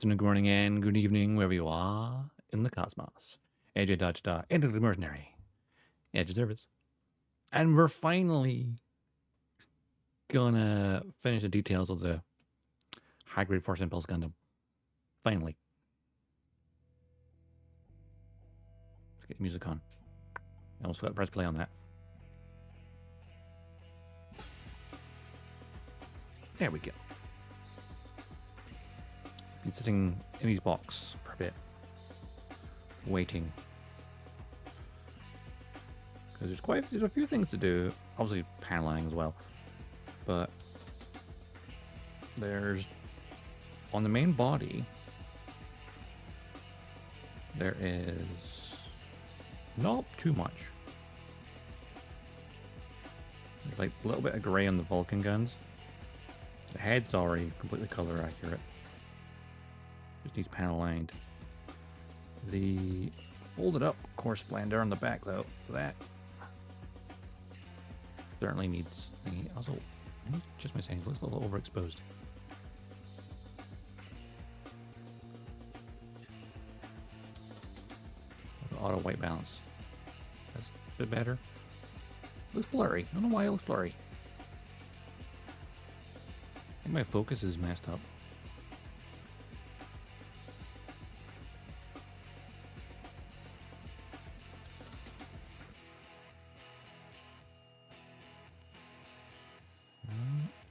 afternoon, good morning, and good evening, wherever you are in the cosmos. AJ Dodgestar, Intergalactic Mercenary, Edge Service. And we're finally gonna finish the details of the high-grade Force Impulse Gundam. Finally. Let's get the music on. I also got to press play on that. There we go. Been sitting in his box for a bit, waiting. Because there's a few things to do. Obviously, paneling as well. But there's on the main body. There is not too much. There's like a little bit of gray on the Vulcan guns. The head's already completely color accurate. Just needs panel lined. The folded up core Splendor on the back though, that certainly needs also just my saying, it looks a little overexposed. The auto white balance. That's a bit better. Looks blurry. I don't know why it looks blurry. I think my focus is messed up.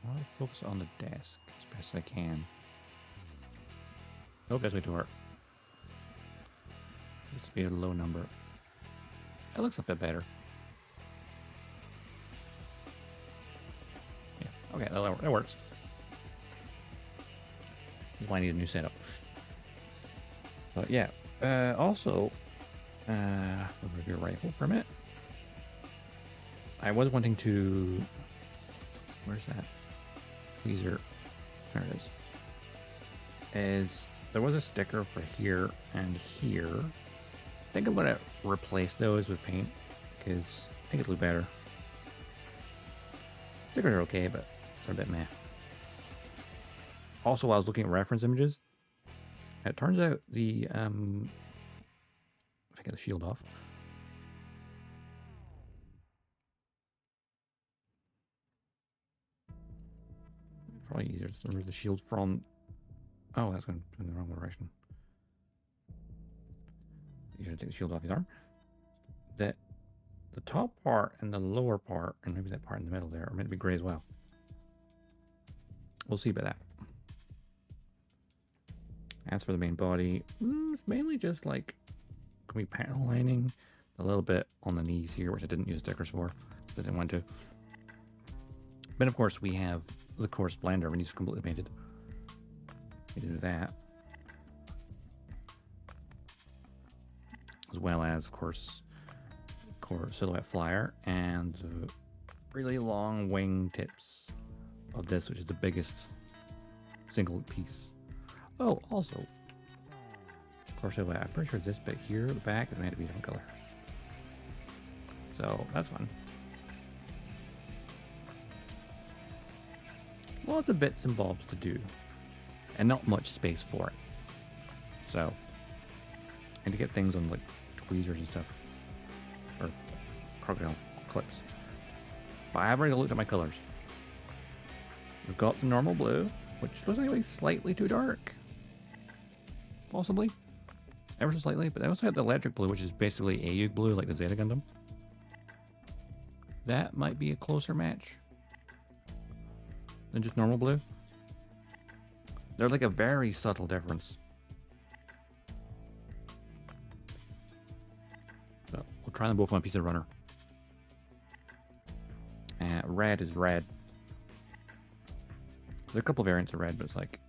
I'll focus on the desk as best I can. Nope, that's way too hard. This would be a low number. It looks a bit better. Yeah, okay, that works. This is why I need a new setup. But yeah, also, remove your rifle from it. I was wanting to. Where's that? Tweezer. There it is. There was a sticker for here and here. I think I'm gonna replace those with paint because I think it look better. Stickers are okay, but they're a bit meh. Also, while I was looking at reference images, it turns out the if I get the shield off. Probably easier to remove the shield from. Oh, that's going in the wrong direction. You should take the shield off his arm. That the top part and the lower part, and maybe that part in the middle there, are meant to be gray as well. We'll see about that. As for the main body, it's mainly just like can be panel lining, a little bit on the knees here, which I didn't use stickers for because I didn't want to. But of course, we have the core Splendor. We need to completely painted. We do that, as well as, of course, core silhouette flyer and the really long wing tips of this, which is the biggest single piece. Oh, also, core silhouette. I'm pretty sure this bit here, the back, is meant to be a different color. So that's fun. Lots of bits and bobs to do, and not much space for it. So, and to get things on like tweezers and stuff, or crocodile clips. But I've already looked at my colors. We've got the normal blue, which looks like slightly too dark, possibly, ever so slightly. But I also have the electric blue, which is basically AU blue, like the Zeta Gundam. That might be a closer match than just normal blue. They're like a very subtle difference. So we'll try them both on a piece of runner. Red is red. There are a couple variants of red, but it's like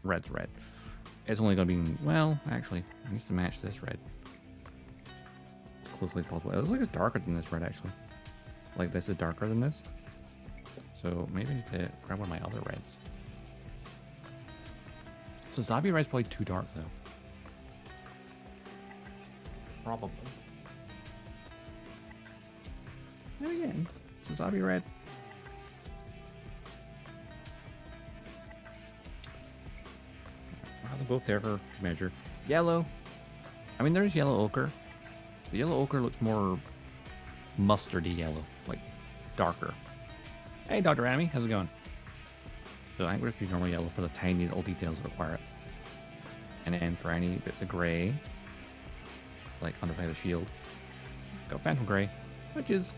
red's red. It's only going to be, well, actually, I used to match this red as closely as possible. It looks like it's darker than this red, actually. Like this is darker than this. So maybe I need to grab one of my other reds. So Zabi red's probably too dark though. Probably. Then again, so Zabi red. both there for measure. Yellow. I mean, there's yellow ochre. The yellow ochre looks more mustardy yellow, like darker. Hey, Dr. Amy, how's it going? So I think we're just using normal yellow for the tiny little details that require it. And then for any bits of gray, like underside of the shield, got Phantom Gray, which is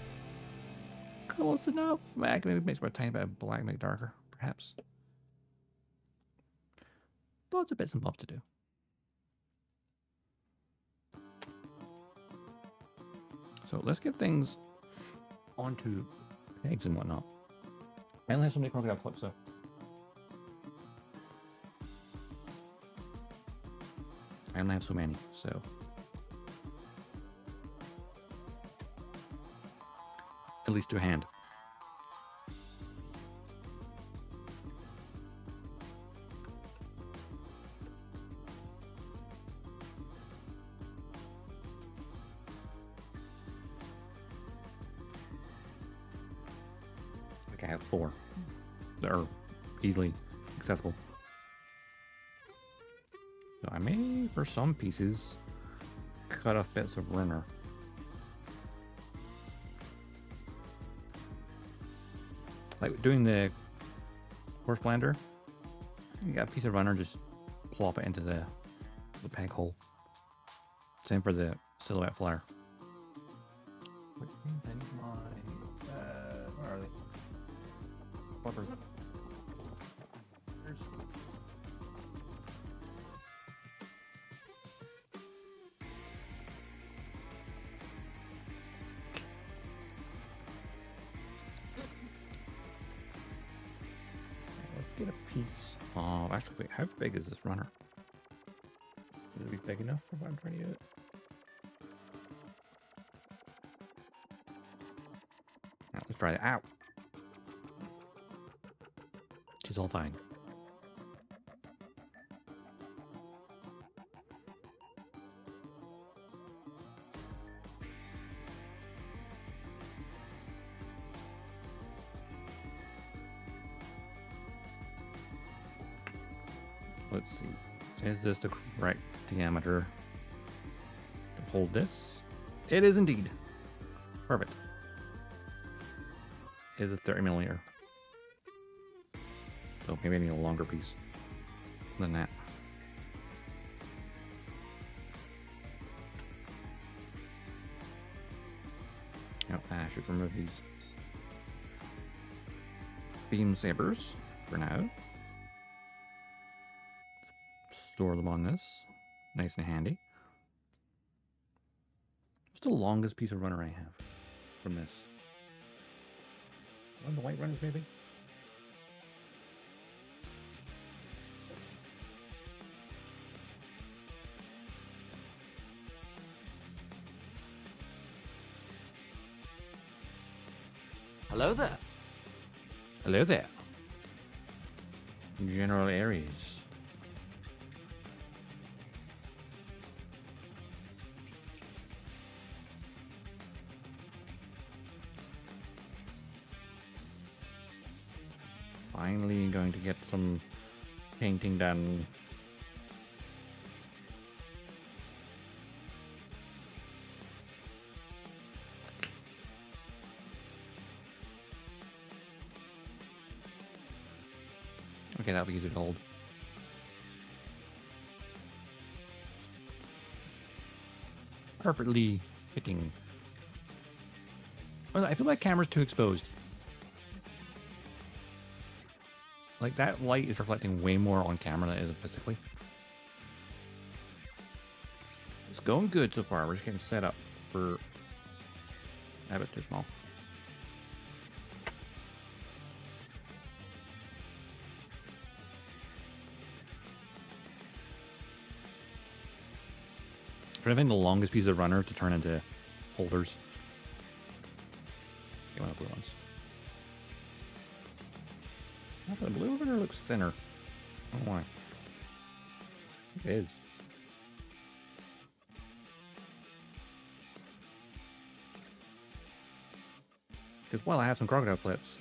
close enough. Maybe it makes a tiny bit of black, make it darker, perhaps. Lots of bits and bobs to do. So let's get things onto pegs and whatnot. I only have so many crocodile clips, though. I only have so many, so. At least to hand. I have 4 that are easily accessible. So I may, for some pieces, cut off bits of runner. Like doing the horse blender, you got a piece of runner, just plop it into the peg hole. Same for the silhouette flyer. Which means I need my, where are they? Flippers. Let's get a piece of, actually, wait, how big is this runner? Will it be big enough for what I'm trying to do? Now, let's try it out. She's all fine. Let's see. Is this the correct diameter to hold this? It is indeed. Perfect. Is it 30 millimeter? So maybe I need a longer piece than that. Oh, I should remove these beam sabers for now. Store them on this. Nice and handy. What's the longest piece of runner I have from this? One of the white runners, maybe? Hello there. Hello there. General Aries. Finally going to get some painting done. Okay, that'll be easy to hold. Perfectly fitting. I feel like camera's too exposed. Like, that light is reflecting way more on camera than it is physically. It's going good so far. We're just getting set up for... That was too small. Trying to find the longest piece of runner to turn into holders. Get one of the blue ones. Actually, the blue runner looks thinner. I don't know why. It is. Because while I have some crocodile clips,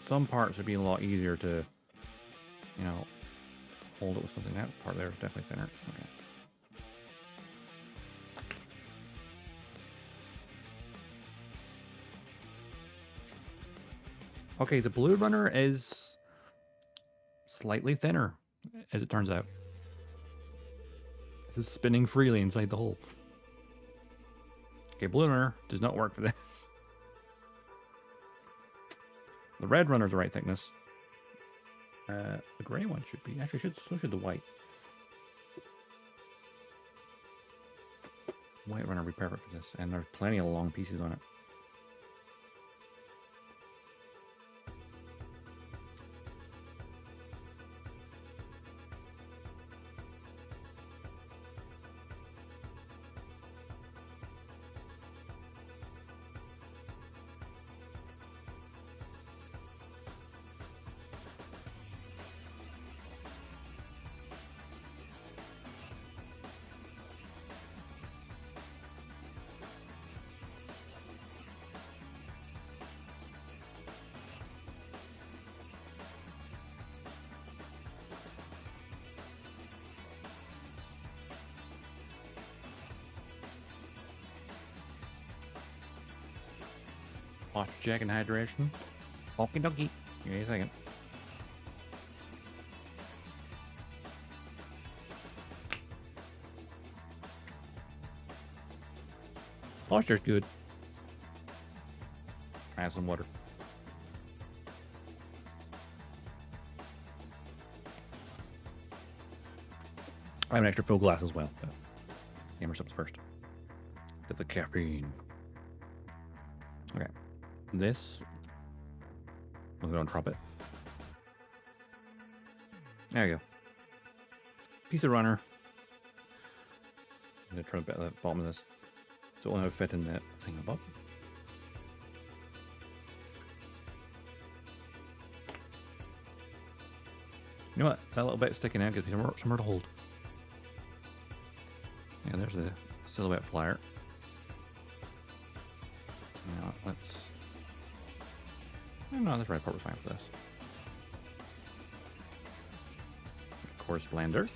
some parts would be a lot easier to, you know, hold it with something. That part there is definitely thinner. Okay. Okay, the blue runner is slightly thinner, as it turns out. This is spinning freely inside the hole. Okay, blue runner does not work for this. The red runner's the right thickness. The gray one should be. Actually, so should the white. White runner would be perfect for this, and there's plenty of long pieces on it. Posture check and hydration. Okie dokie. Give me a second. Posture's good. Add some water. I have an extra full glass as well. But gamer subs first. Get the caffeine. Okay. This. We're going to drop it. There you go. Piece of runner. I'm going to try to bet the bottom of this. So it will now fit in that thing above. You know what? That little bit sticking out gives me somewhere to hold. Yeah, there's a silhouette flyer. Now let's. No, this red part was fine for this. Of course, Splendor.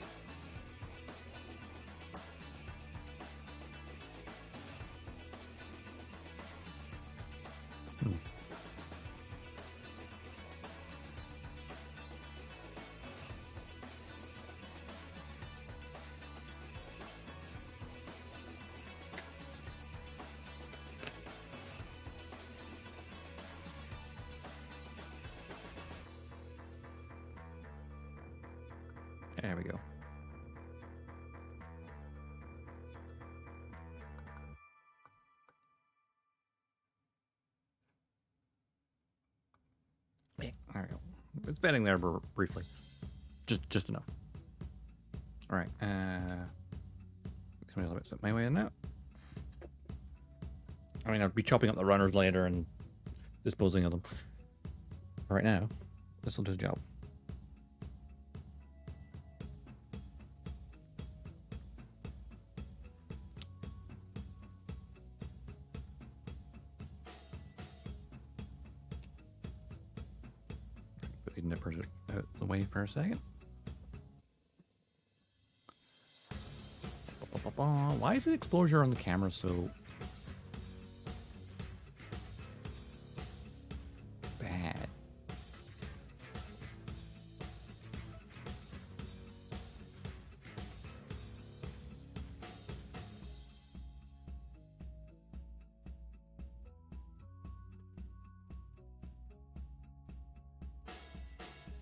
There we go. There we go. It's fitting there briefly. Just enough. All right. Some other bits my way in now. I mean, I'll be chopping up the runners later and disposing of them. Right now, this will do the job. Put these nippers out the way for a second. Why is the exposure on the camera so bad?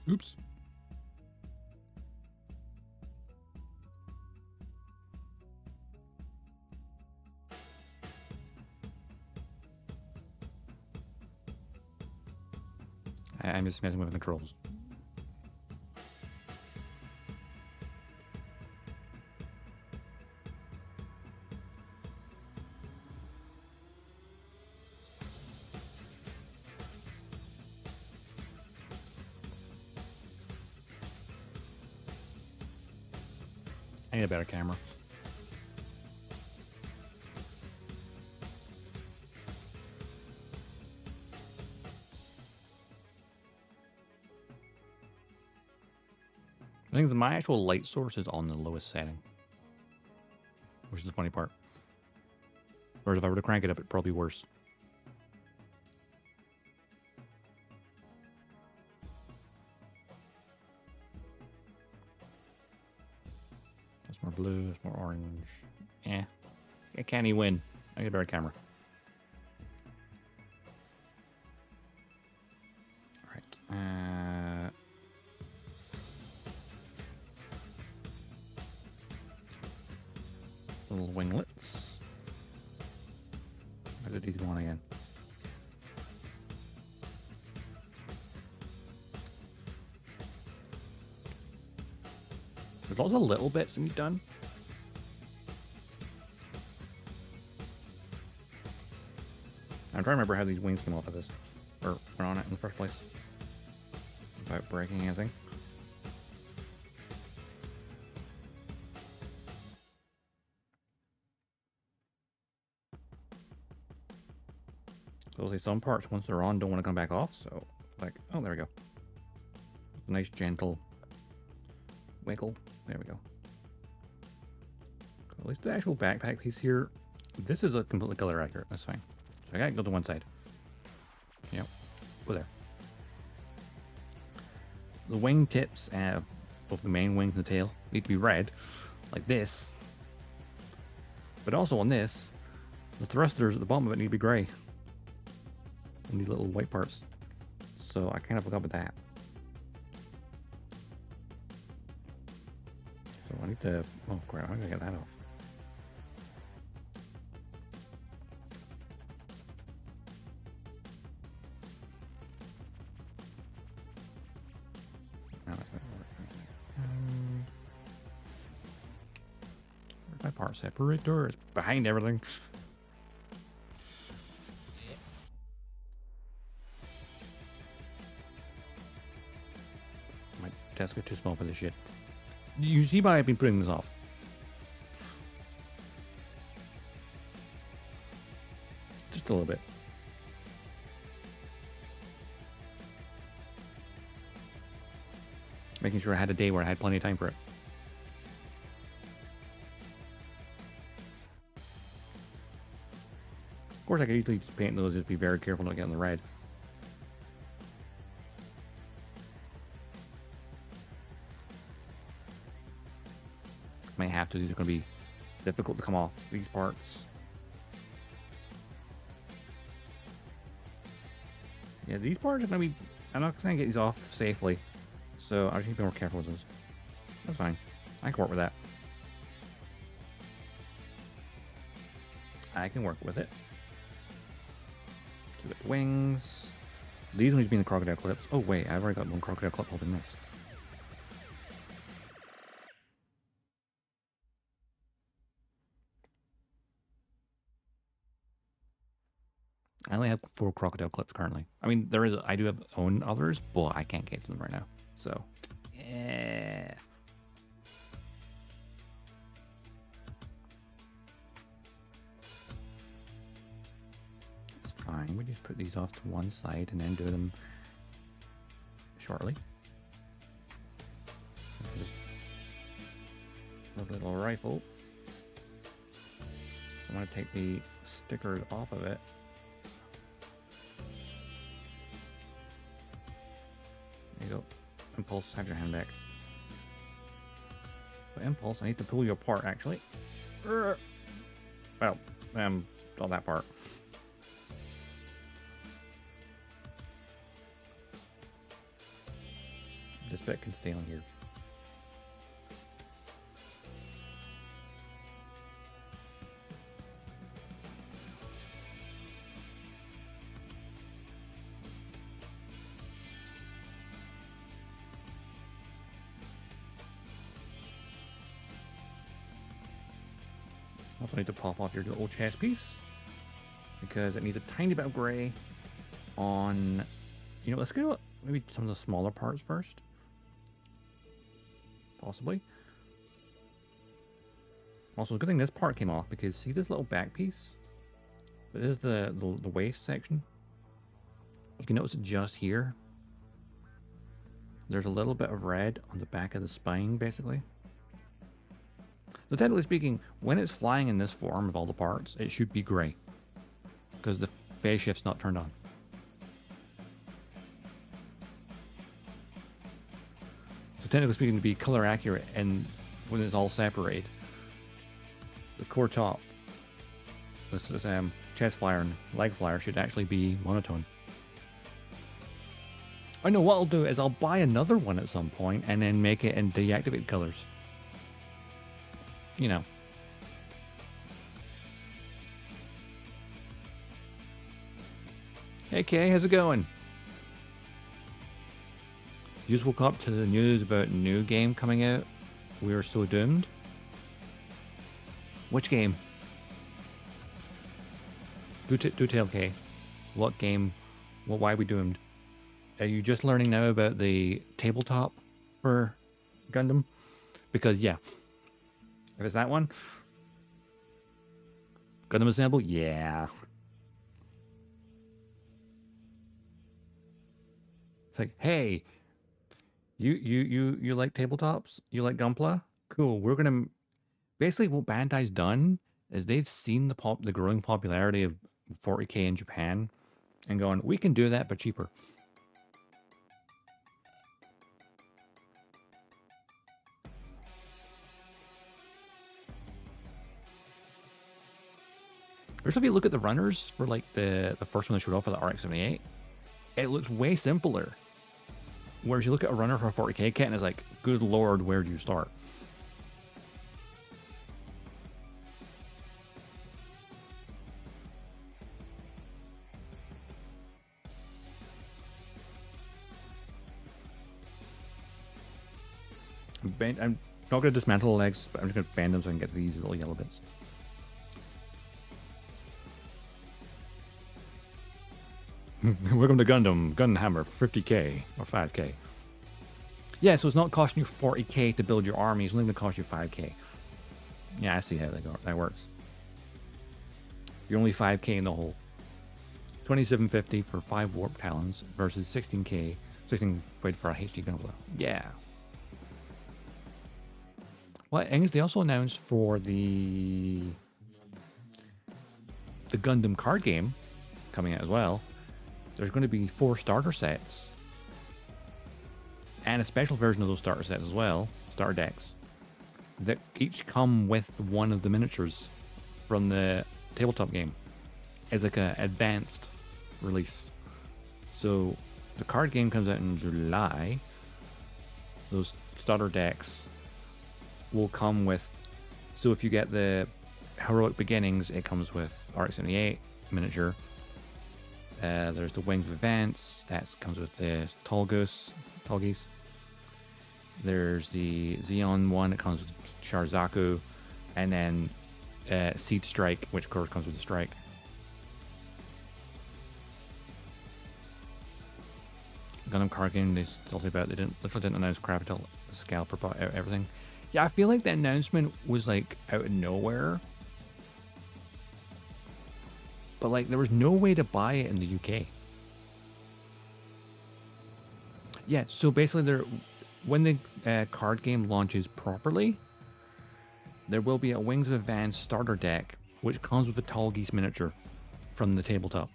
Oops. I'm just messing with the controls. I need a better camera. I think my actual light source is on the lowest setting, which is the funny part. Whereas if I were to crank it up, it'd probably be worse. That's more blue, that's more orange. Yeah. Can he win? I get a better camera. Alright. Little winglets. I did these one again. There's lots of little bits to be done. I'm trying to remember how these wings came off of this, or went on it in the first place, without breaking anything. So some parts, once they're on, don't want to come back off. So, like, oh, there we go. A nice gentle wiggle. There we go. So at least the actual backpack piece here, this is a completely color accurate. That's fine. So I gotta go to one side. Yep. Go there. The wing tips, both the main wings and the tail, need to be red, like this. But also on this, the thrusters at the bottom of it need to be gray. And these little white parts. So I kind of forgot about that. So I need to, oh crap, how do I get that off? No, that's not working. Where's my part separator? It's behind everything. Desk got too small for this shit. You see why I've been putting this off. Just a little bit. Making sure I had a day where I had plenty of time for it. Of course I could easily just paint those, just be very careful not getting the red. Might have to. These are going to be difficult to come off, these parts. Yeah, these parts are going to be... I'm not going to get these off safely. So I just need to be more careful with those. That's fine. I can work with that. I can work with it. Give it wings. These ones being the crocodile clips. Oh wait, I've already got one crocodile clip holding this. I only have 4 crocodile clips currently. I mean, I do own others, but I can't get to them right now. So, yeah. It's fine. We just put these off to one side and then do them shortly. A little rifle. I want to take the stickers off of it. There you go. Impulse, have your hand back. But Impulse, I need to pull you apart, actually. Well, all that part. This bit can stay on here. Also need to pop off your little chest piece because it needs a tiny bit of gray on, you know, let's go maybe some of the smaller parts first. Possibly. Also, good thing this part came off because see this little back piece? It is the waist section. You can notice it just here. there's a little bit of red on the back of the spine, basically. So technically speaking, when it's flying in this form of all the parts, it should be gray. Because the phase shift's not turned on. So technically speaking, to be color accurate and when it's all separated, the core top, this is chest flyer and leg flyer should actually be monotone. I know what I'll do is I'll buy another one at some point and then make it in deactivated colors. You know. Hey Kay, how's it going? You just woke up to the news about a new game coming out. We are so doomed. Which game? Do tell, Kay. What game? Why are we doomed? Are you just learning now about the tabletop for Gundam? Because yeah, if it's that one, Gundam Assemble, yeah. It's like, hey, you like tabletops? You like Gunpla? Cool. We're gonna basically what Bandai's done is they've seen the growing popularity of 40K in Japan, and going, we can do that but cheaper. First, if you look at the runners for like the first one they showed off for the RX-78, it looks way simpler. Whereas you look at a runner for a 40K kit and it's like, good lord, where do you start? I'm not going to dismantle the legs, but I'm just going to bend them so I can get these little yellow bits. Welcome to Gundam Hammer, 50K or 5K. Yeah, so it's not costing you 40K to build your army, it's only going to cost you 5K. Yeah, I see how that works. You're only 5K in the hole. 2750 for 5 warp talons versus 16K, 16 quid for a HD Gunpla. Yeah. Well, things they also announced for the Gundam card game coming out as well. There's going to be 4 starter sets and a special version of those starter sets as well, starter decks, that each come with one of the miniatures from the tabletop game as like an advanced release. So the card game comes out in July. Those starter decks will come with, so if you get the Heroic Beginnings, it comes with RX-78 miniature. There's the Wings of Advance, that comes with the Tall Geese. There's the Xeon one, it comes with Sharzaku, and then Seed Strike, which of course comes with the Strike. Gundam card game, they still say about, they literally didn't announce crap until Scalper bought out everything. Yeah, I feel like the announcement was like out of nowhere. But like there was no way to buy it in the UK. Yeah, so basically when the card game launches properly, there will be a Wings of Advance starter deck which comes with a Tall Geese miniature from the tabletop.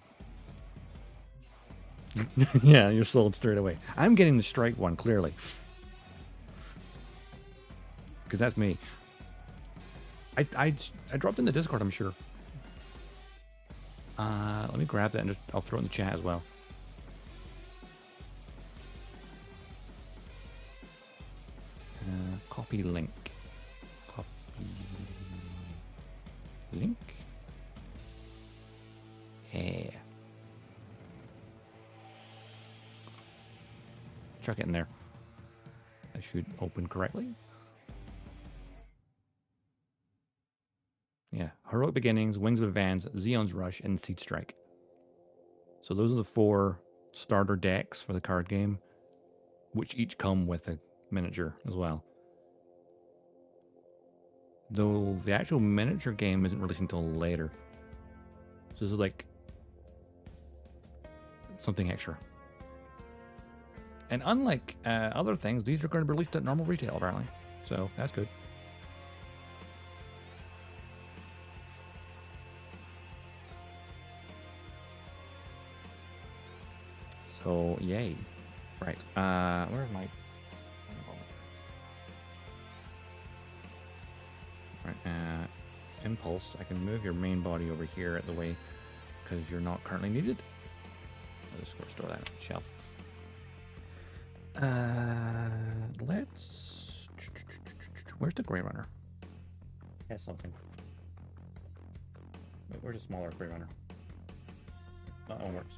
Yeah, you're sold straight away. I'm getting the Strike one, clearly. Because that's me. I dropped in the Discord, I'm sure. Let me grab that and I'll throw it in the chat as well. Copy link. Copy link. Yeah. Chuck it in there. That should open correctly. Yeah, Heroic Beginnings, Wings of Advance, Xeon's Rush, and Seed Strike. So those are the 4 starter decks for the card game, which each come with a miniature as well. Though the actual miniature game isn't released until later. So this is like something extra. And unlike other things, these are going to be released at normal retail, apparently. So that's good. So, yay. Right. Where's my... Right, Impulse. I can move your main body over here at the way because you're not currently needed. I'll just go store that on the shelf. Let's... Where's the Grey Runner? Has something. Wait, where's a smaller Grey Runner? That one works.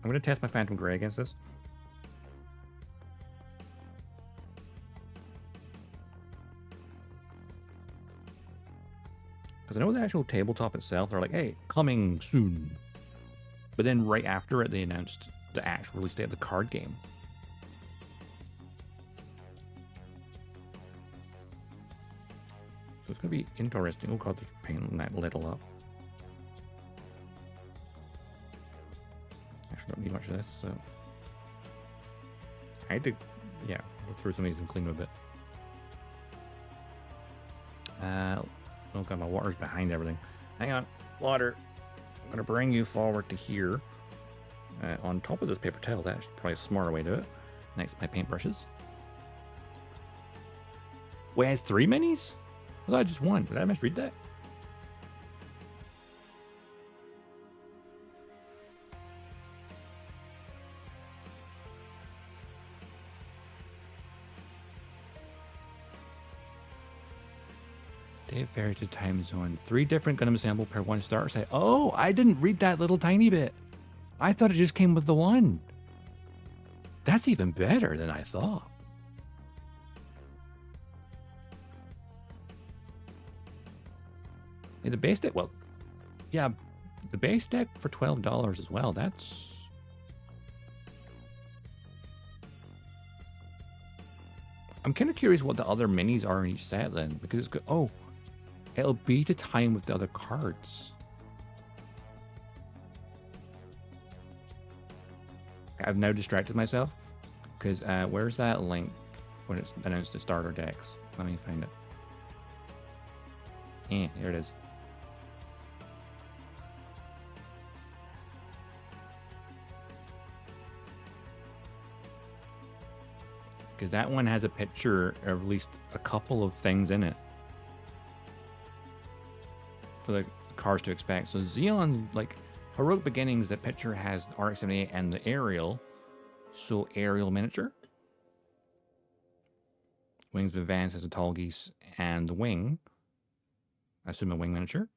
I'm going to test my Phantom Grey against this. Because I know the actual tabletop itself, they're like, hey, coming soon. But then right after it, they announced the actual release date of the card game. So it's going to be interesting. Oh god, there's paint that little up. Actually, don't need much of this, so... I had to, yeah, go through some of these and clean them a bit. Oh god, my water's behind everything. Hang on, water. I'm gonna bring you forward to here. On top of this paper towel, that's probably a smarter way to do it. Next to my paintbrushes. Wait, it has 3 minis? I thought I just 1. Did I misread that? Dave varies to time zone. 3 different Gundam sample per 1 starter set. Oh, I didn't read that little tiny bit. I thought it just came with the 1. That's even better than I thought. Hey, the base deck, well, yeah, the base deck for $12 as well. That's... I'm kind of curious what the other minis are in each set then, because it's good. Oh, it'll be to time with the other cards. I've now distracted myself because where's that link when it's announced the starter decks? Let me find it. Here it is. Because that one has a picture of at least a couple of things in it for the cards to expect. So Zeon, like Heroic Beginnings, that picture has RX-78 and the aerial. So aerial miniature. Wings of Advance has a Tall Geese and the wing. I assume a wing miniature.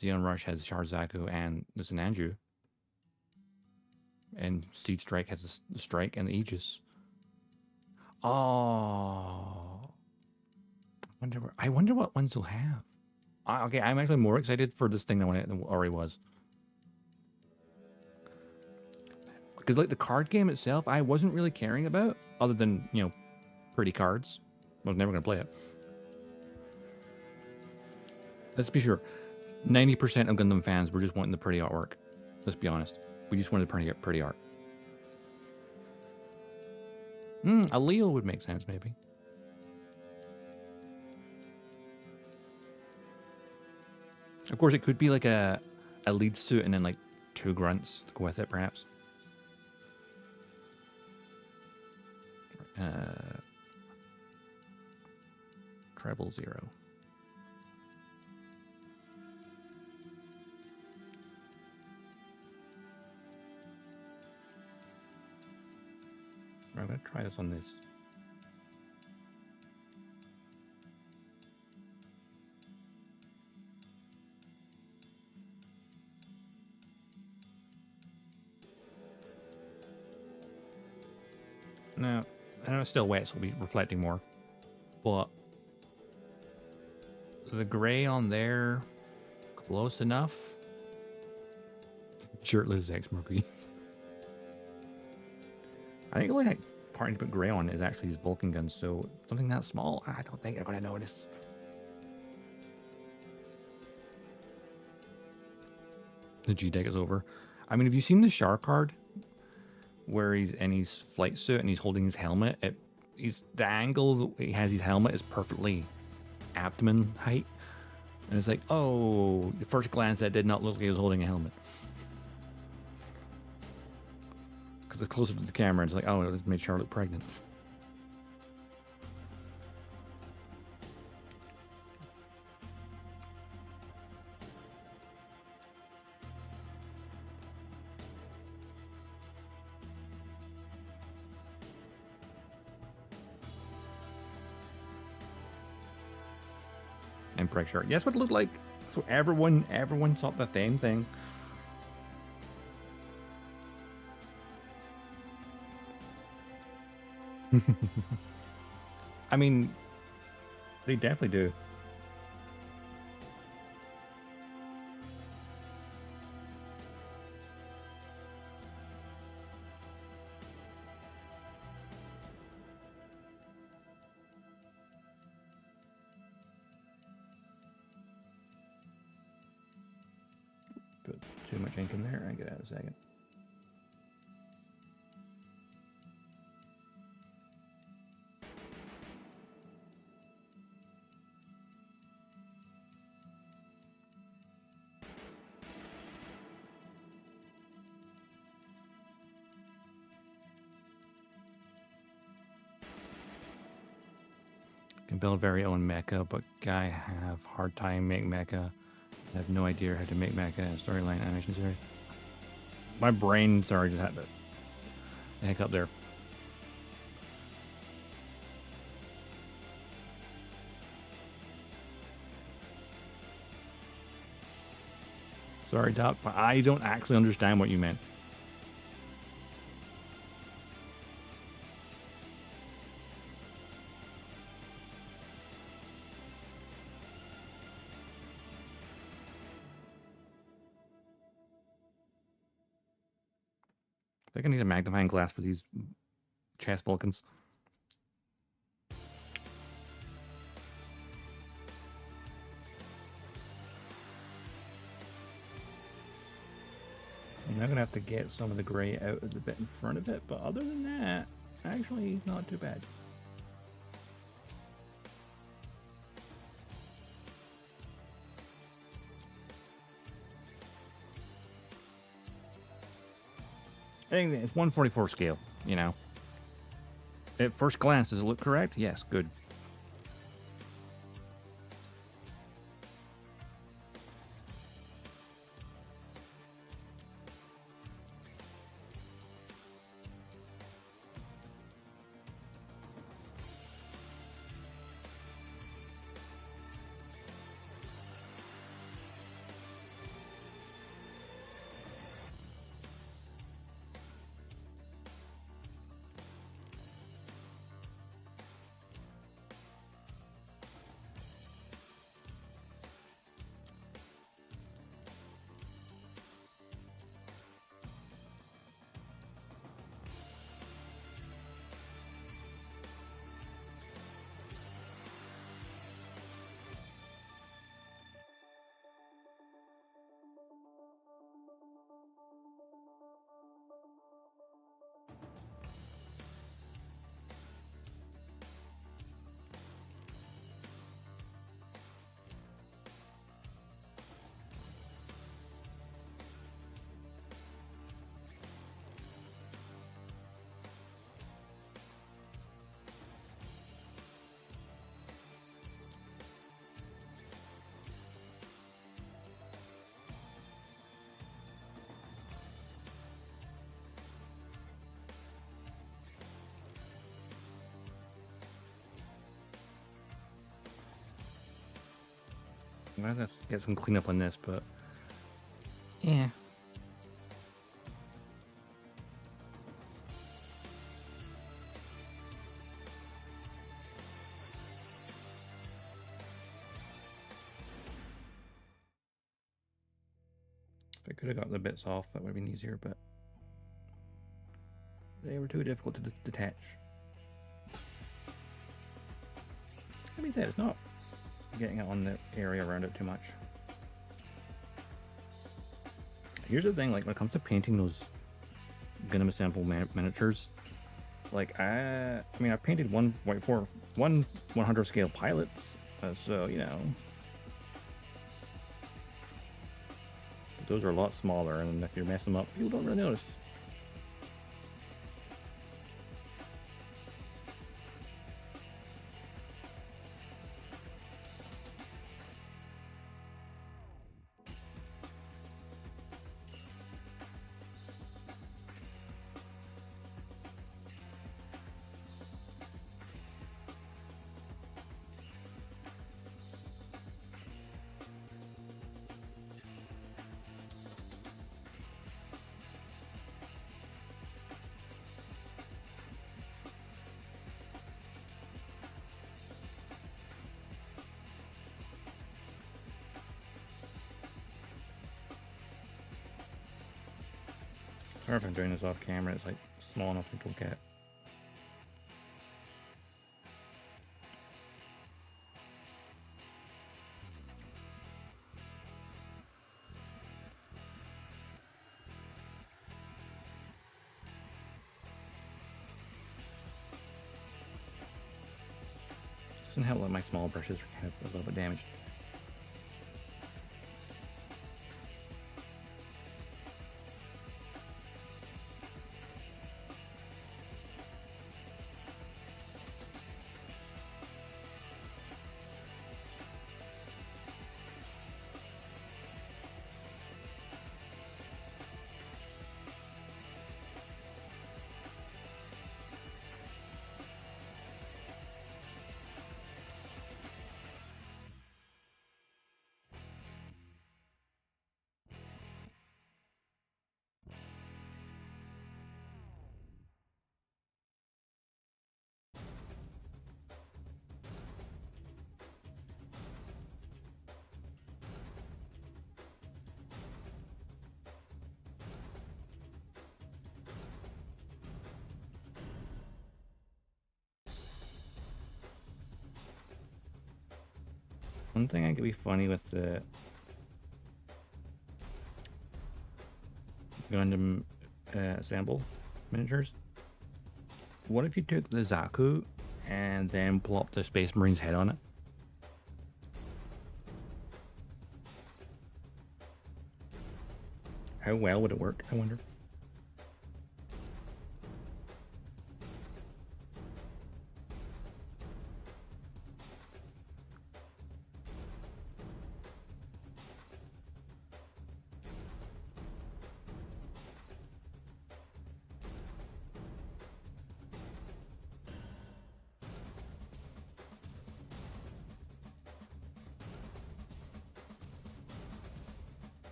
Zeon Rush has Sharzaku and the Sananju. And Seed Strike has the Strike and the Aegis. Oh, I wonder what ones will have. Okay, I'm actually more excited for this thing than it already was. Because like the card game itself, I wasn't really caring about, other than, you know, pretty cards. I was never going to play it. Let's be sure. 90% of Gundam fans were just wanting the pretty artwork. Let's be honest. We just wanted the pretty art. A Leo would make sense, maybe. Of course, it could be like a lead suit and then like 2 grunts to go with it, perhaps. Treble 0. I'm going to try this on this. No, I know it's still wet, so it'll be reflecting more. But the gray on there, close enough. Shirtless ex-Mercury. I think the only part to put gray on is actually his Vulcan guns, so something that small, I don't think they're going to notice. the G deck is over. I mean, have you seen the Shark card where he's in his flight suit and he's holding his helmet? The angle he has his helmet is perfectly abdomen height, and it's like, oh, at first glance that did not look like he was holding a helmet. Because it's closer to the camera, it's like, oh, it made Charlotte pregnant. And preg Charlotte. Yes, what it looked like. So everyone thought the same thing. I mean, they definitely do. Put too much ink in there and get out in a second. Can build very own mecha, but guy have hard time making mecha. I have no idea how to make mecha in a storyline animation series. My brain, sorry, just had the hiccup there. Sorry, Doc, but I don't actually understand what you meant. I think I need a magnifying glass for these chest Vulcans. I'm now gonna have to get some of the gray out of the bit in front of it, but other than that, actually not too bad. I think it's 144 scale, you know. At first glance, does it look correct? Yes, good. Well, let's get some cleanup on this, but yeah. If I could have got the bits off, that would have been easier, but they were too difficult to detach. That being said, it's not getting it on the area around it too much. here's the thing, like when it comes to painting those Gundam assemble miniatures, like I mean I painted 1/100 scale pilots, so you know those are a lot smaller, and if you mess them up, people don't really notice. Sorry if I'm doing this off camera, it's like small enough to look at. Doesn't help that my small brushes are kind of a little bit damaged. One thing I could be funny with the Gundam assemble miniatures. What if you took the Zaku and then plopped the Space Marine's head on it? How well would it work, I wonder?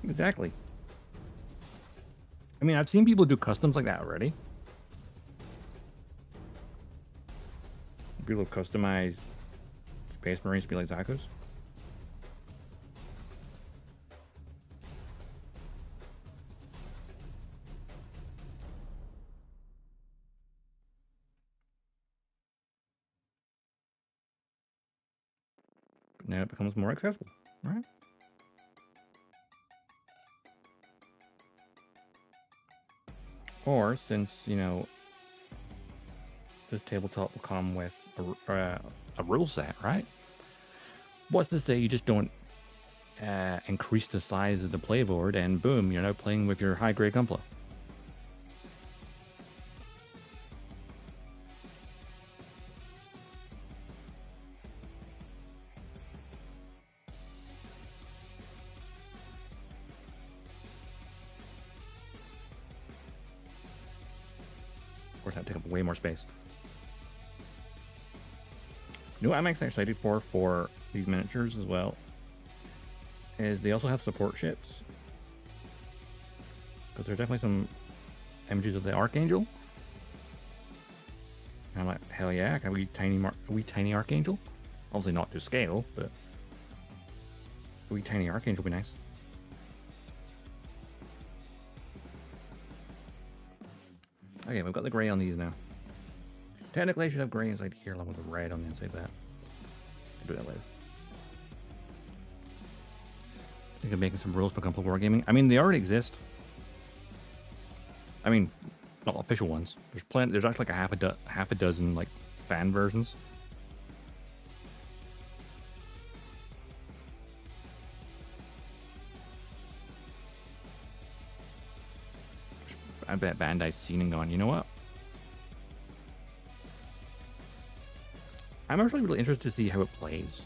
Exactly. I mean, I've seen people do customs like that already. People customize Space Marines to be like Zaku's. But now it becomes more accessible, right? Or since, you know, this tabletop will come with a rule set, right? What's to say you just don't increase the size of the playboard and boom, you're now playing with your high-grade Gunpla. Of course, that would take up way more space. You know what I'm actually excited for these miniatures as well is they also have support ships. Because there's definitely some images of the Archangel. And I'm like, hell yeah, can we tiny Archangel? Obviously not to scale, but a wee tiny Archangel would be nice. Okay, we've got the gray on these now. Technically, I should have gray inside here along with the red on the inside of that. I'll do that later. I think I'm making some rules for Gunpla Wargaming. I mean, they already exist. I mean, not official ones. There's plenty. There's actually like half a dozen like fan versions. I bet Bandai's seen and gone, you know what? I'm actually really interested to see how it plays.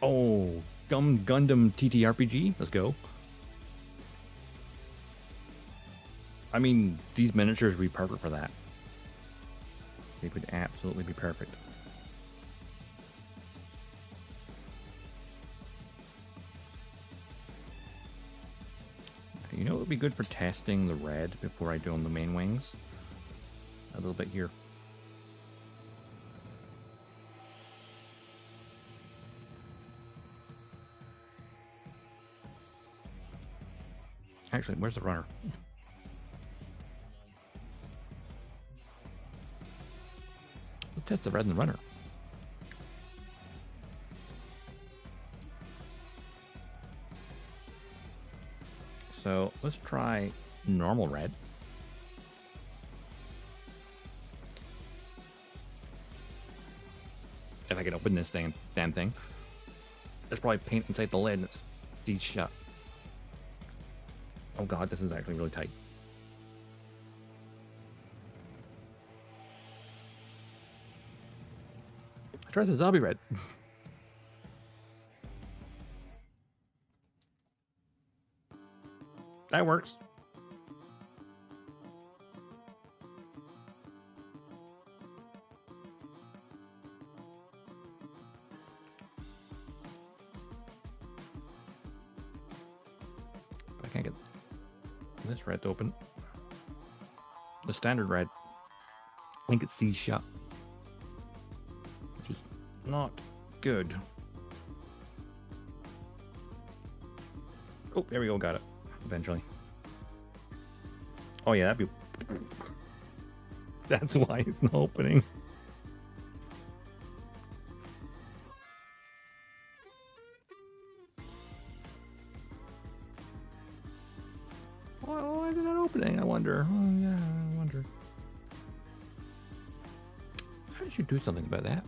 Oh, Gundam TTRPG. Let's go. I mean, these miniatures would be perfect for that. They would absolutely be perfect. You know, it would be good for testing the red before I do on the main wings. A little bit here. Actually, where's the runner? Let's test the red and the runner. So let's try normal red. If I can open this damn thing. There's probably paint inside the lid and it's seized shut. Oh god, this is actually really tight. Let's try the zombie red. That works. But I can't get this red to open. The standard red. I think it's seized shut. Which is not good. Oh, there we go, got it. Eventually. Oh yeah, that'd be... That's why it's not opening. Why is it not opening, I wonder? Oh yeah, I wonder. How did you do something about that?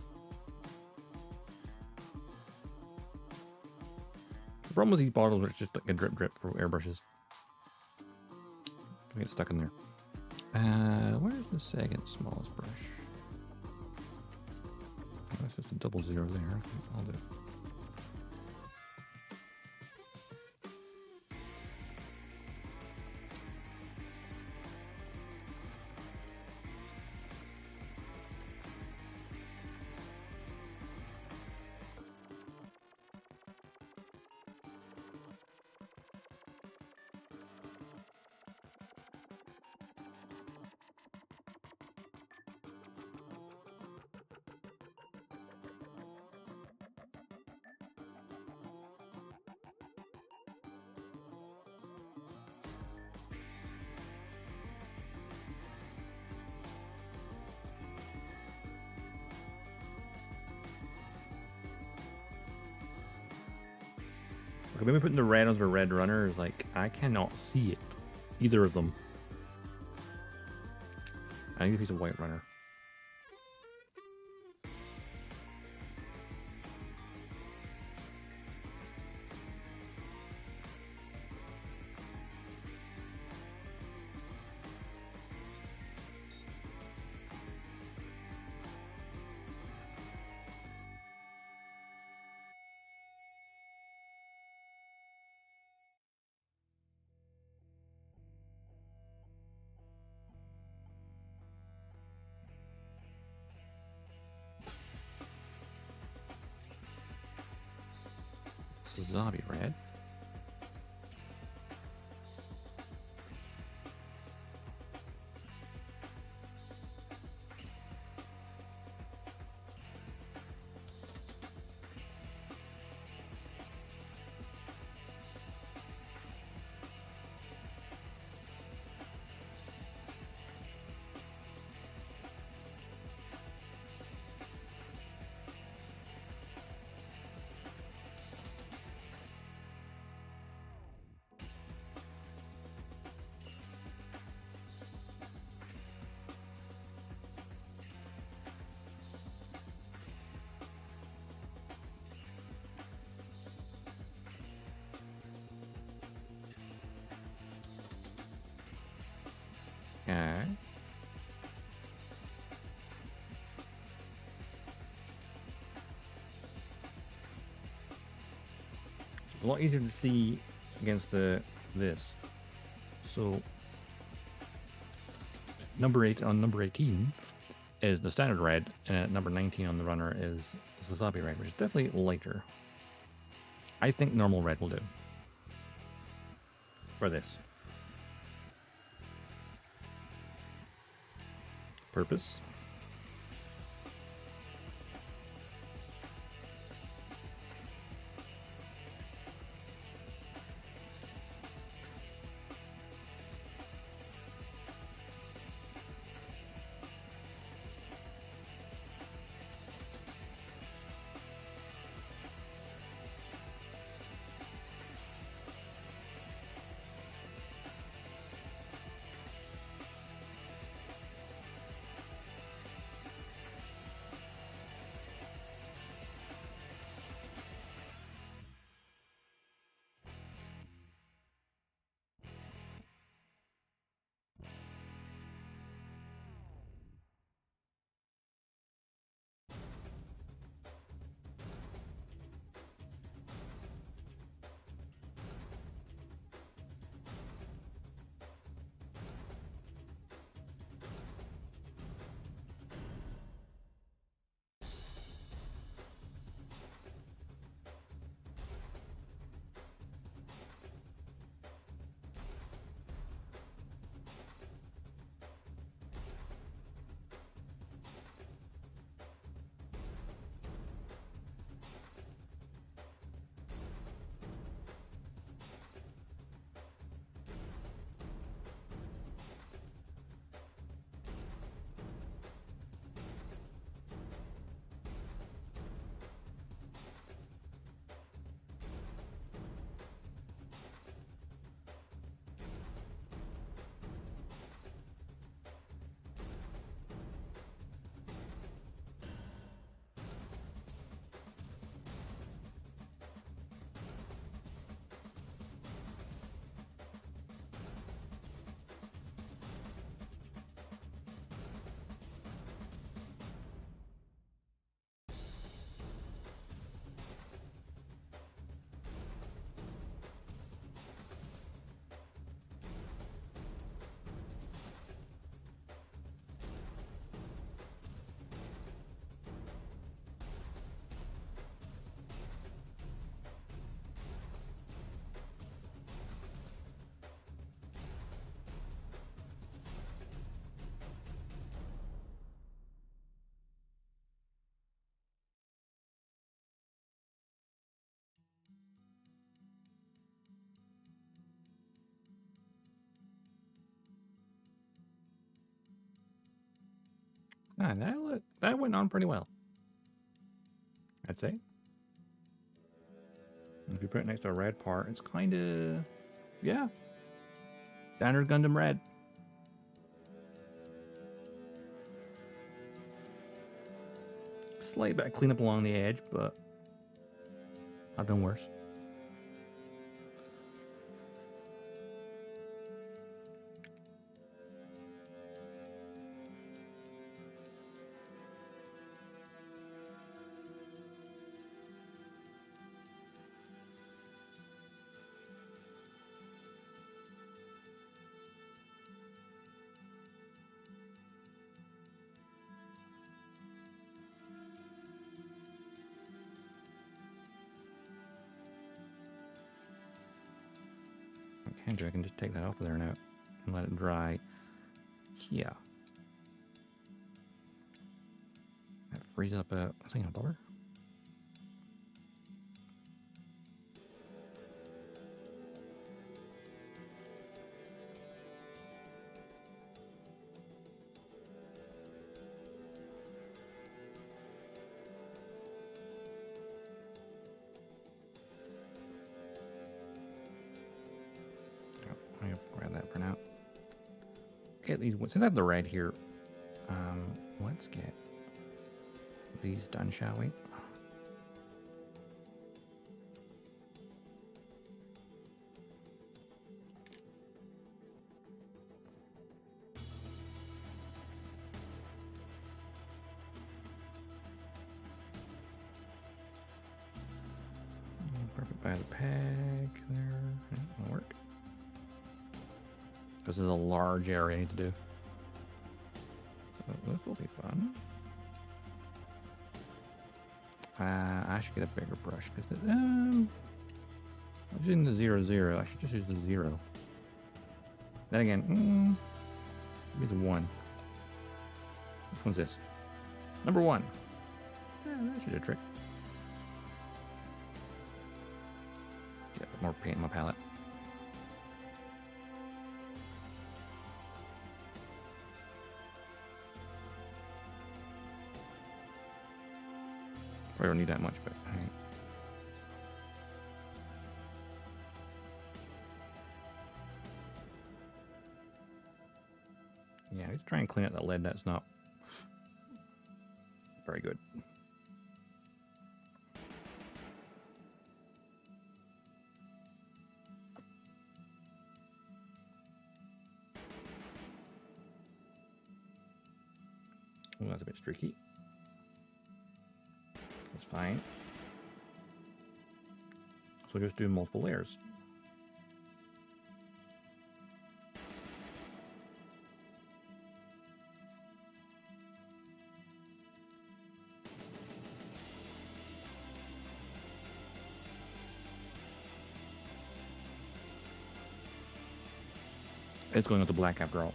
The problem with these bottles is it's just like a drip for airbrushes. I get stuck in there. Where's the second smallest brush? Oh, that's just a 00 there. I'll do it. Okay, maybe putting the red on the red runner is like, I cannot see it. Either of them. I need a piece of white runner. Zombie red. Okay. A lot easier to see against this. So number 8 on number 18 is the standard red, and at number 19 on the runner is Wasabi red, which is definitely lighter. I think normal red will do for this. Purpose. Ah, that went on pretty well, I'd say. If you put it next to a red part, it's kind of, yeah, standard Gundam red. Slight bit of cleanup along the edge, but I've done worse. I can just take that off of there now and let it dry. Yeah. That frees up a thing of butter. Grab that for now. Get these. Since I have the red here, let's get these done, shall we? Perfect by the peg there. Yeah, that'll work. This is a large area I need to do. So this will be fun. I should get a bigger brush because I'm using the 0, 0. I should just use the 0. Then again, maybe the 1. Which one's this? Number 1. Yeah, that should do a trick. Get a bit more paint in my palette. Probably don't need that much, but hey. Yeah, let's try and clean up that lead. That's not very good. Oh, that's a bit streaky. That's fine. So just do multiple layers. It's going with the black after all.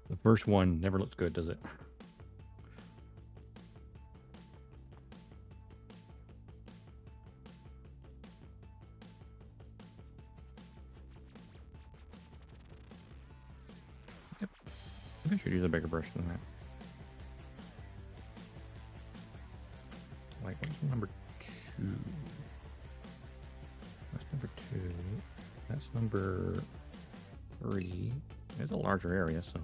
The first one never looks good, does it? Yep. I should use a bigger brush than that. Like, what's number 2? That's number 2. That's number 3. It's a larger area, so.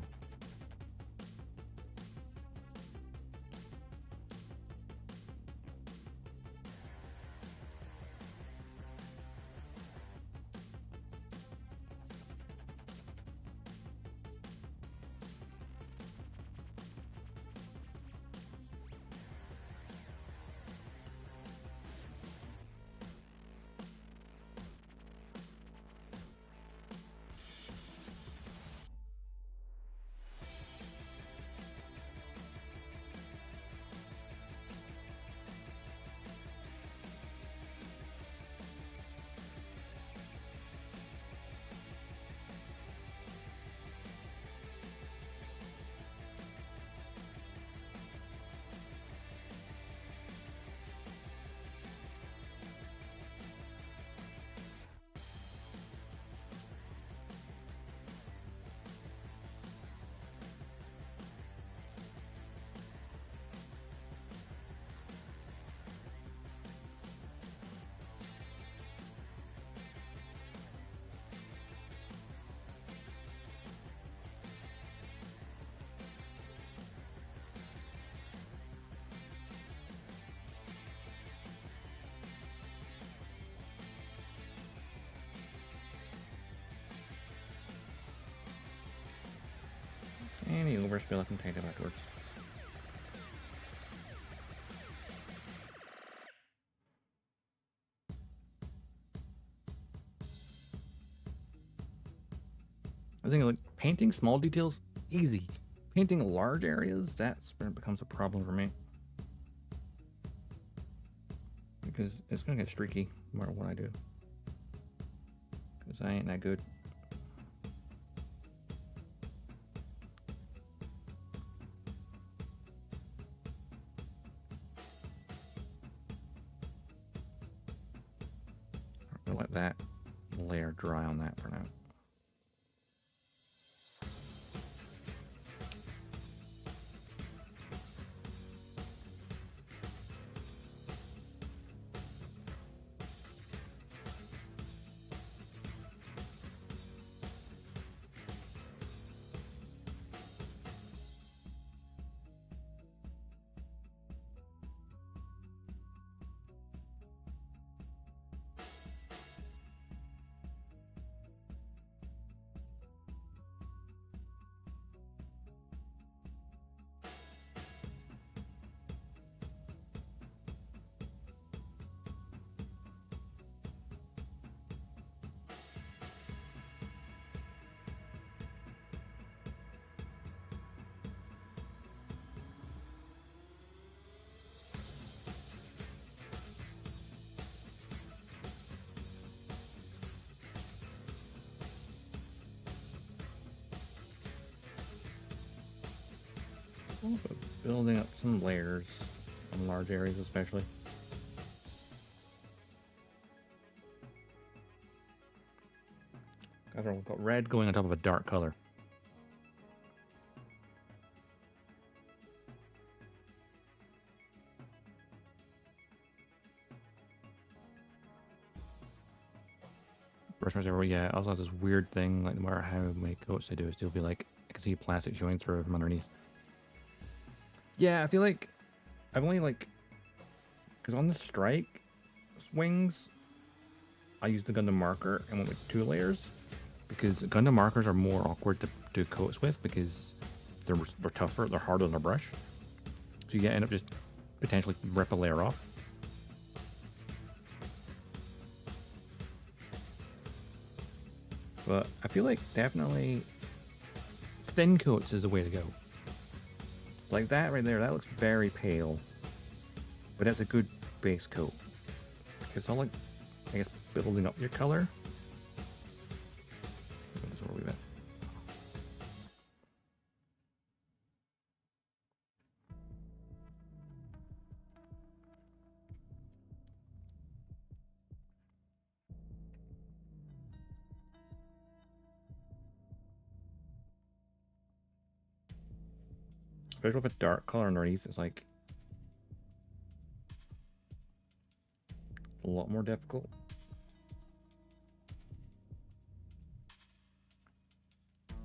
And the overspill I can take it afterwards. I think like painting small details, easy. Painting large areas, that's when it becomes a problem for me. Because it's gonna get streaky no matter what I do. Because I ain't that good. I'm gonna let that layer dry on that for now. Also building up some layers on large areas especially. We've got red going on top of a dark color. Brush marks everywhere. Yeah, also has this weird thing, like no matter how many coats I do, I still feel like I can see plastic showing through from underneath. Yeah, I feel like I've only because on the strike wings, I used the Gundam marker and went with 2 layers because Gundam markers are more awkward to do coats with because they're tougher, they're harder than a brush. So you end up just potentially rip a layer off. But I feel like definitely thin coats is the way to go. Like that right there, that looks very pale. But that's a good base coat. It's all like, I guess, building up your color. That's where we've at. Especially with a dark color underneath, it's like a lot more difficult.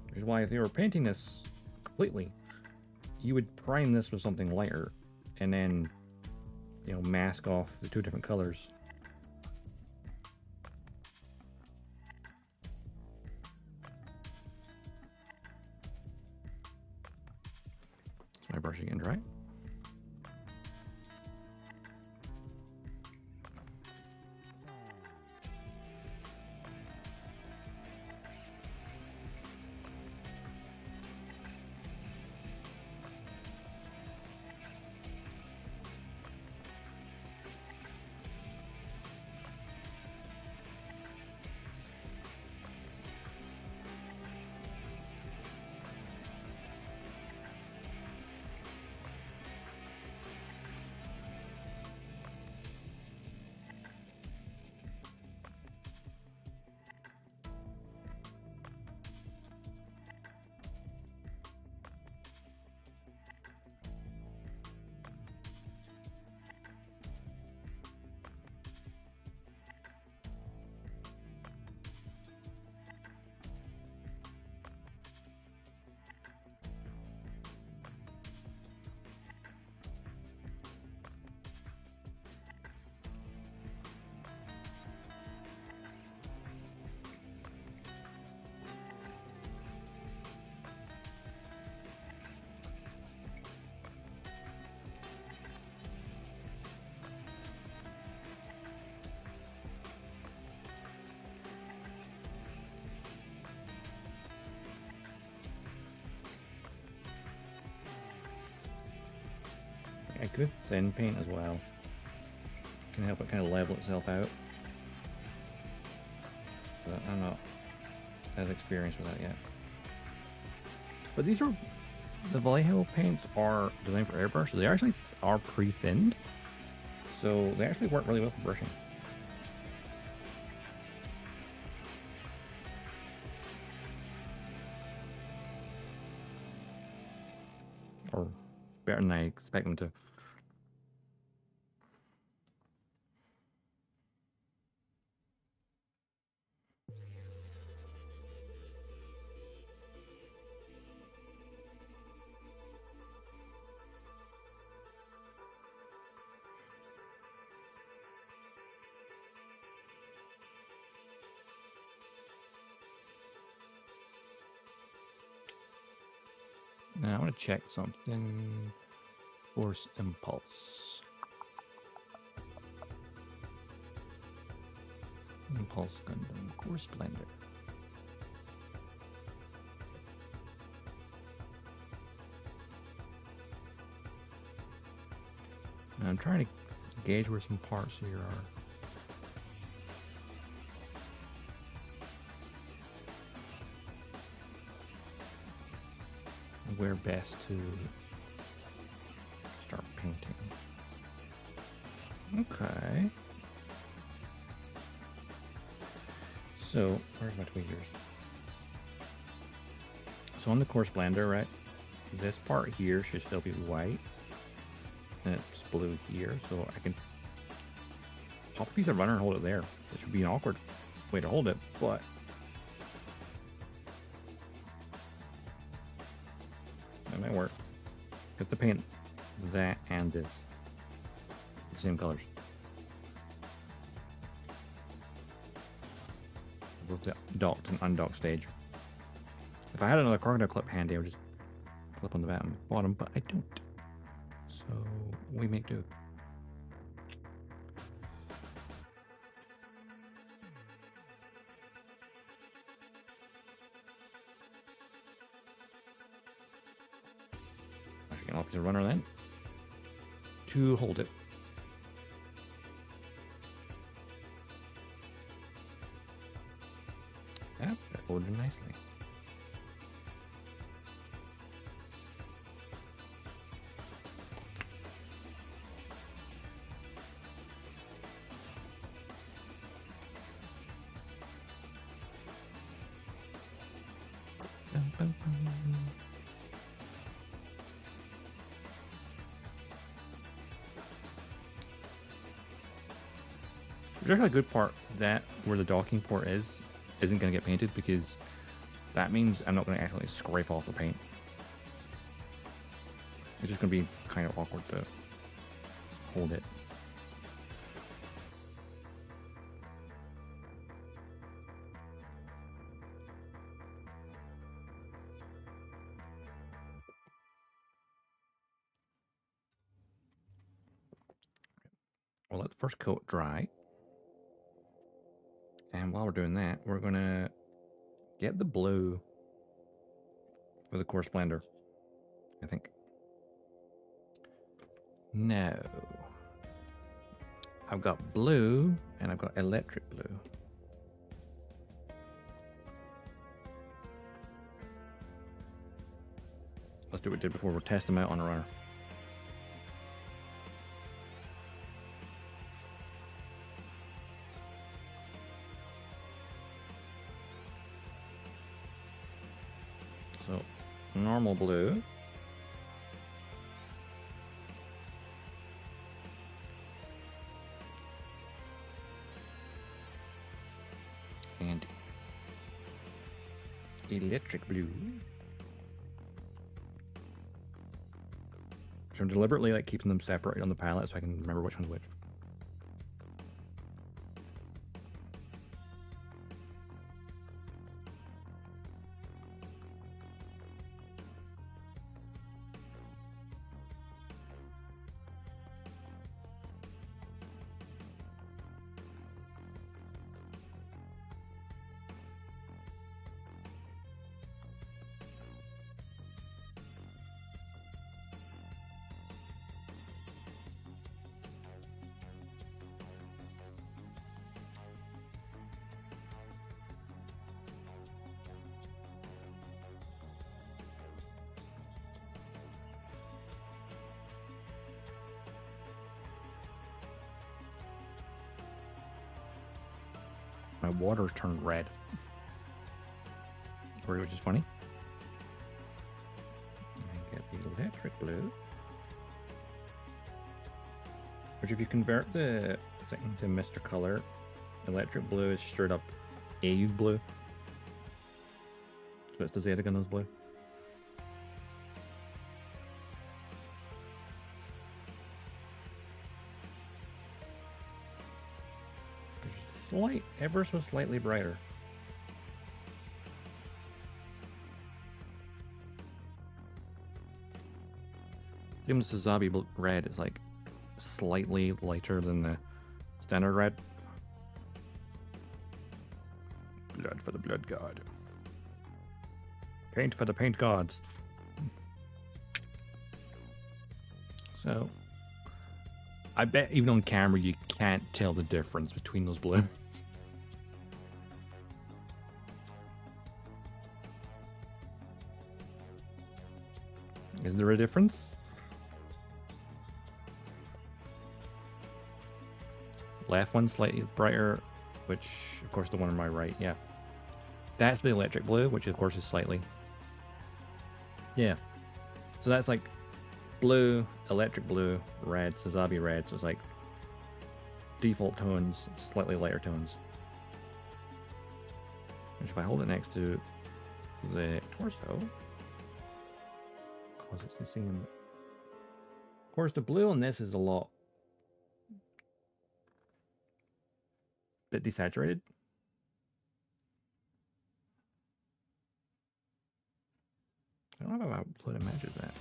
Which is why if you were painting this completely, you would prime this with something lighter and then, you know, mask off the 2 different colors. Is my brush getting dry? A good thin paint as well can help it kind of level itself out. But I'm not as experienced with that yet. But these are, the Vallejo paints are designed for airbrush, so they actually are pre-thinned. So they actually work really well for brushing. Or better than I expect them to. Now I want to check something. Force Impulse. Impulse Gundam or Splendor. And I'm trying to gauge where some parts here are. Where best to Okay. So, where's my tweezers? So on the core Splendor, right? This part here should still be white. And it's blue here, so I can pop a piece of runner and hold it there. This should be an awkward way to hold it, but that might work. Get the paint that and this. The same colors. Both the docked and undocked stage. If I had another crocodile clip handy, I would just clip on the bottom, but I don't. So we make do. Actually, get an opposite runner then to hold it. That ordered nicely. There's actually a good part that where the docking port isn't going to get painted because that means I'm not going to accidentally scrape off the paint. It's just going to be kind of awkward to hold it. We'll let the first coat dry. And while we're doing that, we're going to get the blue for the core Splendor, I think. No. I've got blue and I've got electric blue. Let's do what we did before. We'll test them out on a runner. So, normal blue. And electric blue. So I'm deliberately like keeping them separate on the palette so I can remember which one's which. My water's turned red. Which is funny. And get the electric blue. Which if you convert the thing to Mr. Color, electric blue is straight up AU blue. So it's the Zeta Gundam's blue. Slight, ever so slightly brighter. Even the Sazabi red is like slightly lighter than the standard red. Blood for the blood god. Paint for the paint gods. So, I bet even on camera you can't tell the difference between those blues. Is there a difference? left one's slightly brighter, which, of course, the one on my right, yeah. That's the electric blue, which, of course, is slightly... Yeah. So that's like blue, electric blue, red, Sazabi red, so it's like default tones, slightly lighter tones. Which if I hold it next to the torso, cause it's the same. Of course, the blue on this is a lot bit desaturated. I don't know if output that matches that.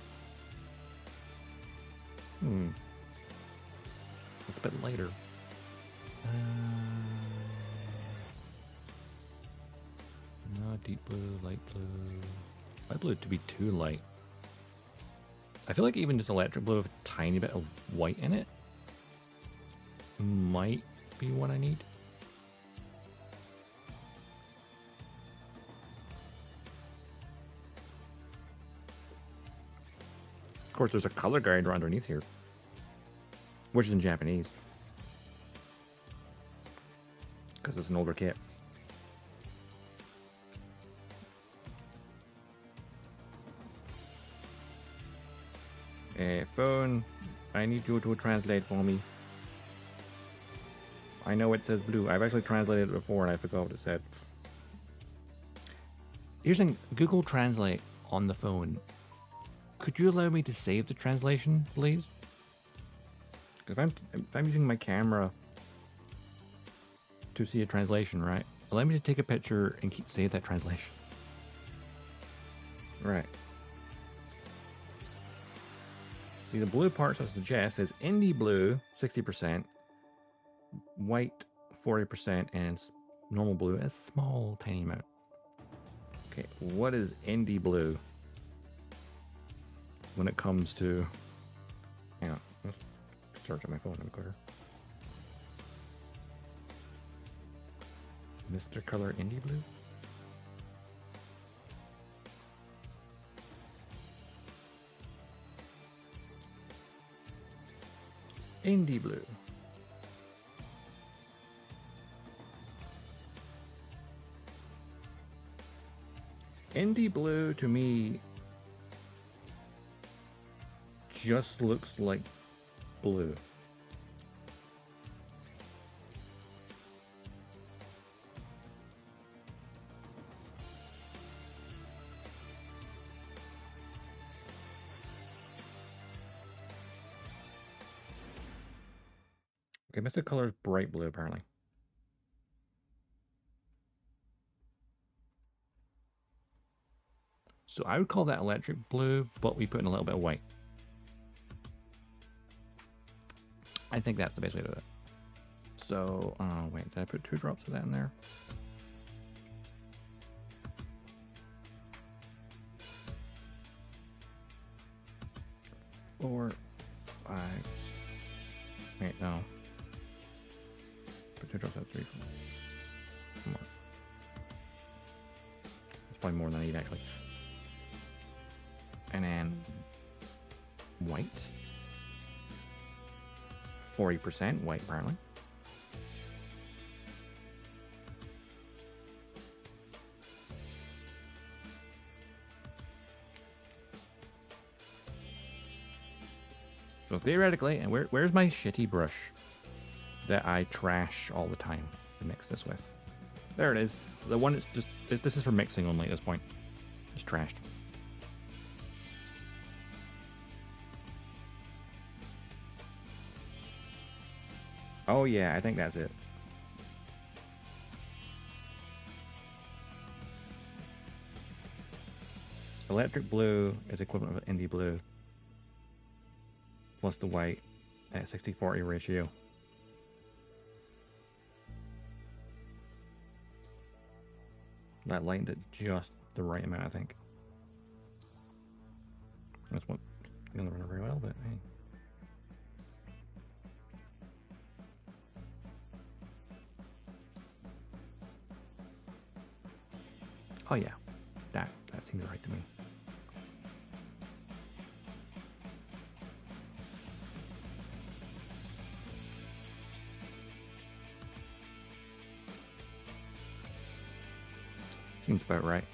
It's a bit lighter. No, deep blue, light blue. Light blue to be too light. I feel like even just electric blue with a tiny bit of white in it might be what I need. Of course, there's a color guide right underneath here, which is in Japanese, because it's an older kit. Phone, I need you to translate for me. I know it says blue. I've actually translated it before and I forgot what it said. Here's in Google Translate on the phone. Could you allow me to save the translation, please? Because if I'm using my camera to see a translation, right? Allow me to take a picture and save that translation. Right. See, the blue parts I suggest is indie blue, 60%, white, 40%, and normal blue, a small, tiny amount. Okay, what is indie blue when it comes to... Hang on, let's search on my phone and quicker. Mr. Color indie blue? Indie blue. Indie blue to me just looks like blue. Okay, Mystic color is bright blue, apparently. So I would call that electric blue, but we put in a little bit of white. I think that's the best way to do it. So, wait, did I put 2 drops of that in there? Or 5. Wait, no. Put 2 drops of 3. Come on. That's probably more than I need, actually. And then white. 40% white, apparently. So theoretically, and where's my shitty brush that I trash all the time to mix this with? There it is. The one that's just, this is for mixing only at this point. It's trashed. Oh yeah, I think that's it. Electric blue is equivalent of indie blue plus the white at 60-40 ratio. That lightened it just the right amount, I think. That's what doesn't run very well, but hey. Oh yeah, that seems right to me. Seems about right.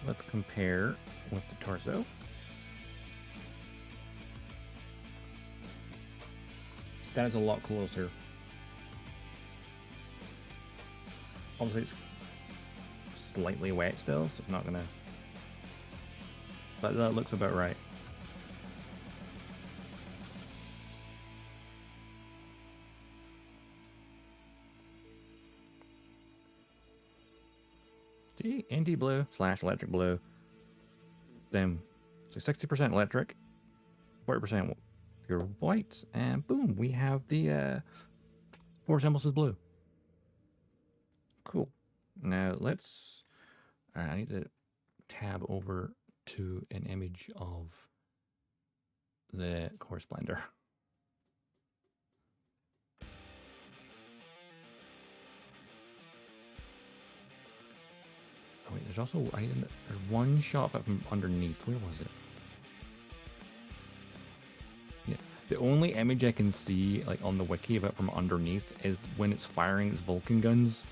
Let's compare with the torso. That is a lot closer. Obviously, it's slightly wet still, so it's not gonna. But that looks about right. See, ND blue / electric blue. Then, so 60% electric, 40% pure white, and boom, we have the Force Impulse blue. Cool. Now let's. I need to tab over to an image of the core Splendor. Oh wait, there's also there's one shot up from underneath. Where was it? Yeah, the only image I can see like on the wiki of it from underneath is when it's firing its Vulcan guns.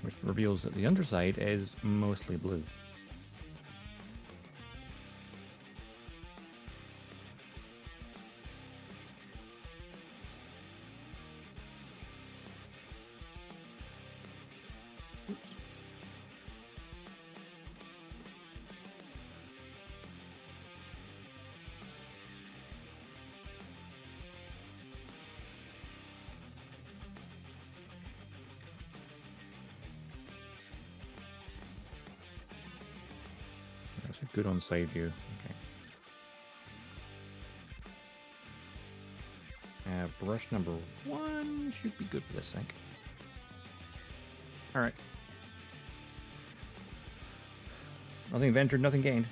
Which reveals that the underside is mostly blue. That's a good on side view. Okay. Brush number 1 should be good for this thing. All right. Nothing ventured, nothing gained.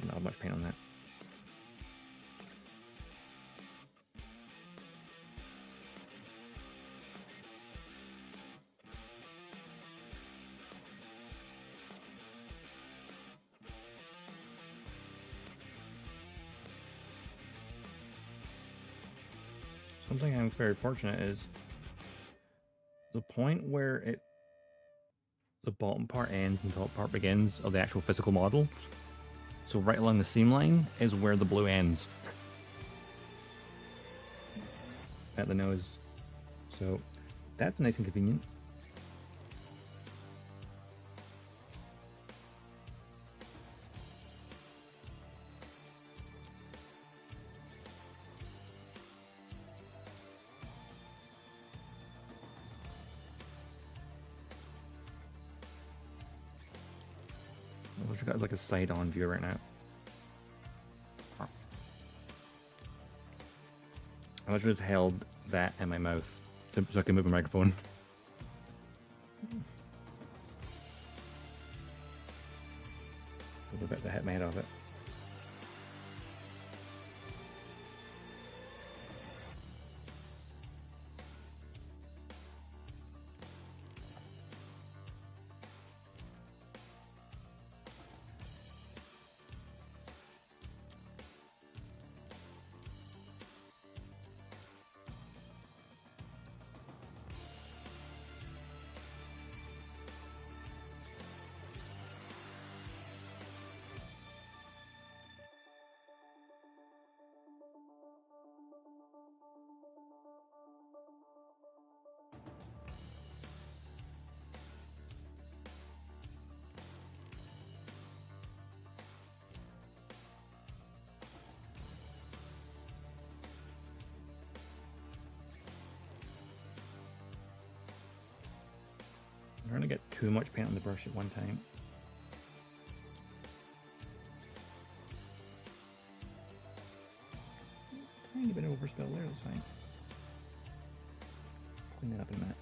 Not much paint on that. Something I'm very fortunate is the point where the bottom part ends and the top part begins of the actual physical model. So right along the seam line is where the blue ends at the nose. So that's nice and convenient. I've got like a side-on view right now. I just held that in my mouth so I can move the microphone. A bit to hit my head off it. I'm trying to get too much paint on the brush at one time. overspell there, that's fine. Clean that up in a minute.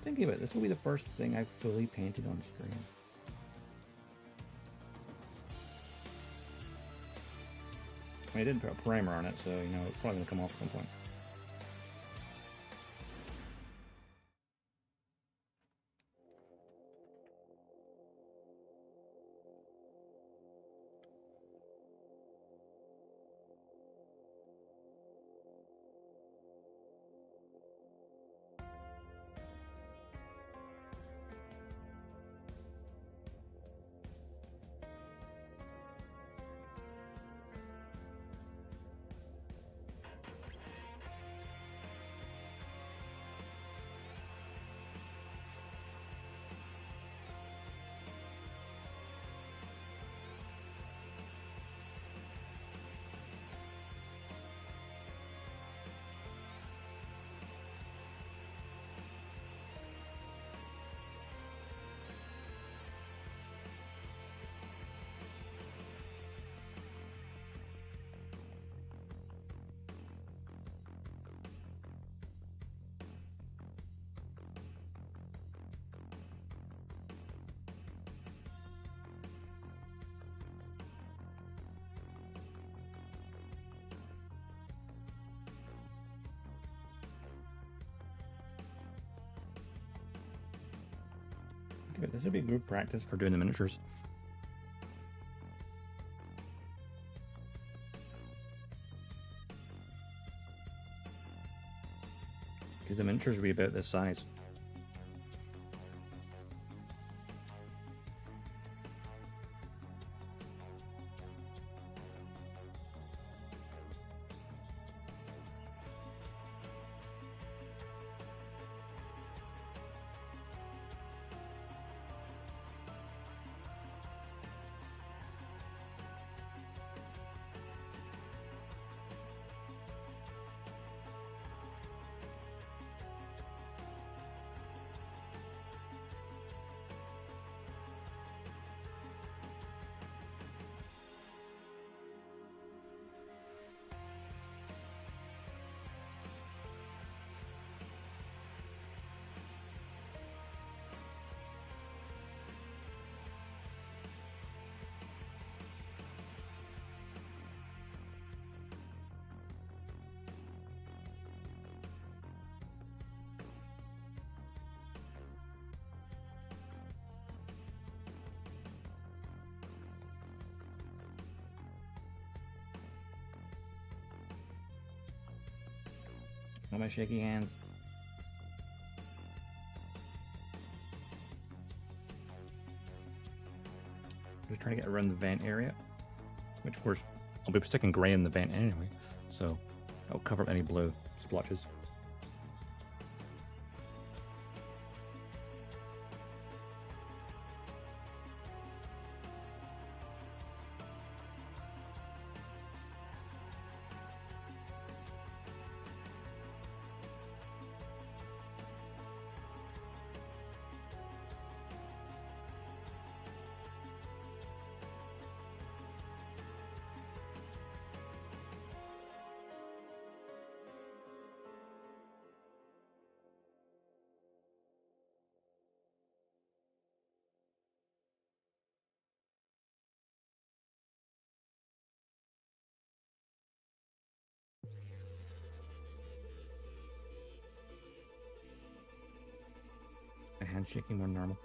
Thinking about it, this will be the first thing I've fully painted on screen. I didn't put a primer on it, so you know it's probably gonna come off at some point. This would be good practice for doing the miniatures. Because the miniatures will be about this size. All my shaky hands. Just trying to get around the vent area, which of course I'll be sticking gray in the vent anyway, so I'll cover up any blue splotches. My hand shaking more than normal.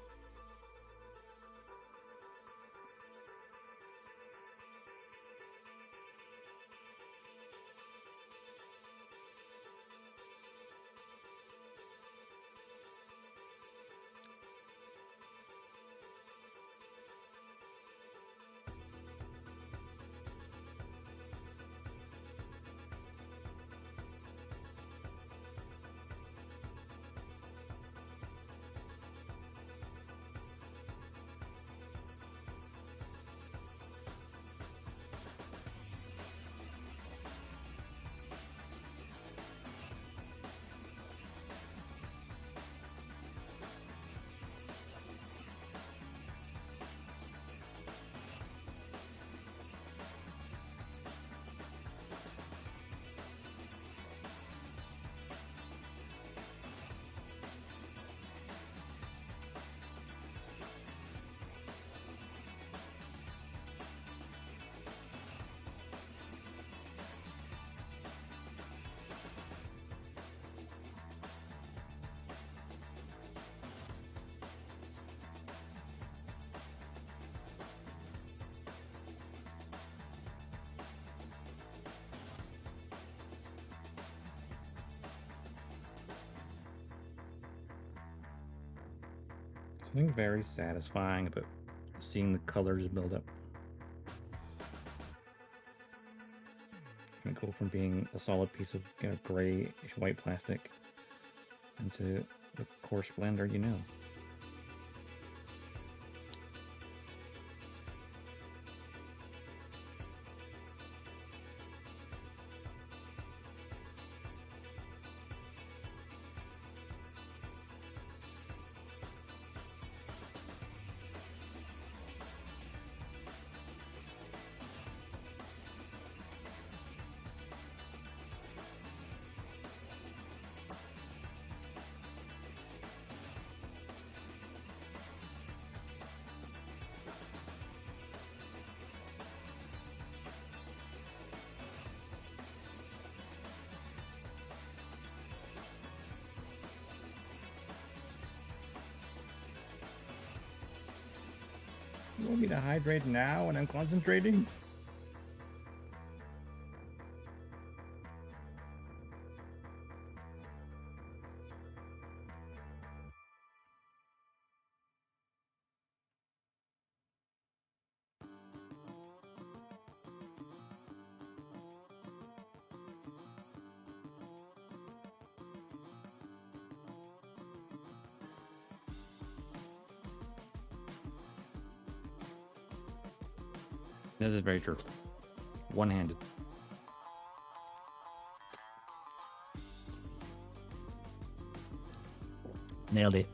Something very satisfying about seeing the colors build up. And go from being a solid piece of grayish white plastic into the core splendor, you know. You want me to hydrate now when I'm concentrating? That is very true. One-handed. Nailed it.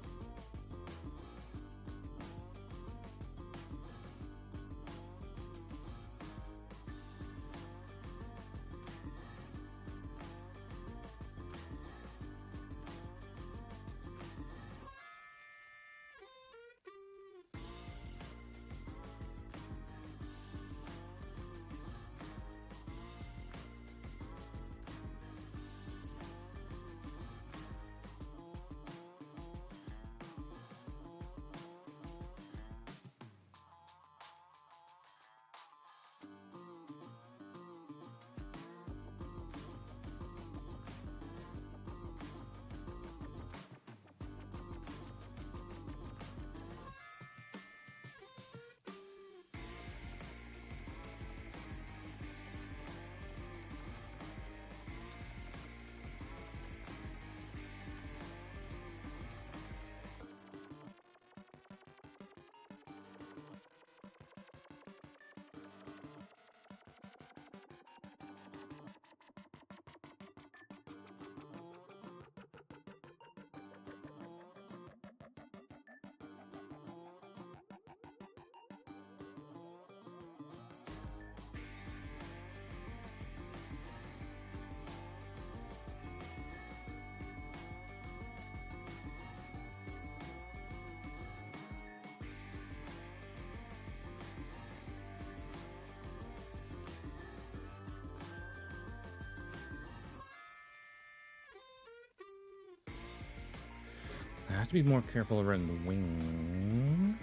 I have to be more careful around the wings.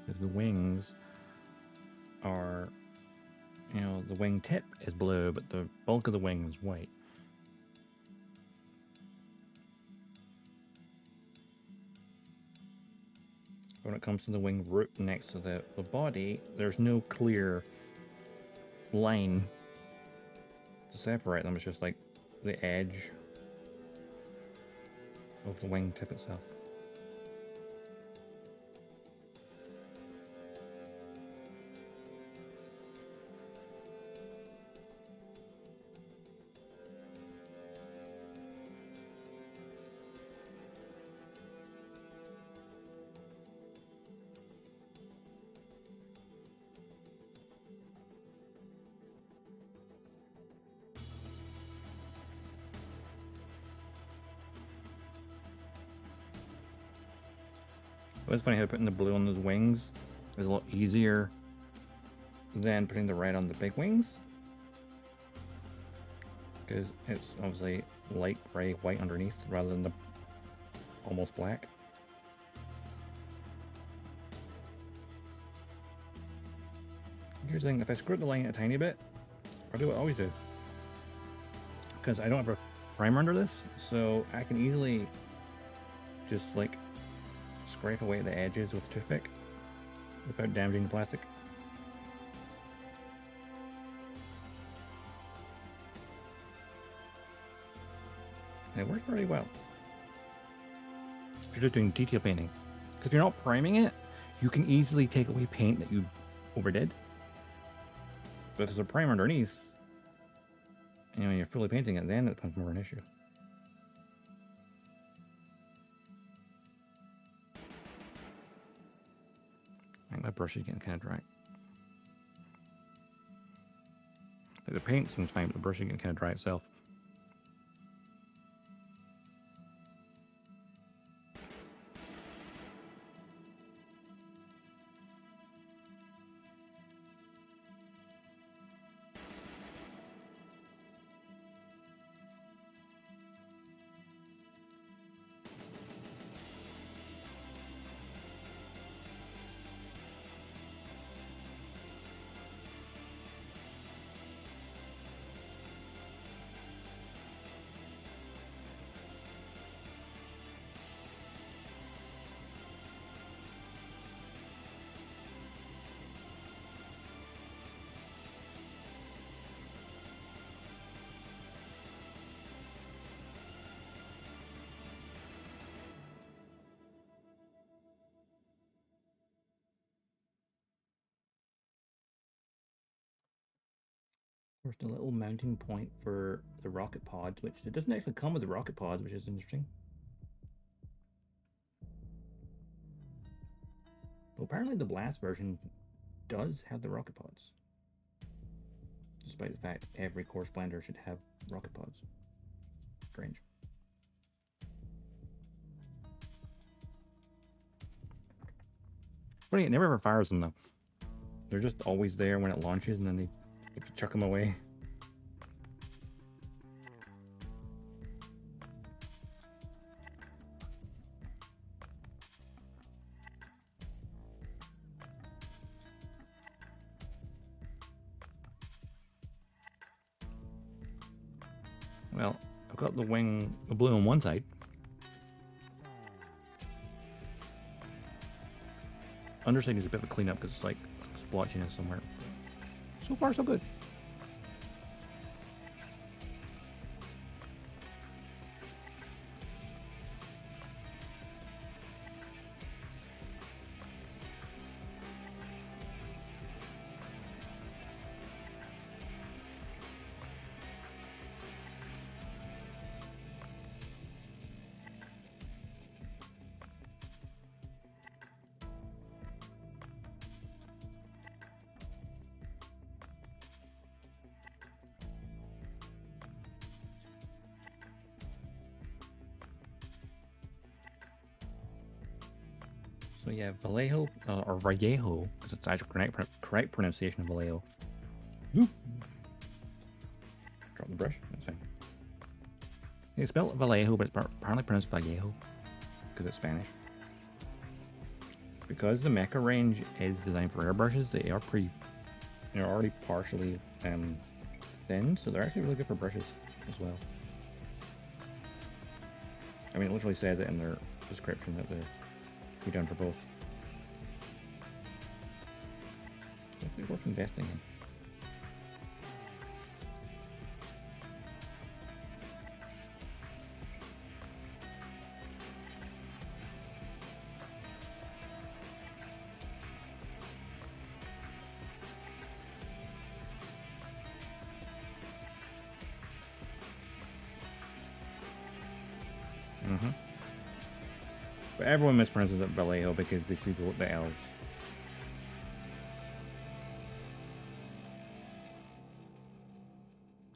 Because the wings are, you know, the wing tip is blue, but the bulk of the wing is white. when it comes to the wing root next to the body, there's no clear line to separate them. It's just like the edge of the wing tip itself. It was funny how putting the blue on those wings is a lot easier than putting the red on the big wings, because it's obviously light gray white underneath rather than the almost black. Here's the thing, if I screw up the line a tiny bit, I'll do what I always do, because I don't have a primer under this, so I can easily just like scrape away the edges with a toothpick without damaging the plastic. And it works pretty well if you're just doing detail painting, because if you're not priming it, you can easily take away paint that you overdid. But if there's a primer underneath, and when you're fully painting it, then it becomes more of an issue. I think my brush is getting kind of dry. Like the paint seems fine, but the brush is getting kind of dry itself. First, a little mounting point for the rocket pods, which it doesn't actually come with the rocket pods, which is interesting. But apparently the blast version does have the rocket pods, despite the fact every core Splendor should have rocket pods. Strange. But it never ever fires them though. They're just always there when it launches, and then they chuck them away. Well, I've got the wing, the blue on one side. Underside needs a bit of a cleanup because it's like splotchiness somewhere. So far, so good. So yeah, Vallejo, or Vallejo, because it's actually correct pronunciation of Vallejo. Drop the brush, that's fine. It's spelled Vallejo, but it's apparently pronounced Vallejo, because it's Spanish. Because the mecha range is designed for airbrushes, they're already partially thin, so they're actually really good for brushes as well. I mean, it literally says it in their description that they're done for both. worth investing in. But everyone mispronounces it Vallejo because they see the L's.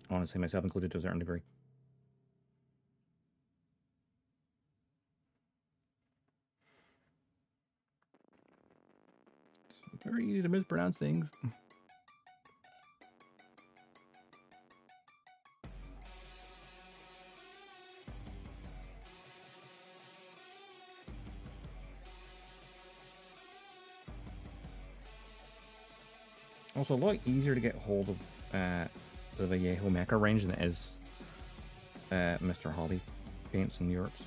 Honestly, myself included to a certain degree. It's very easy to mispronounce things. Also, a lot easier to get hold of the Vallejo mecha range than it is Mr. Hobby paints in Europe. So.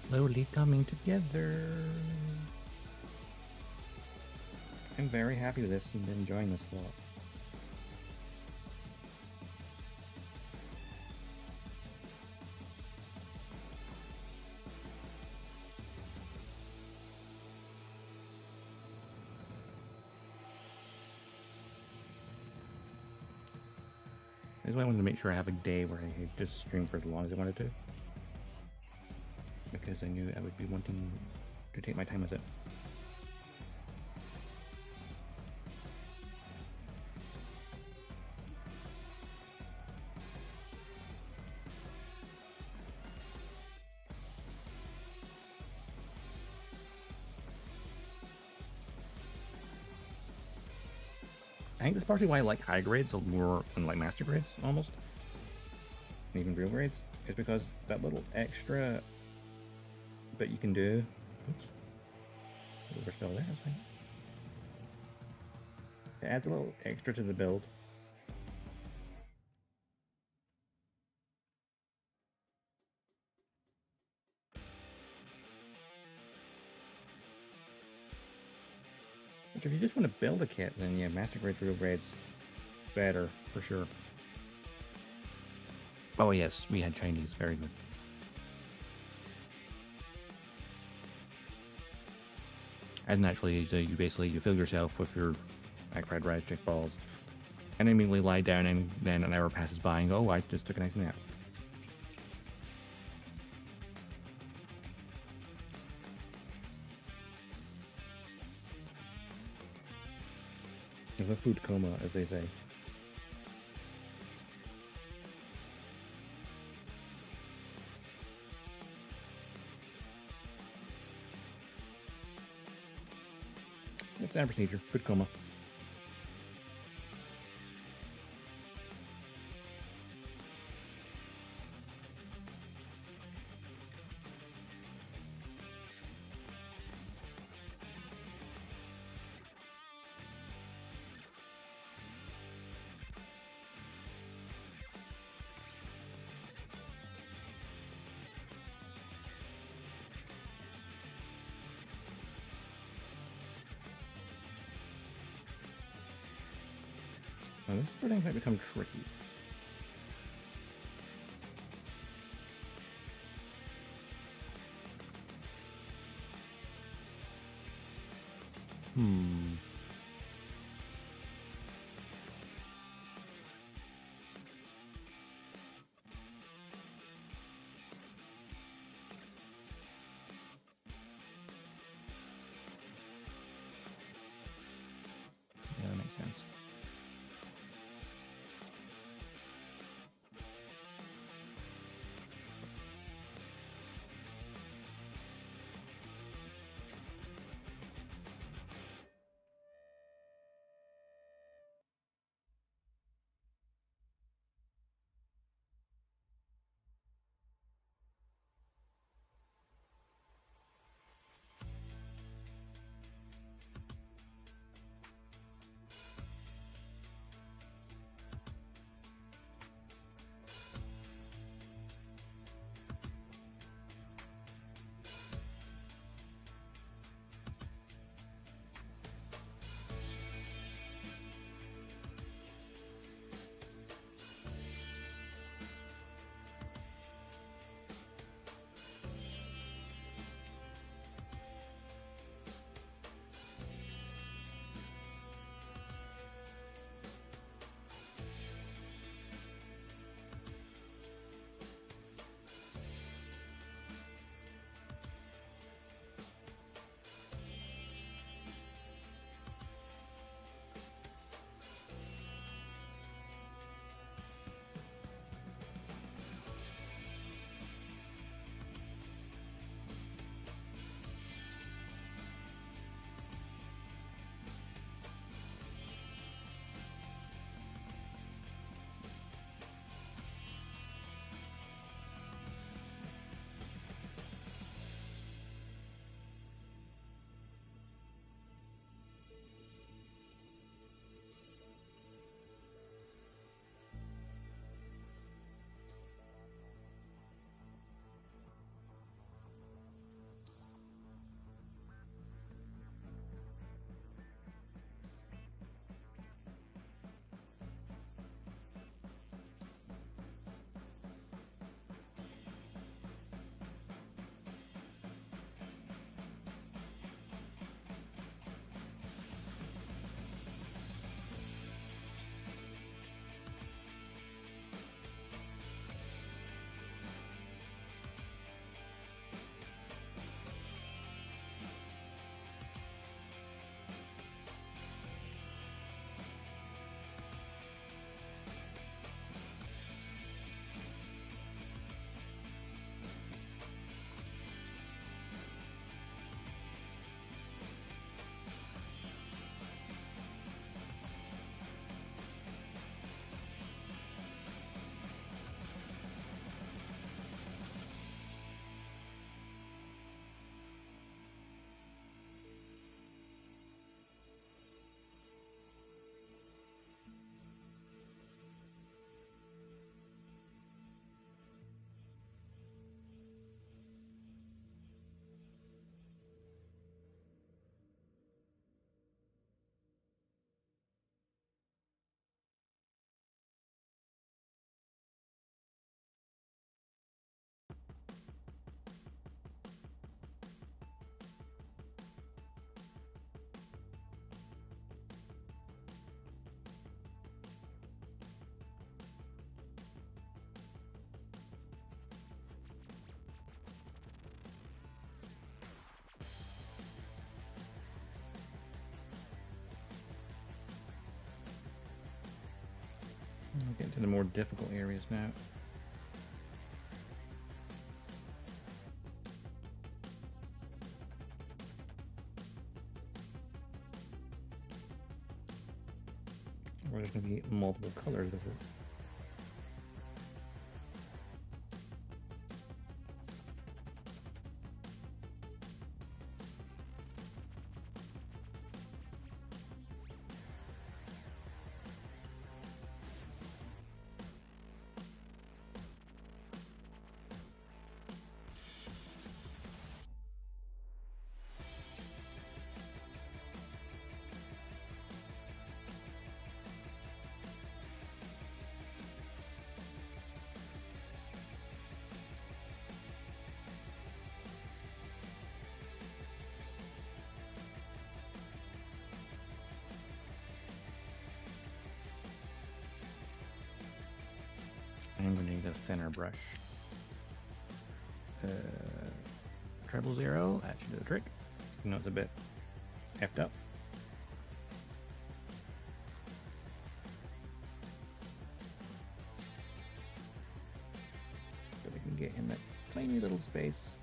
Slowly coming together. I'm very happy with this and enjoying this a lot. This is why I wanted to make sure I have a day where I could just stream for as long as I wanted to. Because I knew I would be wanting to take my time with it. I think that's partially why I like high grades more than like master grades almost. And even real grades. Is because that little extra bit you can do. Oops. Overspell there, I think. It adds a little extra to the build. Which if you just want to build a kit, then yeah, master grades, real grades, better for sure. Oh yes, we had Chinese, very good. As naturally as you basically you fill yourself with your fried rice, chick balls, and immediately lie down, and then an hour passes by and go, oh, I just took a nice nap. There's a food coma, as they say. It's standard procedure, food coma. Now this is where things might become tricky. Yeah, that makes sense. We'll get into the more difficult areas now. Where there's going to be multiple colors of it. I'm going to need a thinner brush. Treble zero, that should do the trick. You know, it's a bit effed up. So we can get in that tiny little space.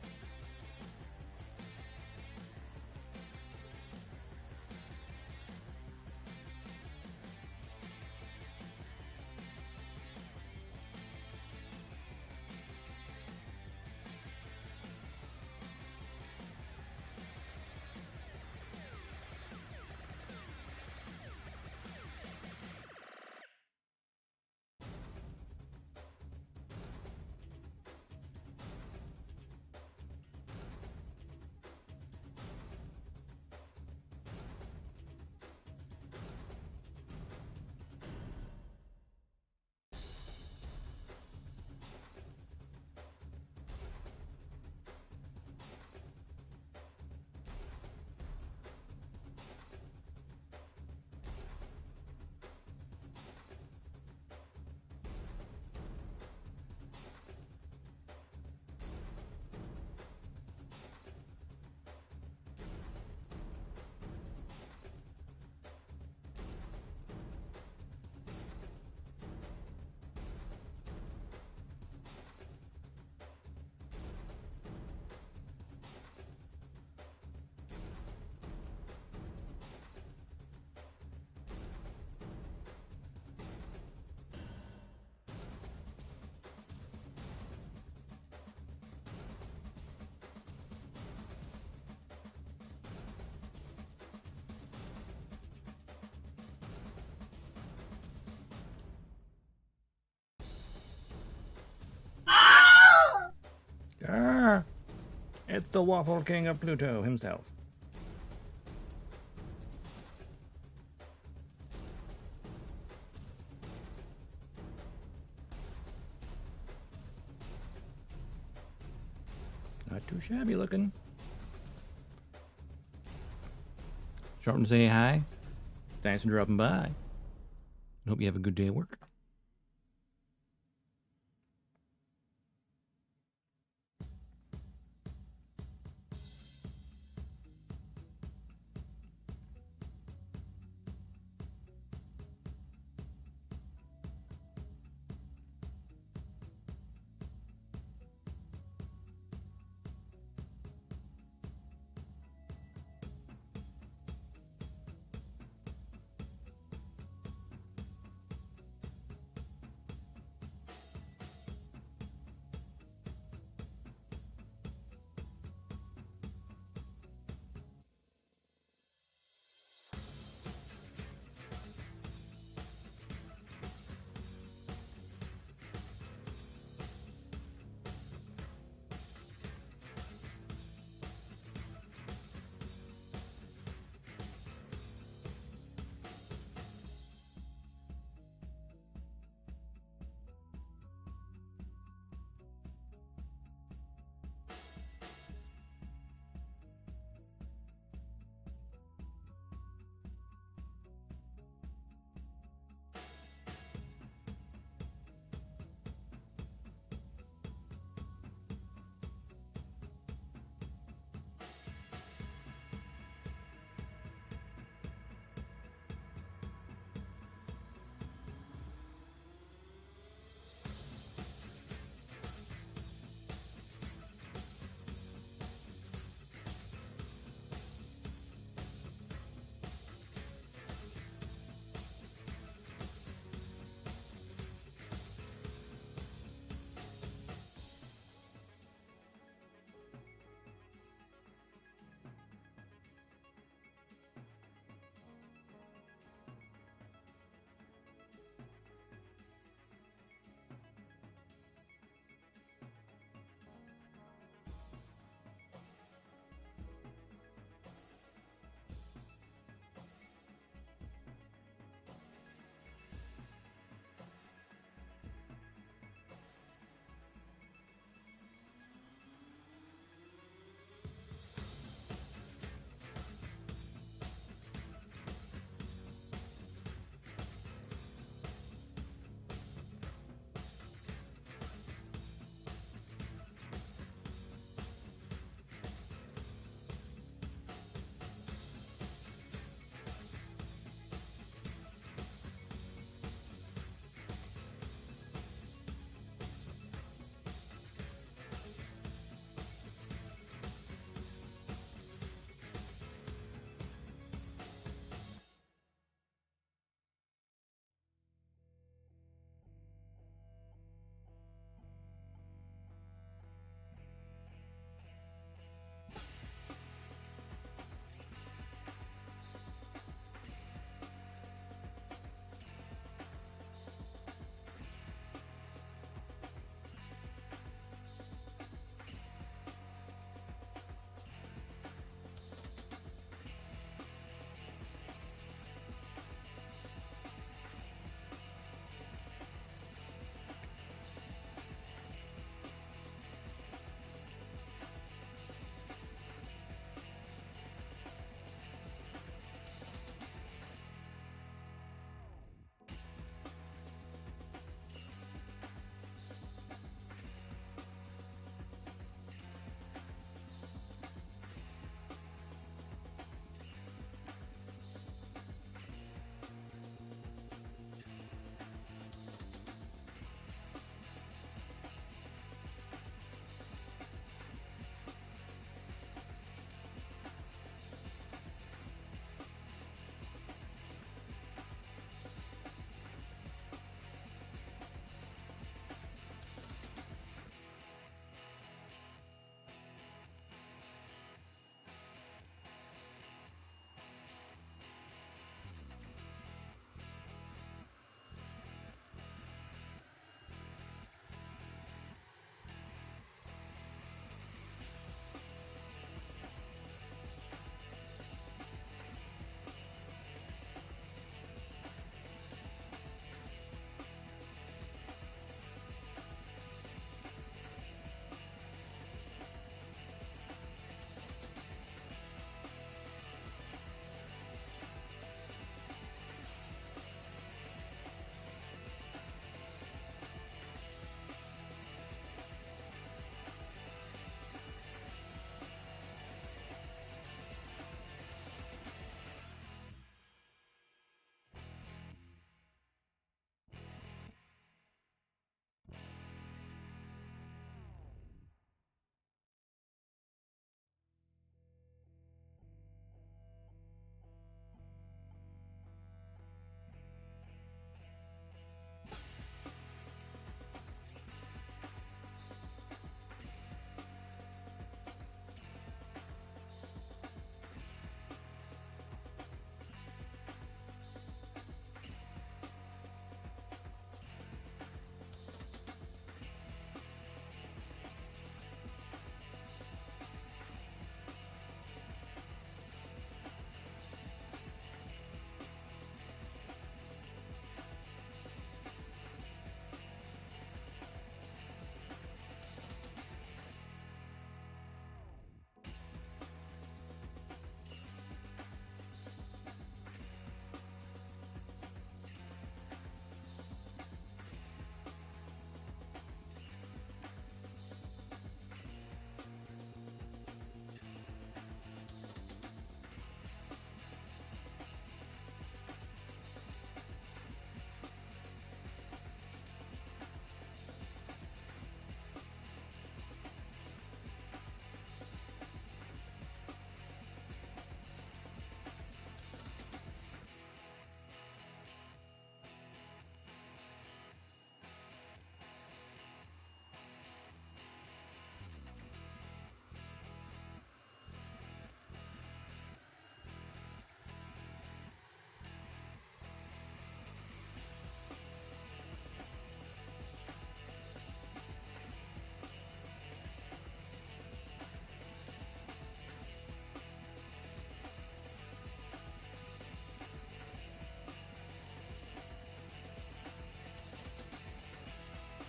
It's the Waffle King of Pluto himself. Not too shabby looking. Short and say hi. Thanks for dropping by. Hope you have a good day at work.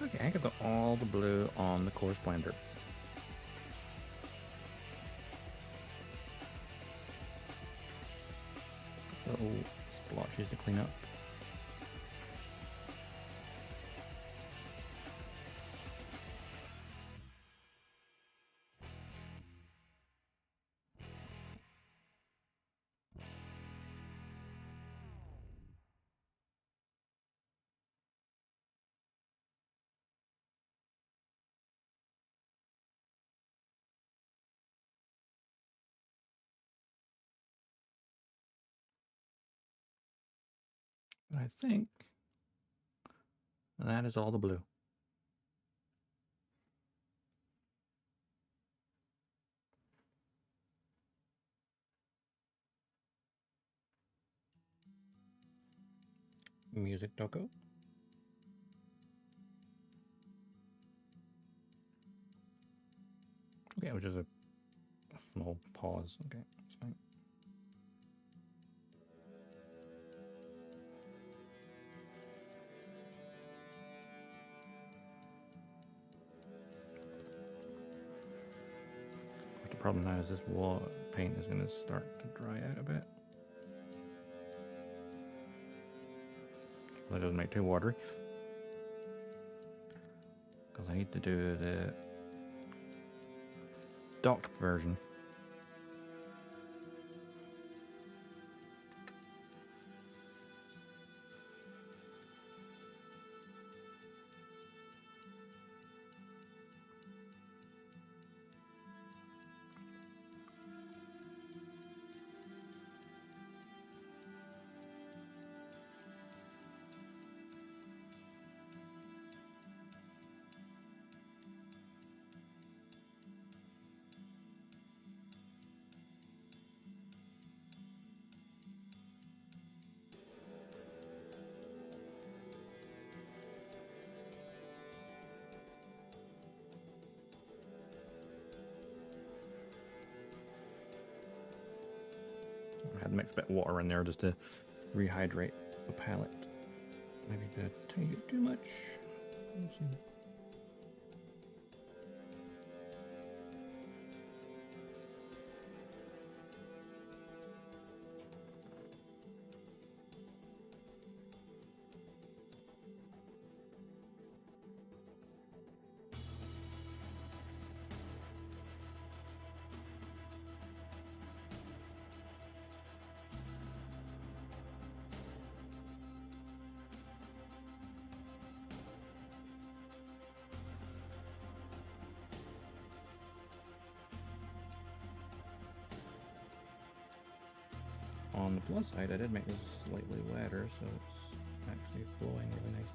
Okay, I got all the blue on the core Splendor. Little splotches to clean up. I think that is all the blue. Music doggo. Okay, it was just a small pause. Okay, that's fine. The problem now is this wall paint is going to start to dry out a bit. That doesn't make too watery. Because I need to do the docked version. I had to mix a bit of water in there just to rehydrate the palette. Maybe did a tiny bit too much. We'll see. On the plus side, I did make this slightly wetter, so it's actually flowing really nice.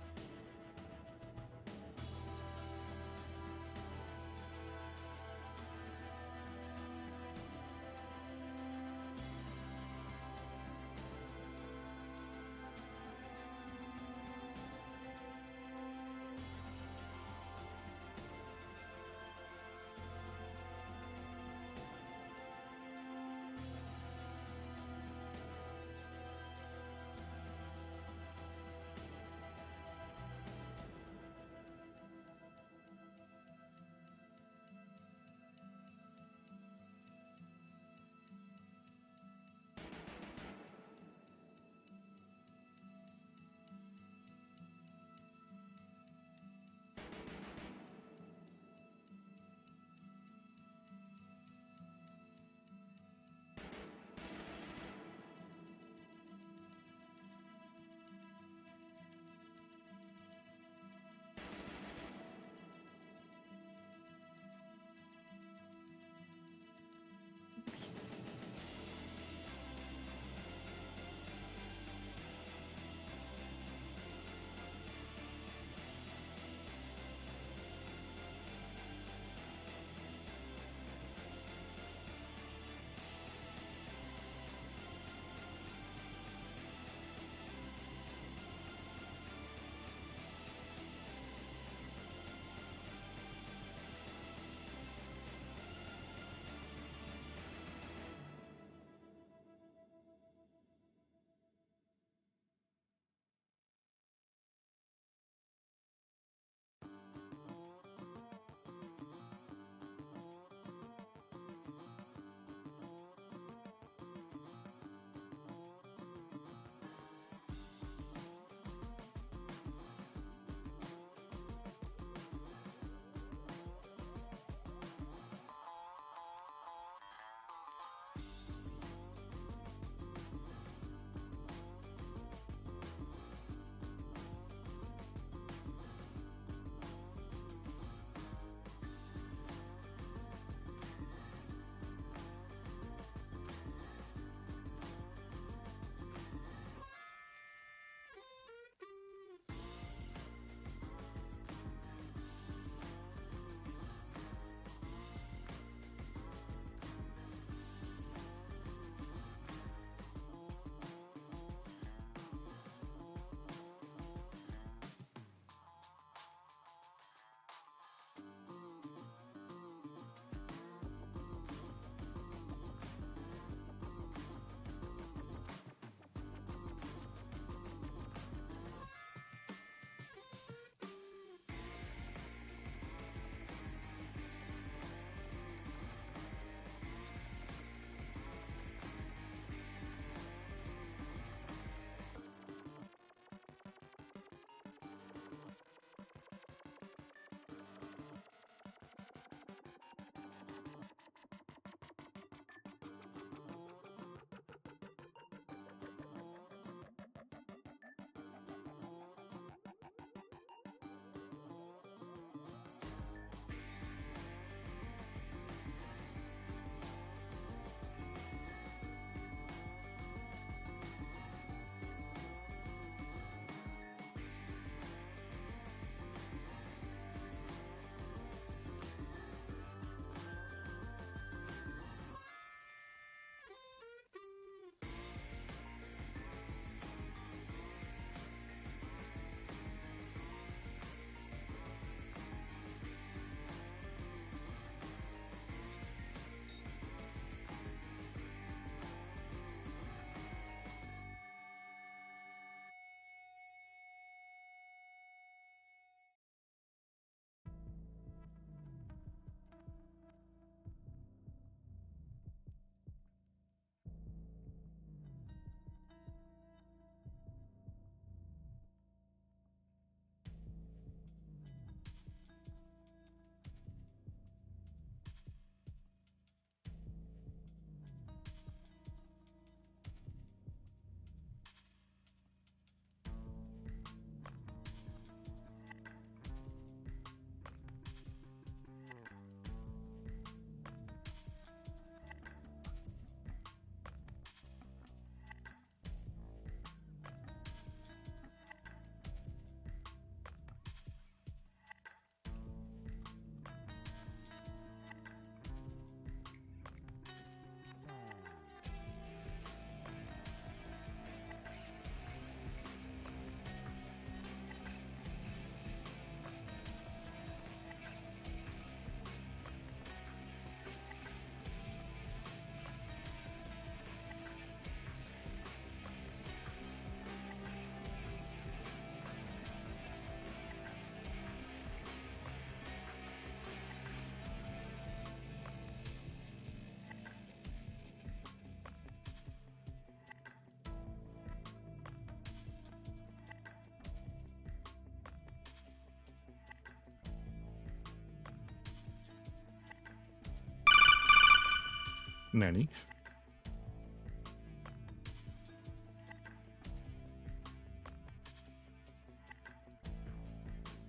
Nanny.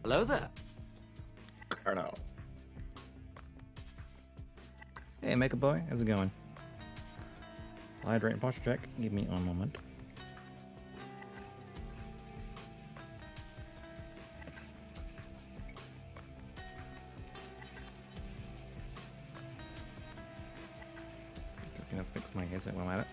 Hello there. Colonel. Hey, Mecha Boy. How's it going? Hydrate and posture check. Give me one moment. Just gonna fix my headset while I'm at it.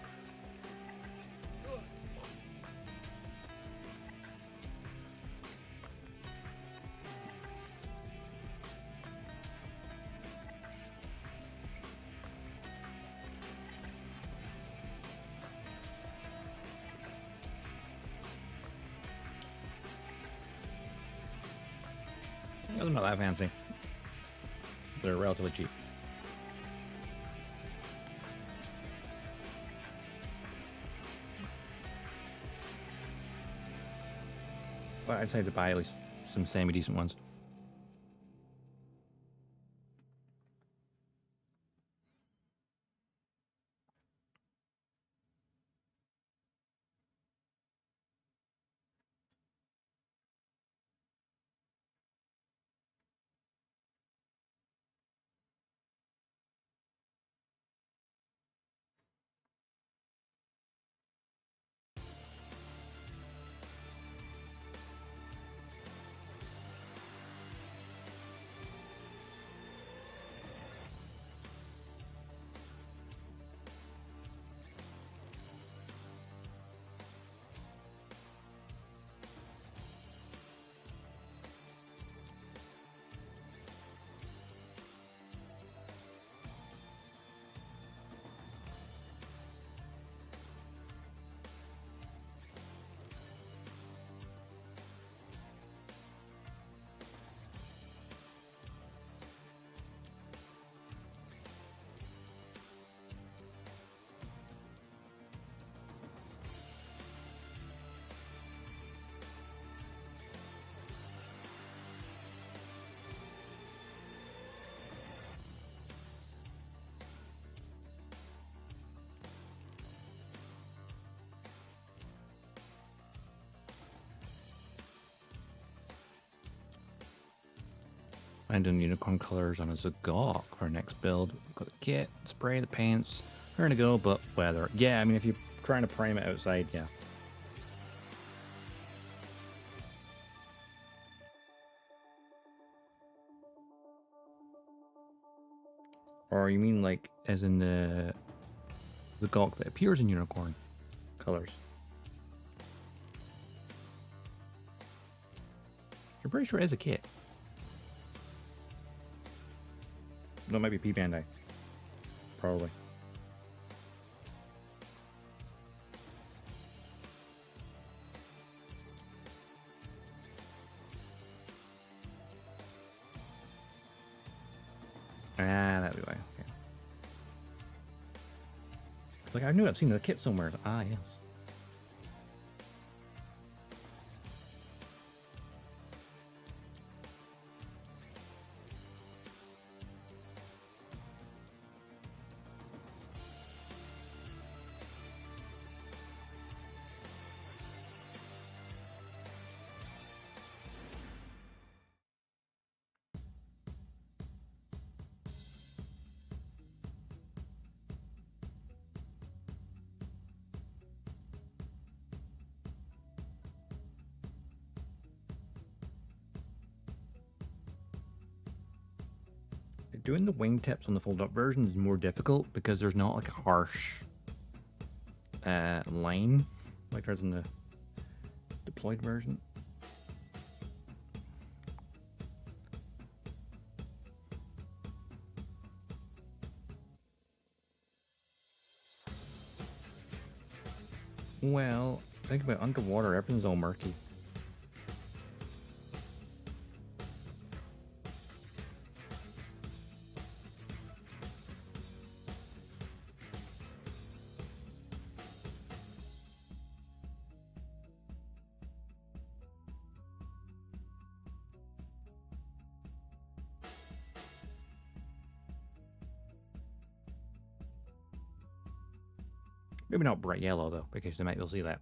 They're not that fancy. They're relatively cheap. But I'd say to buy at least some semi-decent ones. Finding unicorn colors on a Zagok for our next build. Got the kit, spray, the paints. We're gonna go, but weather. Yeah, I mean, if you're trying to prime it outside, yeah. Or you mean like, as in the Gawk that appears in unicorn colors? I'm pretty sure it is a kit. No, it might be P-Bandai. Probably. Ah, that'd be why. Okay. Like, I knew I'd seen the kit somewhere. Ah, yes. Doing the wingtips on the fold-up version is more difficult because there's not like a harsh line like there's in the deployed version. Well, think about underwater, everything's all murky. Maybe not bright yellow, though, because they might be able to see that.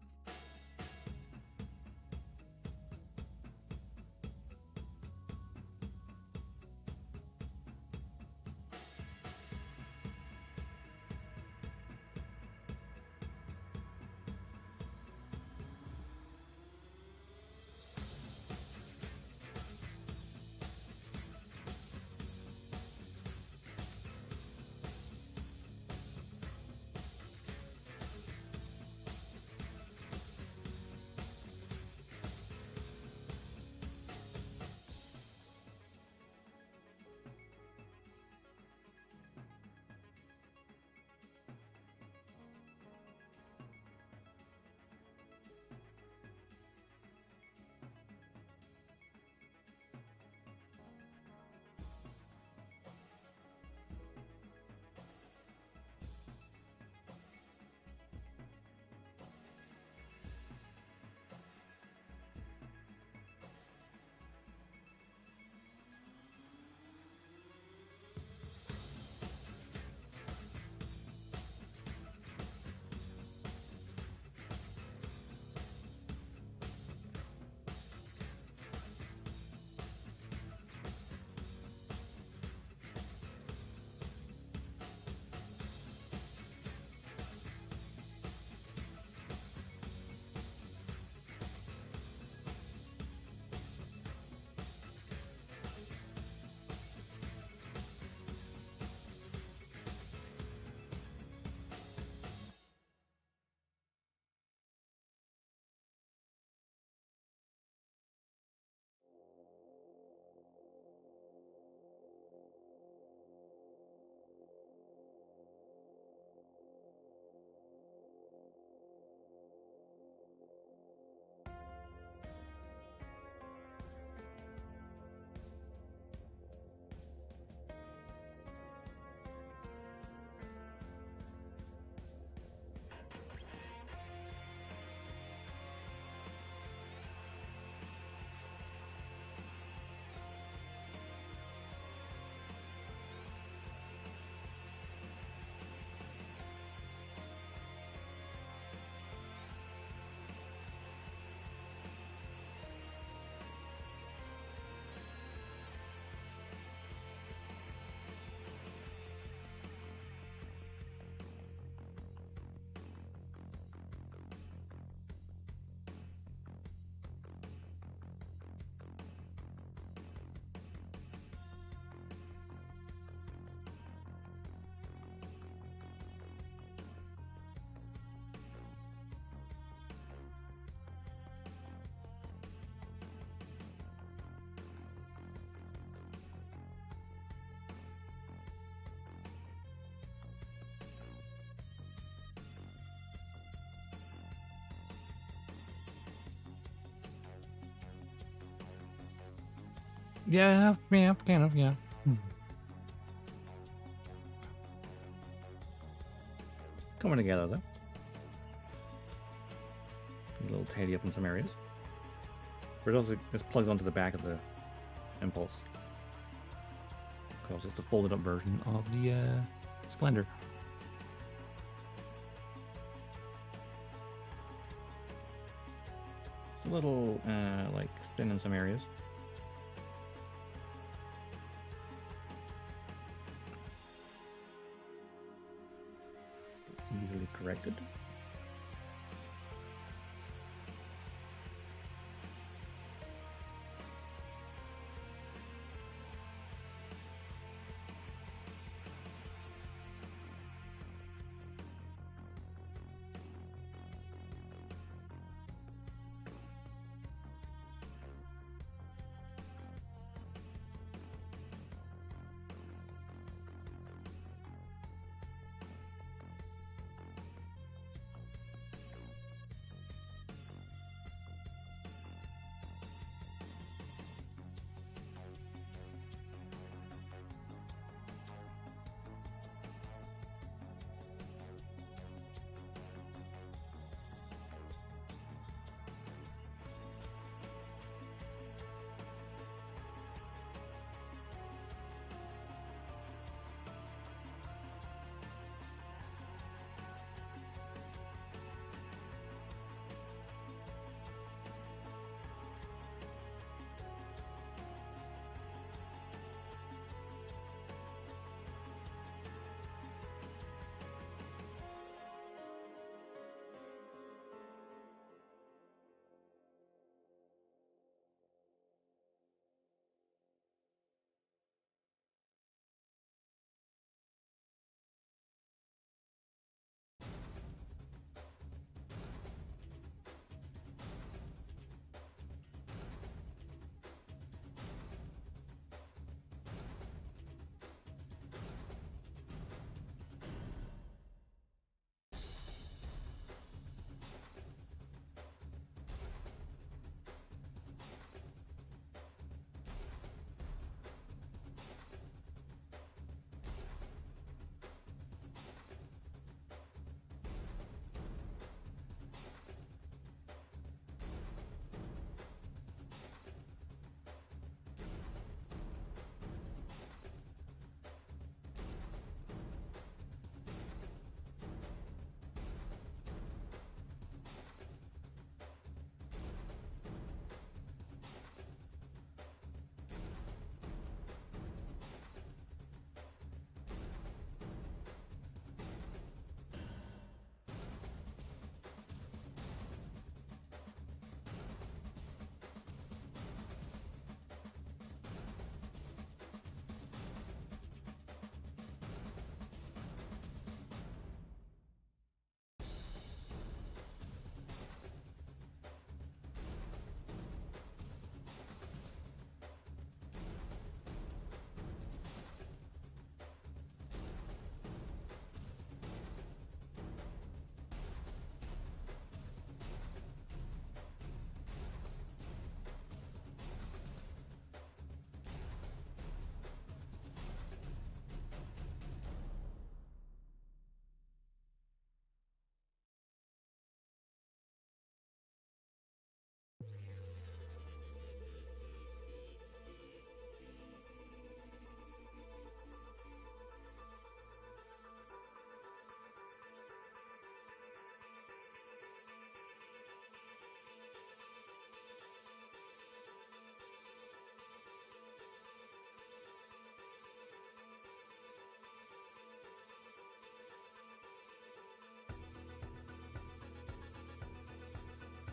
Yeah, kind of, yeah. Coming together, though. A little tidy up in some areas. But it also just plugs onto the back of the Impulse. Because it's a folded up version of the Splendor. It's a little, like, thin in some areas. Easily corrected.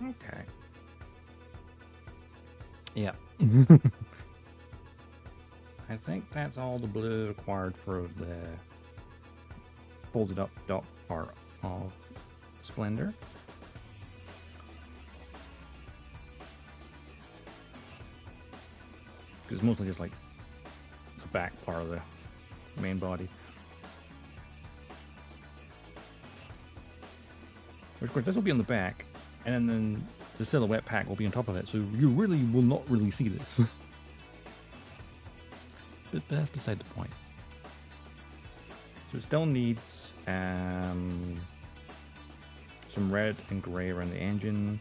Okay. Yeah. I think that's all the blue required for the folded up dock part of Splendor. Because it's mostly just like the back part of the main body. Which, of course, this will be on the back, and then the silhouette pack will be on top of it, so you really will not really see this. But that's beside the point. So it still needs some red and gray around the engine.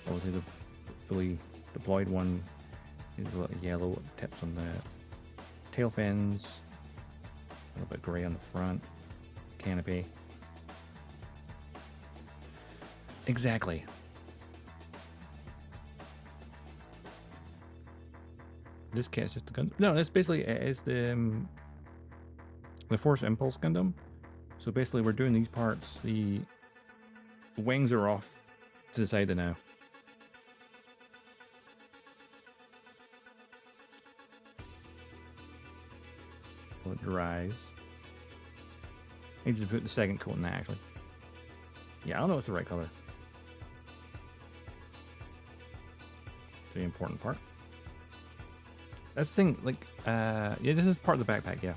Obviously the fully deployed one is a little yellow tips on the tail fins, a little bit gray on the front canopy. Exactly. This kit's just a Gundam. No, it's basically it's the Force Impulse Gundam. So basically, we're doing these parts. The wings are off to the side now. Well, it dries. I need to put the second coat in that actually. Yeah, I don't know it's the right color. The important part. That's the thing, like, yeah, this is part of the backpack, yeah.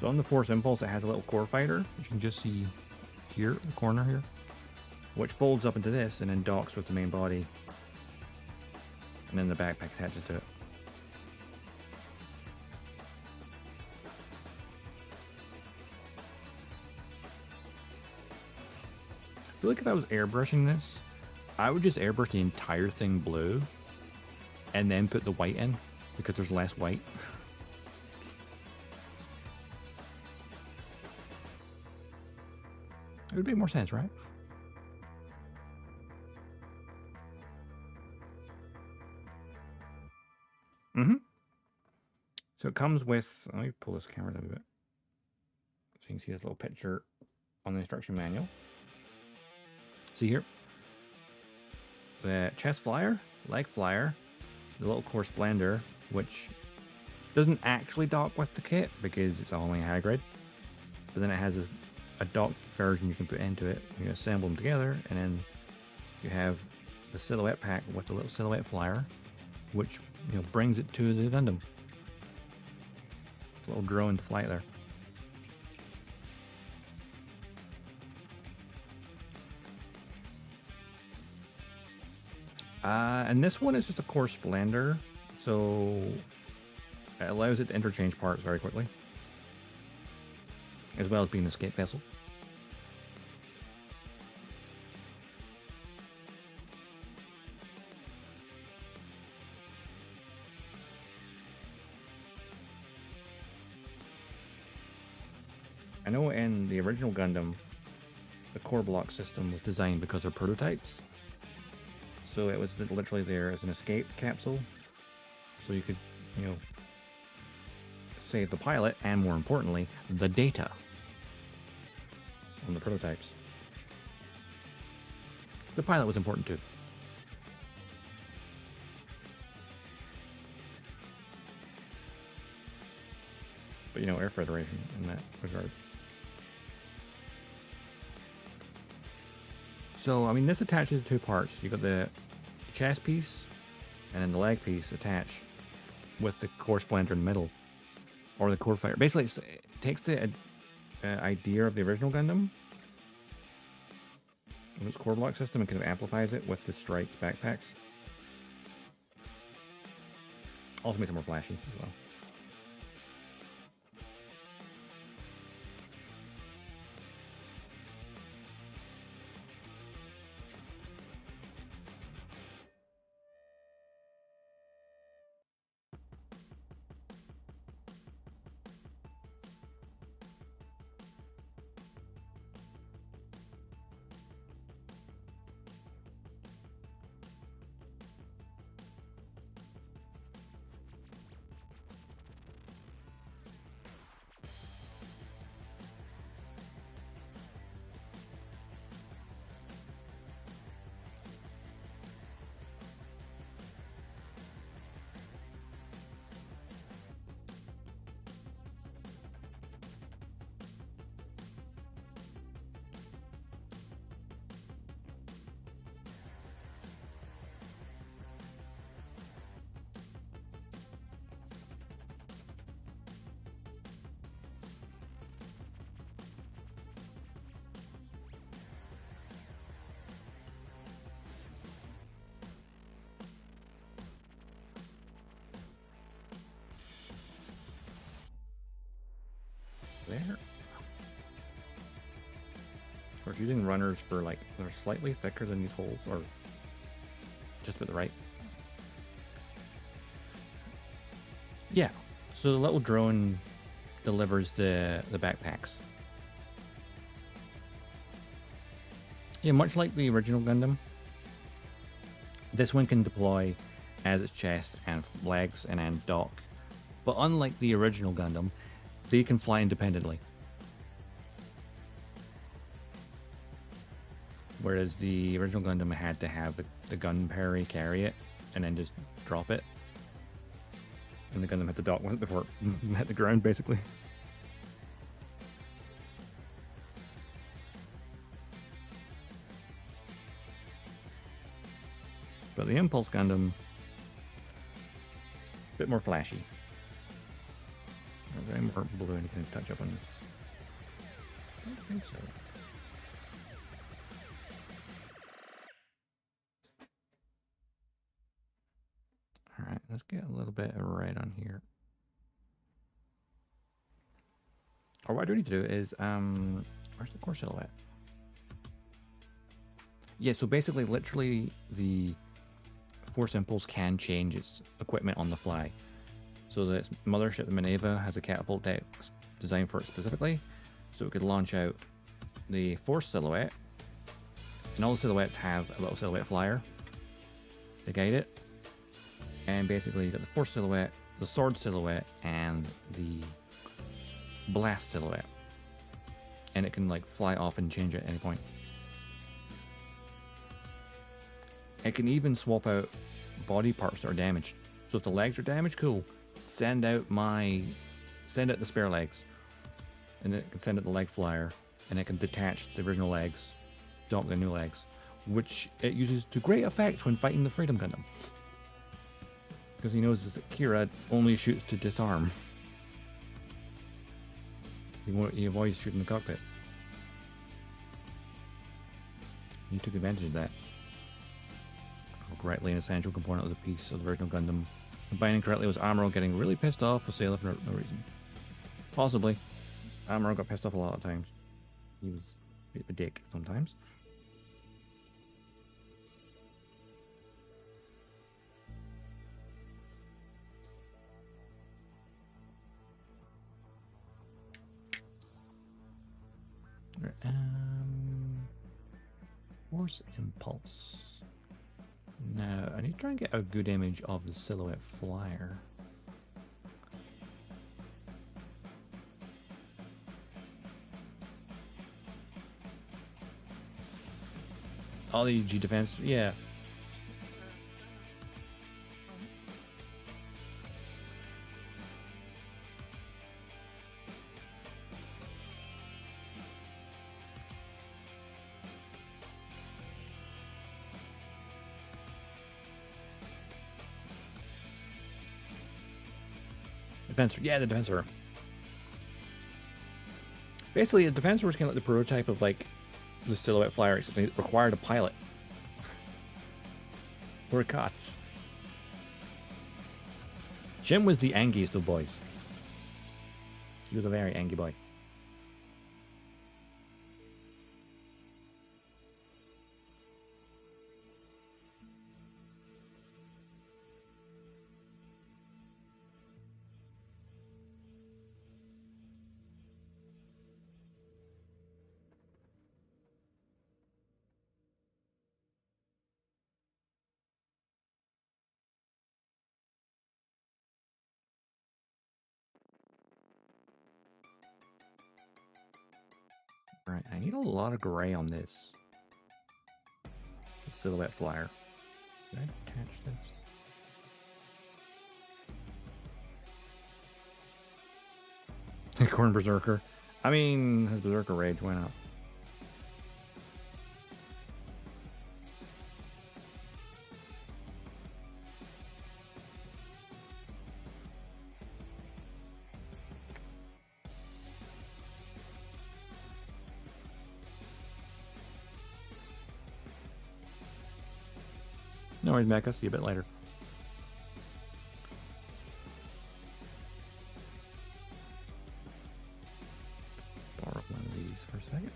So on the Force Impulse, it has a little core fighter, which you can just see here, in the corner here, which folds up into this and then docks with the main body. And then the backpack attaches to it. I feel like if I was airbrushing this, I would just airbrush the entire thing blue and then put the white in because there's less white. It would make more sense, right? Mm-hmm. So it comes with, let me pull this camera down a bit so you can see this little picture on the instruction manual. See here? The chest flyer, leg flyer, the little core Splendor, which doesn't actually dock with the kit because it's only high grade, but then it has a docked version you can put into it. You assemble them together, and then you have the silhouette pack with the little silhouette flyer, which brings it to the Gundam. It's a little drone to flight there. And this one is just a core Splendor, so it allows it to interchange parts very quickly, as well as being an escape vessel. I know in the original Gundam, the core block system was designed because they're prototypes. So it was literally there as an escape capsule. So you could, save the pilot and, more importantly, the data on the prototypes. The pilot was important too. But Air Federation in that regard. So, I mean, this attaches to two parts. You got the chest piece and then the leg piece attached with the core Splendor in the middle, or the core fighter. Basically, it takes the idea of the original Gundam and its core block system and kind of amplifies it with the Strikes backpacks. Also makes it more flashy as well. there. Of course, using runners for like, they're slightly thicker than these holes, or just about the right. Yeah, so the little drone delivers the backpacks. Yeah, much like the original Gundam, this one can deploy as its chest and legs and dock. But unlike the original Gundam, they can fly independently. Whereas the original Gundam had to have the gun parry carry it and then just drop it. And the Gundam had to dock with it before it hit the ground, basically. But the Impulse Gundam, a bit more flashy. Is there any more blue anything to touch up on this? I don't think so. Alright, let's get a little bit of red on here. Or what I do need to do is, where's the core silhouette? Yeah, so basically, literally, the Force Impulse can change its equipment on the fly. So the mothership, the Minerva, has a catapult deck designed for it specifically, so it could launch out the Force silhouette, and all the silhouettes have a little silhouette flyer to guide it. And basically, you got the Force silhouette, the Sword silhouette, and the Blast silhouette, and it can like fly off and change it at any point. It can even swap out body parts that are damaged. So if the legs are damaged, cool. Send out the spare legs, and it can send out the leg flyer, and it can detach the original legs, dock the new legs, which it uses to great effect when fighting the Freedom Gundam, because he knows that Kira only shoots to disarm. He avoids shooting the cockpit. He took advantage of that. Correctly an essential component of the piece of the original Gundam. Combining correctly was Amuro getting really pissed off with Sailor for no reason. Possibly. Amuro got pissed off a lot of times. He was a bit of a dick sometimes. Force Impulse. Now, I need to try and get a good image of the silhouette flyer. All the UG defense, yeah. Defense, yeah, the defensor. Basically, the defensor was kind of like the prototype of like the silhouette flyer, except it required a pilot. Or Kots. Jim was the angriest of boys. He was a very angry boy. Right, I need a lot of gray on this. The silhouette flyer. Did I attach this? Corn Berserker. I mean, has Berserker Rage, why not? No worries, Mecha. See you a bit later. for a second.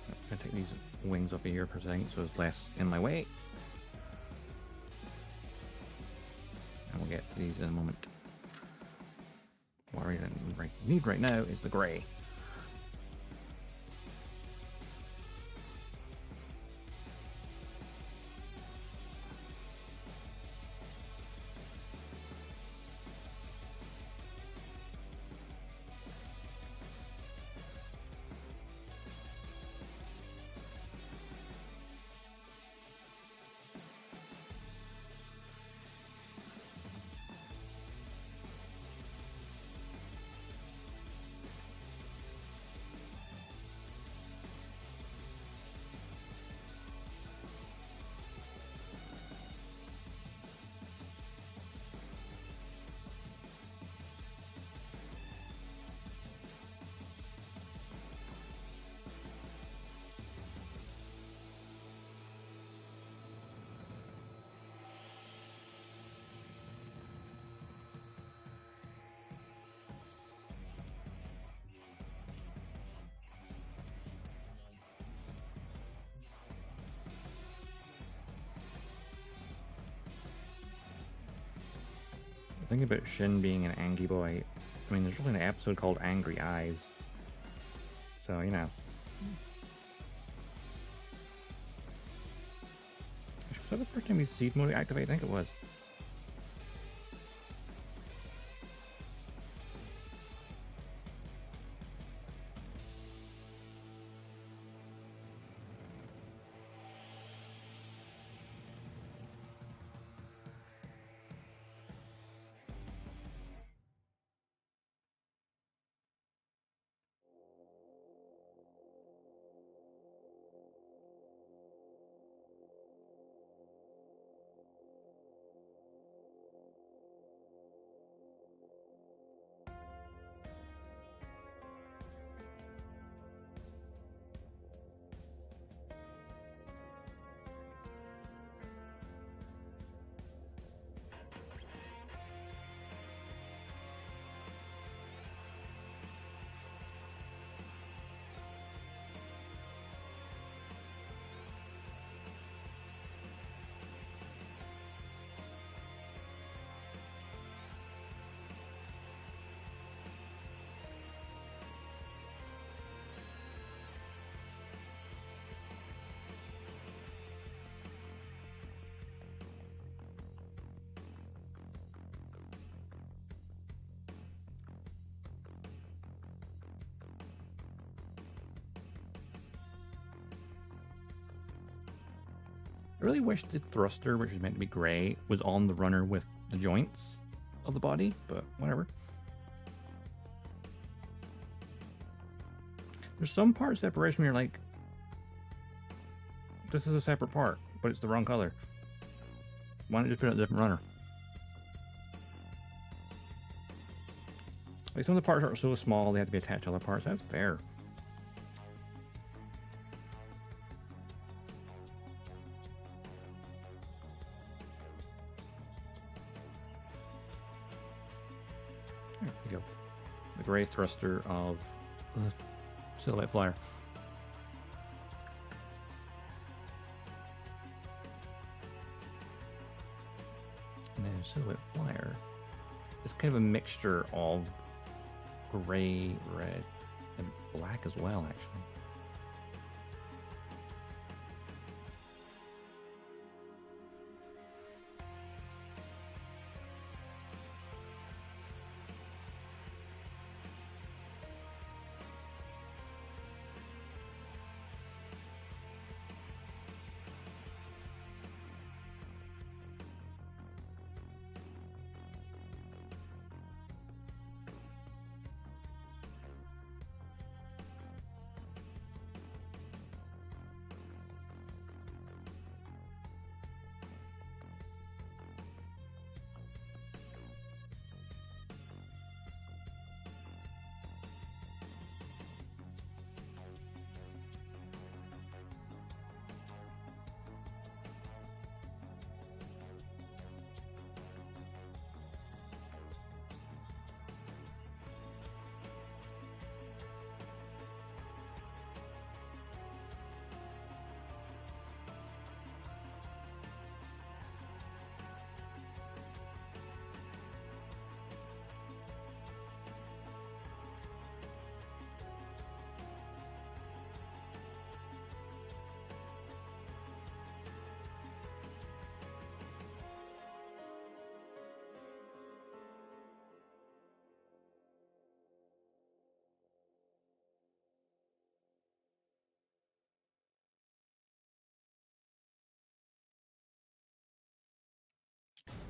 I'm gonna take these wings up here for a second so it's less in my way. And we'll get to these in a moment. What I need right now is the gray. The thing about Shin being an angry boy, I mean, there's really an episode called Angry Eyes. So, you know. Was that the first time we see mode activate? I think it was. I really wish the thruster, which was meant to be gray, was on the runner with the joints of the body, but whatever. There's some part separation where you're like, this is a separate part, but it's the wrong color. Why not just put it in a different runner? Like, some of the parts are so small they have to be attached to other parts. That's fair. There we go. The gray thruster of the Silhouette Flyer. And then Silhouette Flyer is kind of a mixture of gray, red, and black as well, actually.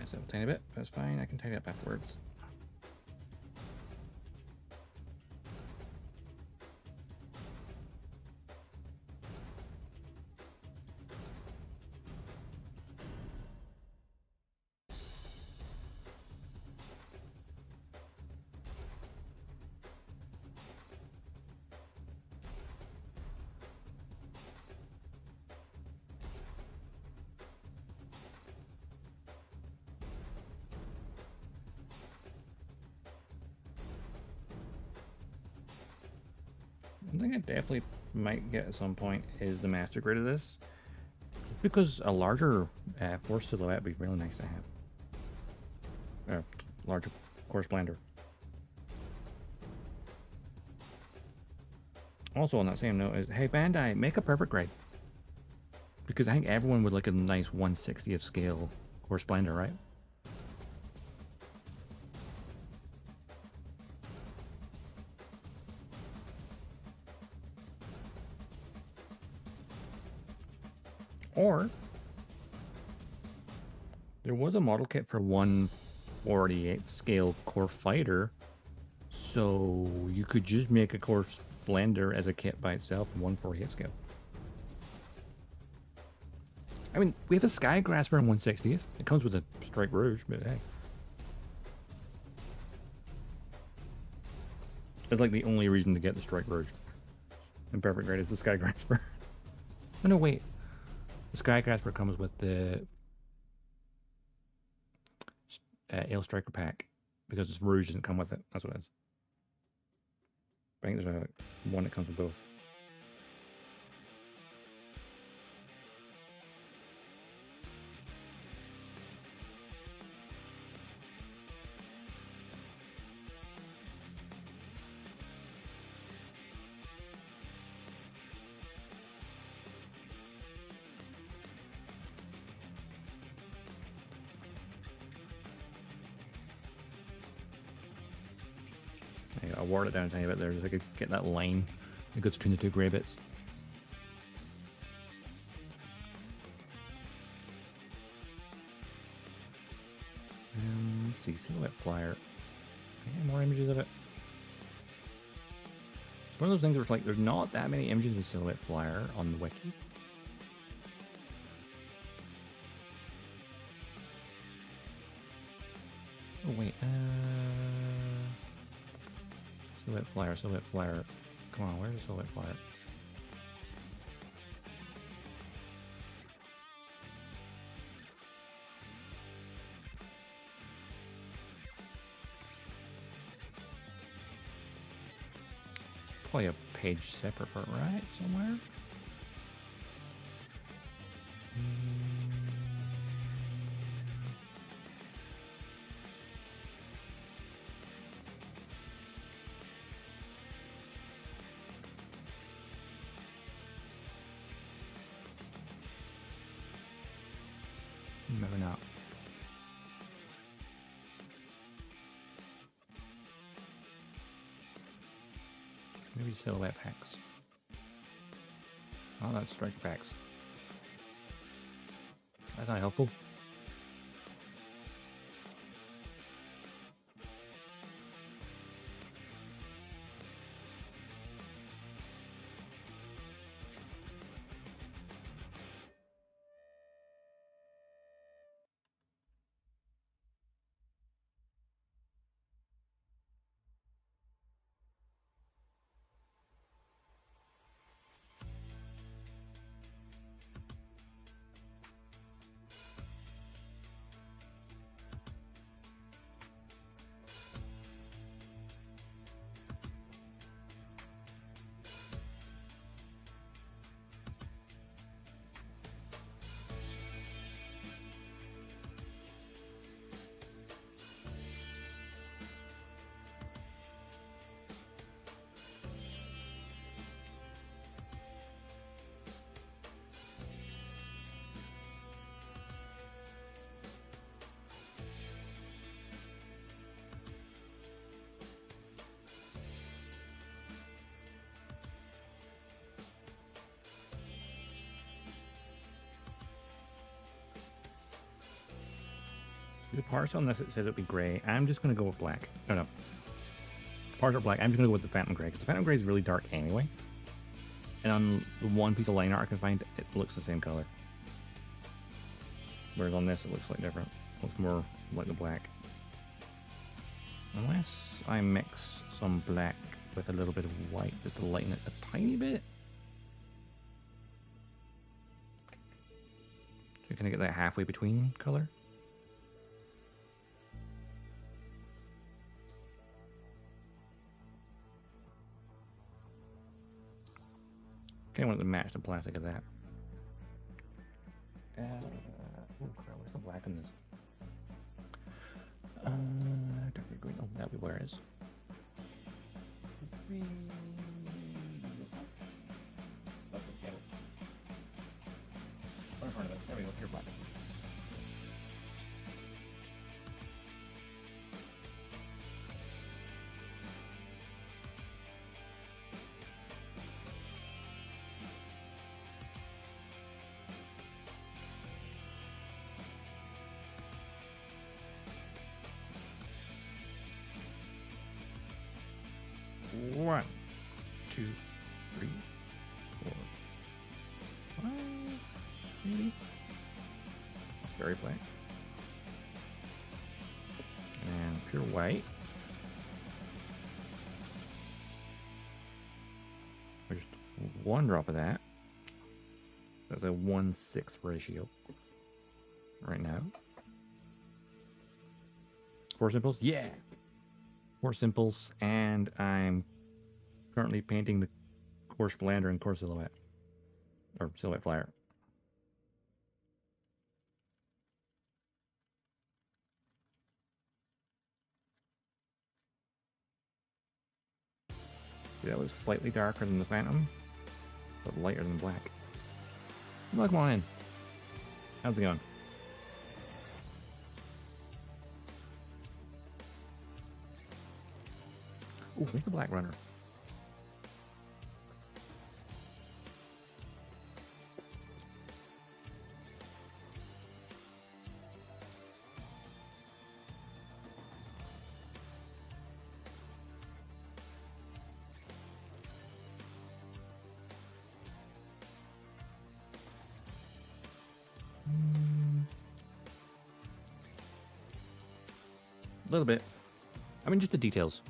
mess up a tiny bit. That's fine. I can tidy up afterwards. One thing I definitely might get at some point is the master grid of this, because a larger force silhouette would be really nice to have. Larger core Splendor. Also, on that same note, is hey Bandai, make a perfect grid, because I think everyone would like a nice 1/60th scale core Splendor, right? Or there was a model kit for 1/48 scale core fighter, so you could just make a core Splendor as a kit by itself in 1/48 scale. I mean, we have a Sky Grasper in 1/60th. It comes with a Strike Rouge, but hey. It's like the only reason to get the Strike Rouge in perfect grade is the Sky Grasper. Oh no, wait. The Sky Grasper comes with the Ale Striker pack, because this Rouge doesn't come with it. That's what it is. I think there's one that comes with both. I ward it down a tiny bit there so I could get that line that goes between the two grey bits. Let's see, Silhouette Flyer. Any more images of it? It's one of those things where it's like there's not that many images of the Silhouette Flyer on the wiki. Oh wait, Silhouette Flyer, Silhouette Flyer. Come on, where's the Silhouette Flyer? Probably a page separate for it, right? Somewhere? Maybe not. Maybe Silhouette packs. Oh, that's Strike packs. That's not helpful. The parts on this, it says it'll be gray. I'm just going to go with black. No. Parts are black. I'm just going to go with the Phantom Gray, because the Phantom Gray is really dark anyway. And on the one piece of line art I can find, it looks the same color. Whereas on this, it looks like different. It looks more like the black. Unless I mix some black with a little bit of white, just to lighten it a tiny bit. So can I get that halfway between color? I want it to match the plastic of that. Oh crap, where's the black in this? Dark green. Oh, that'll be where it is. There we go, pure black. One, two, three, four, five, maybe. It's very black. And pure white. There's one drop of that. That's a 1/6 ratio right now. Force Impulse? Yeah! Force Impulse, and I'm currently painting the core Splendor and core Silhouette. Or Silhouette Flyer. That was slightly darker than the Phantom, but lighter than black. Well, come on in. How's it going? Ooh, where's the black runner? A little bit. I mean, just the details.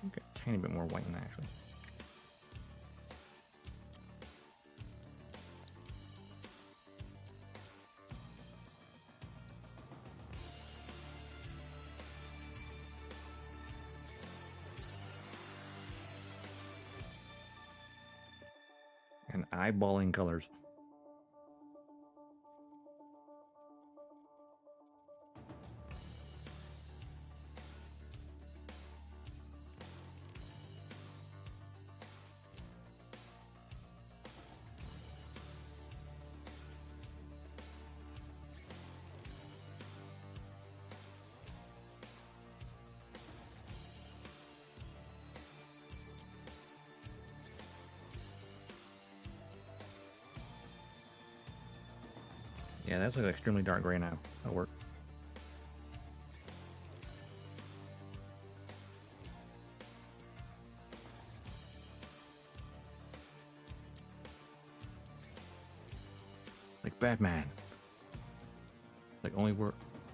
Okay, a tiny bit more white in that, actually. And eyeballing colors. Yeah, that's like extremely dark gray now. That'll work. Like Batman. Like only work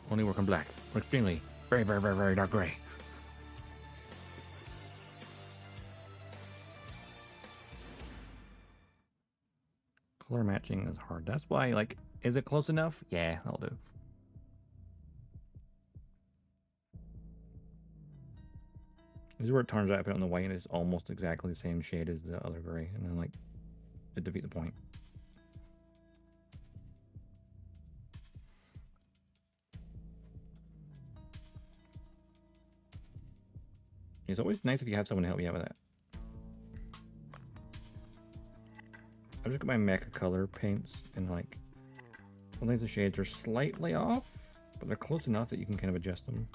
on black. Or extremely, very, very, very, very dark gray. Color matching is hard. That's why, like, is it close enough? Yeah, that'll do. This is where it turns out I put it on the white and it's almost exactly the same shade as the other gray. And then, like, to defeat the point. It's always nice if you have someone to help you out with that. I've just got my Mecha Color paints and, like, Sometimes the shades are slightly off, but they're close enough that you can kind of adjust them.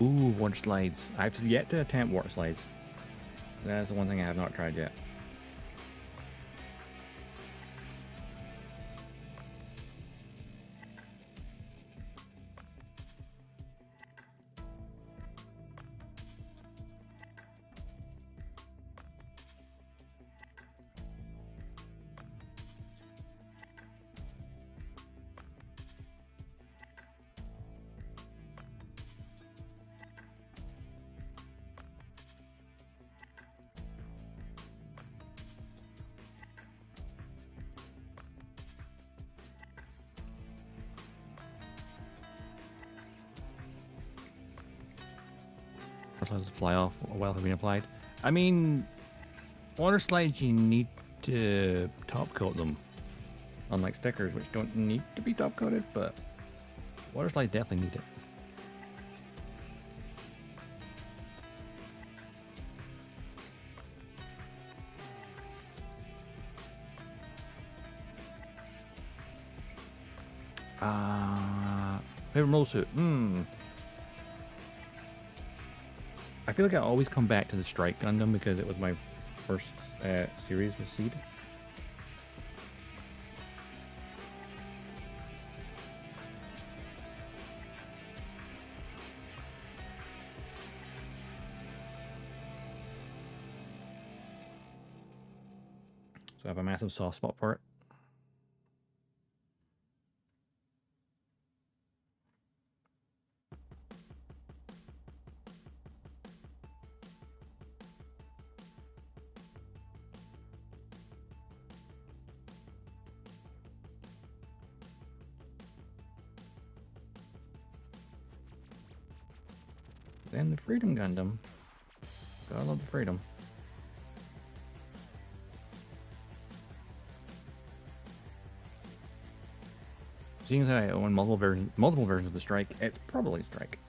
Ooh, water slides. I've yet to attempt water slides. That's the one thing I have not tried yet. Slides fly off while have been applied. I mean, water slides you need to top coat them, unlike stickers which don't need to be top coated, but water slides definitely need it. Favorite model suit? I feel like I always come back to the Strike Gundam because it was my first series with Seed. So I have a massive soft spot for it. Then the Freedom Gundam. Gotta love the Freedom. Seeing as I own multiple versions of the Strike, it's probably Strike.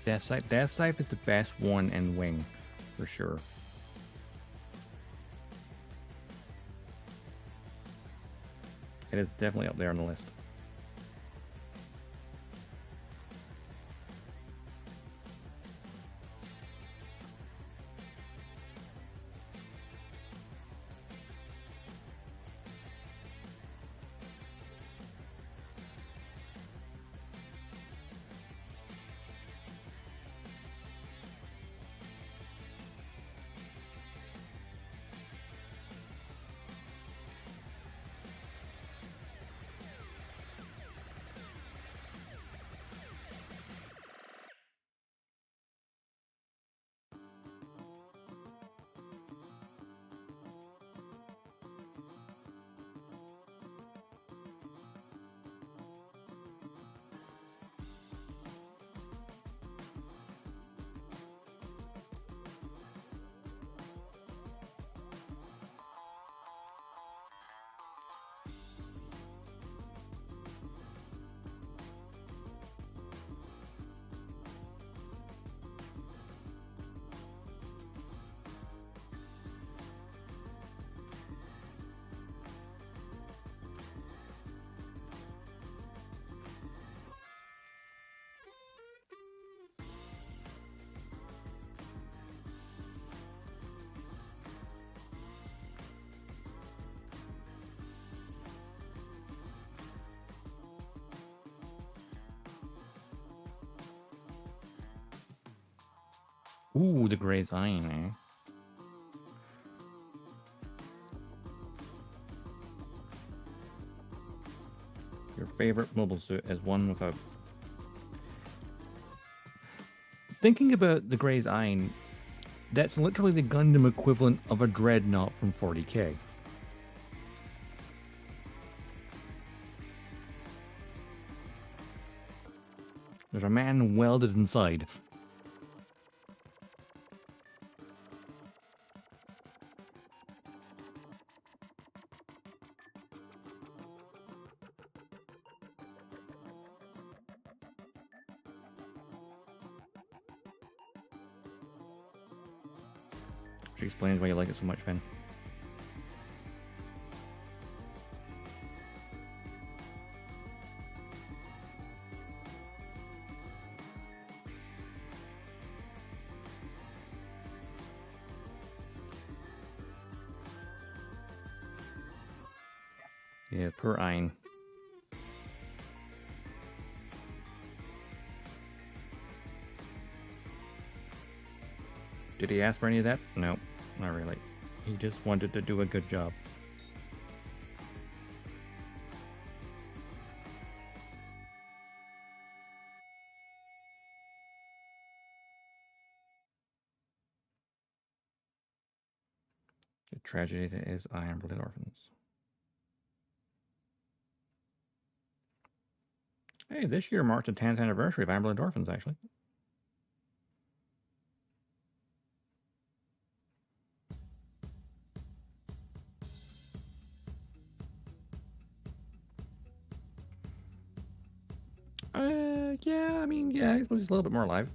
Death Scythe is the best one in Wing, for sure. It is definitely up there on the list. Ooh, the Gray's Iron, eh? Your favorite mobile suit as one without... Thinking about the Gray's Iron, that's literally the Gundam equivalent of a Dreadnought from 40k. There's a man welded inside. Which explains why you like it so much, Finn. Yeah, poor Ein. Did he ask for any of that? No, not really. He just wanted to do a good job. The tragedy that is Iron-Blooded Orphans. Hey, this year marks the 10th anniversary of Iron-Blooded Orphans, actually. Yeah, I mean, yeah, I suppose he's a little bit more alive.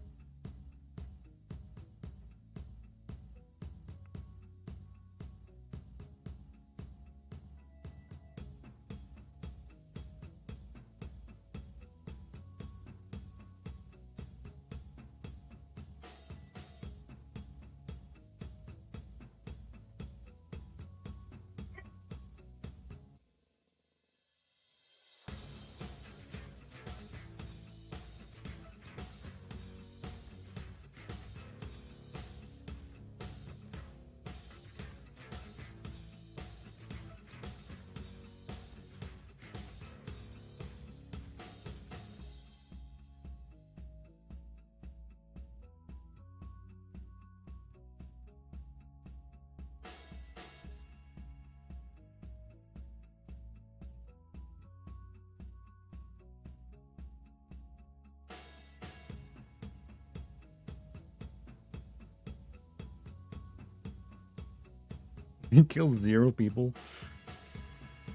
He killed 0 people.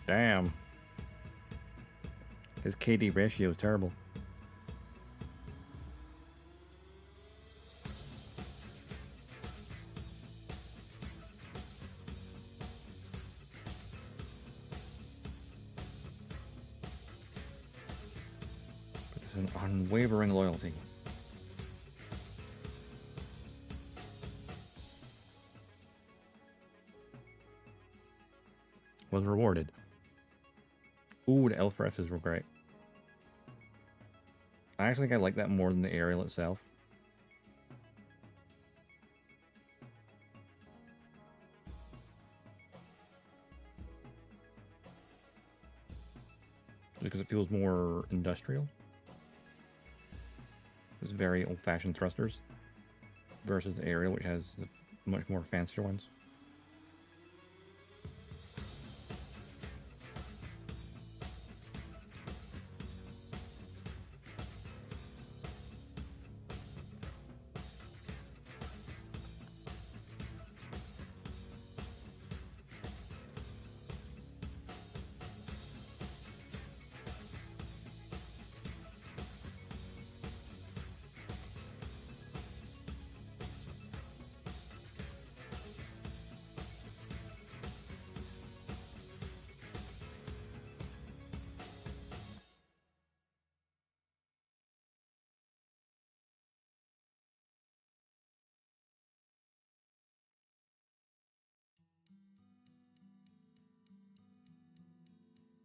Damn. His KD ratio is terrible. But it's an unwavering loyalty. Was rewarded. Ooh, the Elfresses were great. I actually think I like that more than the aerial itself. Because it feels more industrial. It's very old-fashioned thrusters. Versus the aerial, which has the much more fancier ones.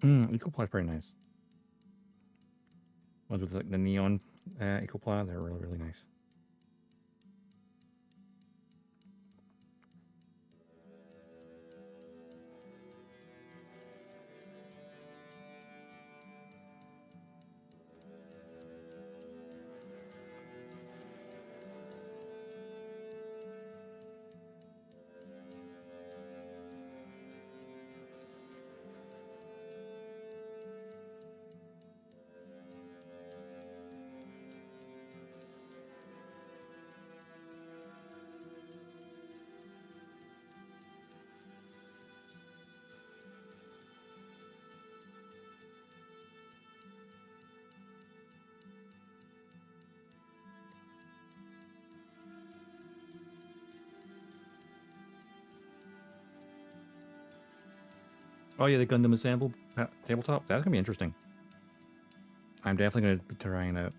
Ecopla is pretty nice. Ones with like the neon Ecopla, they're really, really nice. Oh yeah, the Gundam Assemble tabletop. That's gonna be interesting. I'm definitely gonna be trying it out.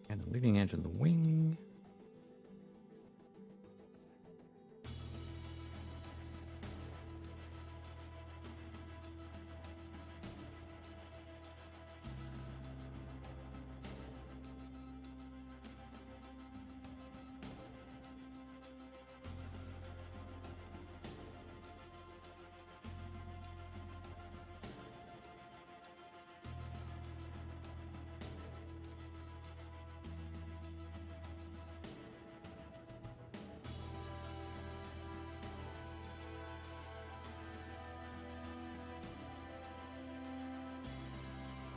And the leading edge of the wing.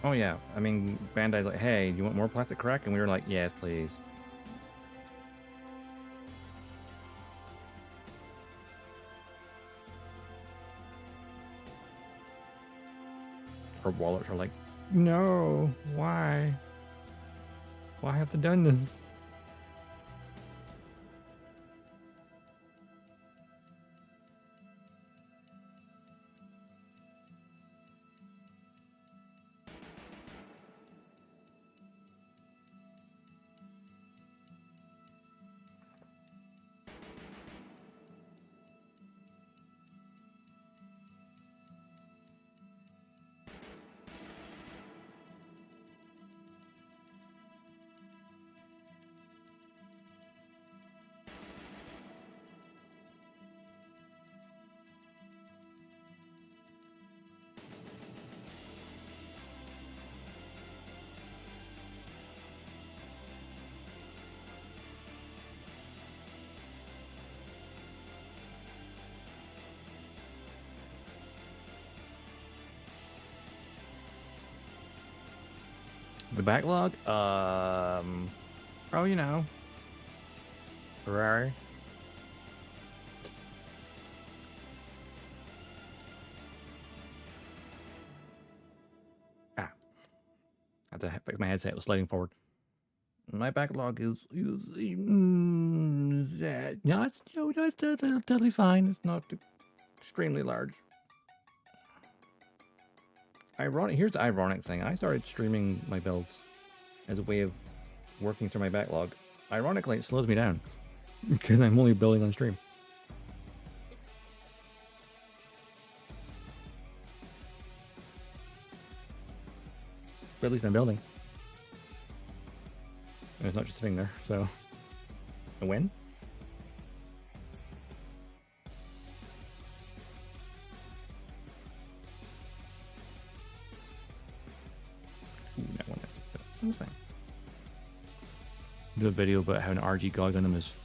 Oh yeah, I mean, Bandai's like, hey, you want more plastic crack? And we were like, yes, please. Our wallets are like, no, why? Why have to done this? The backlog? Oh, you know. Ferrari. Ah. I had to fix my headset. It was sliding forward. My backlog is no, it's totally fine. It's not extremely large. Ironic. Here's the ironic thing. I started streaming my builds as a way of working through my backlog. Ironically, it slows me down because I'm only building on stream. But at least I'm building. And it's not just sitting there, so a win. Ooh, that one has to fit. That's fine. Do a video about how an RG God Gundam is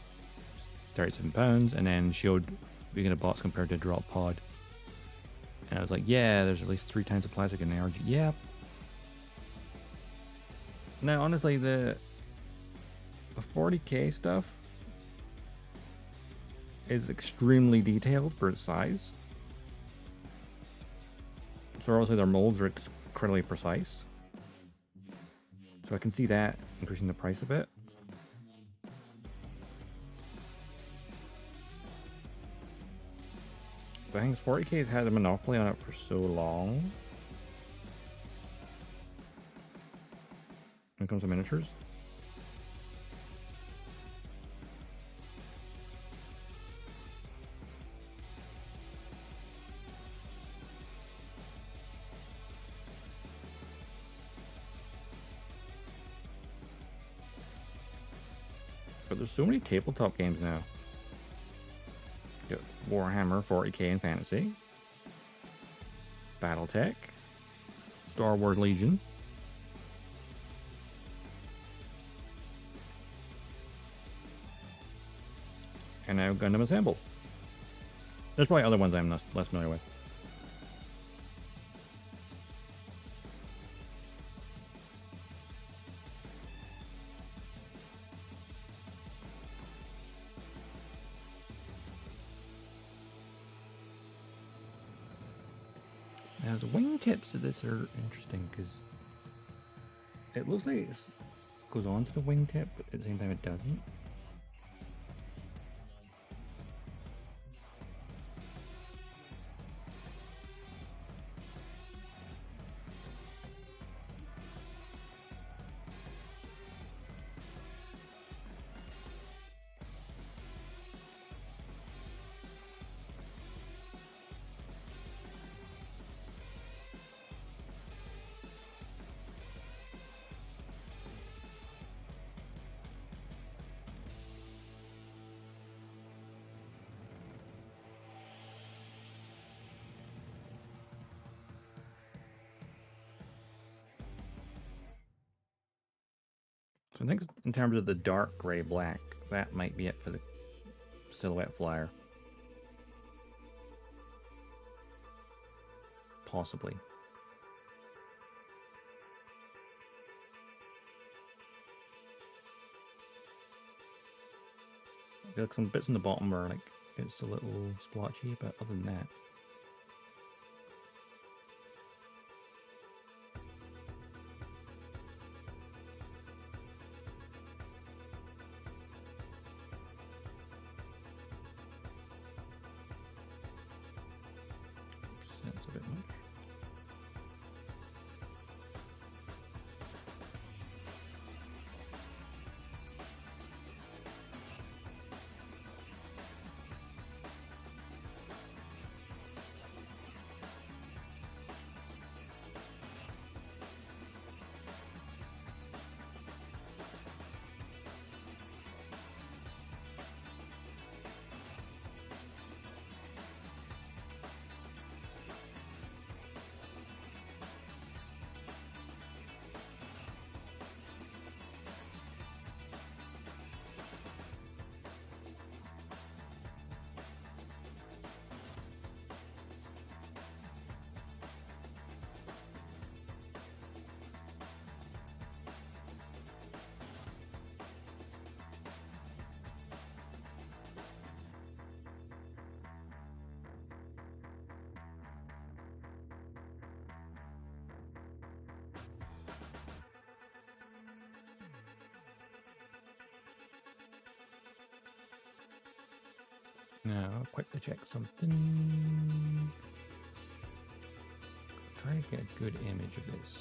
37 pounds, and then showed being a box compared to a drop pod. And I was like, yeah, there's at least 3 times the plastic in the RG. Yeah. Now, honestly, the 40K stuff is extremely detailed for its size. So obviously their molds are incredibly precise. So I can see that increasing the price a bit. But I think 40K has had a monopoly on it for so long. When it comes to miniatures. But there's so many tabletop games now. You got Warhammer 40K in Fantasy, Battletech, Star Wars Legion, And now Gundam Assemble. There's probably other ones I'm less familiar with. Now the wingtips of this are interesting because it looks like it goes on to the wingtip, but at the same time it doesn't. So I think in terms of the dark gray black, that might be it for the silhouette flyer. Possibly. Like some bits in the bottom are like it's a little splotchy, but other than that. That's a bit much. Now, I'll quickly check something. Try to get a good image of this.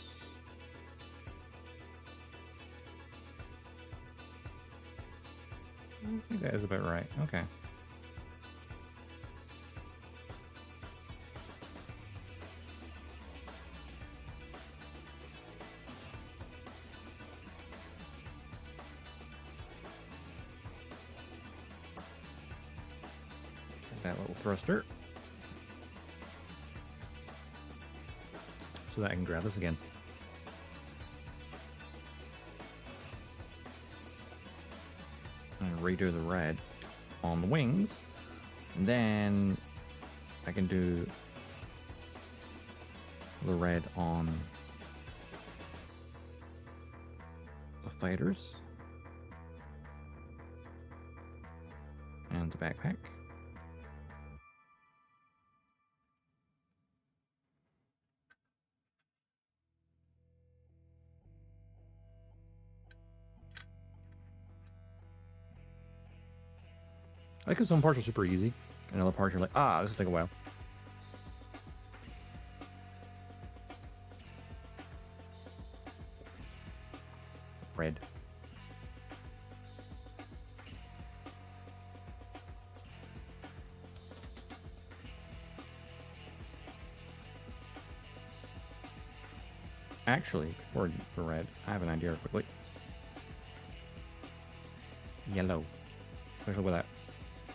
I think that is about right. Okay. That little thruster. So that I can grab this again. And redo the red on the wings. And then I can do the red on the fighters. And the backpack. I like how some parts are super easy, and other parts are like, this will take a while. Red. Actually, before for red, I have an idea quickly. Yellow. Especially with that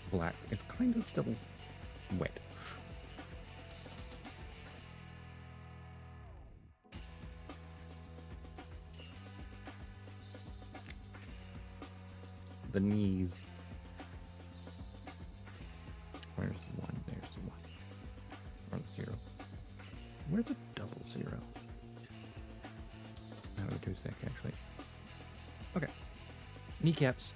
black. It's kind of still wet. The knees. Where's the 00? That would be too thick, actually. Okay. Kneecaps.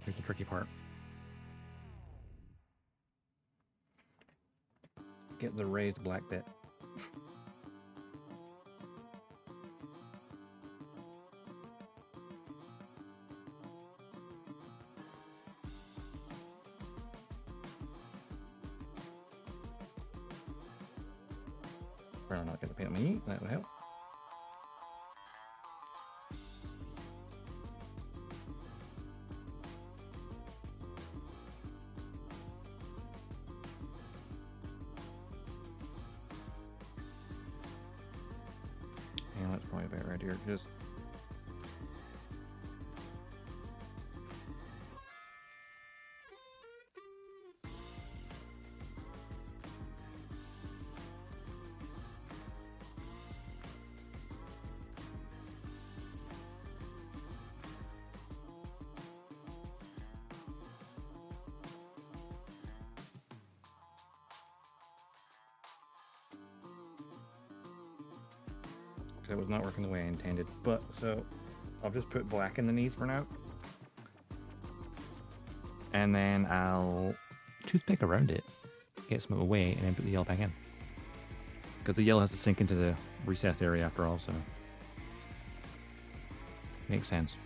Here's the tricky part. Get the raised black bit. Probably not get the paint on my knee, that would help. Yeah, that's probably about right here. Just that was not working the way I intended. But so I'll just put black in the knees for now. And then I'll toothpick around it, get some away, and then put the yellow back in. Because the yellow has to sink into the recessed area after all, so makes sense.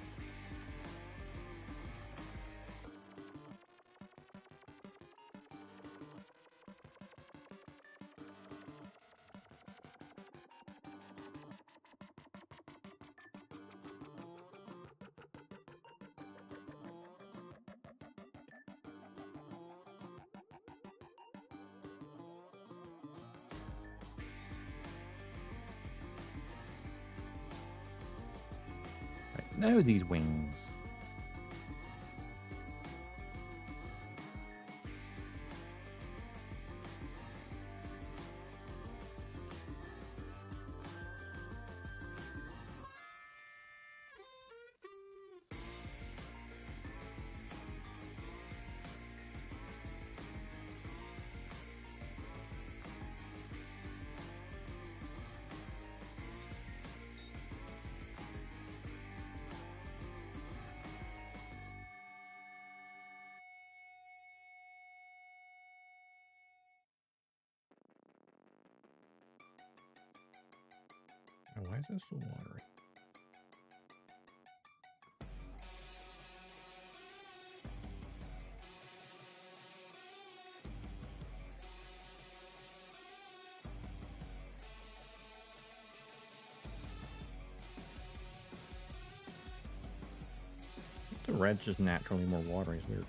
Now these wings. Oh, why is this so watery? The red's just naturally more watery. It's weird.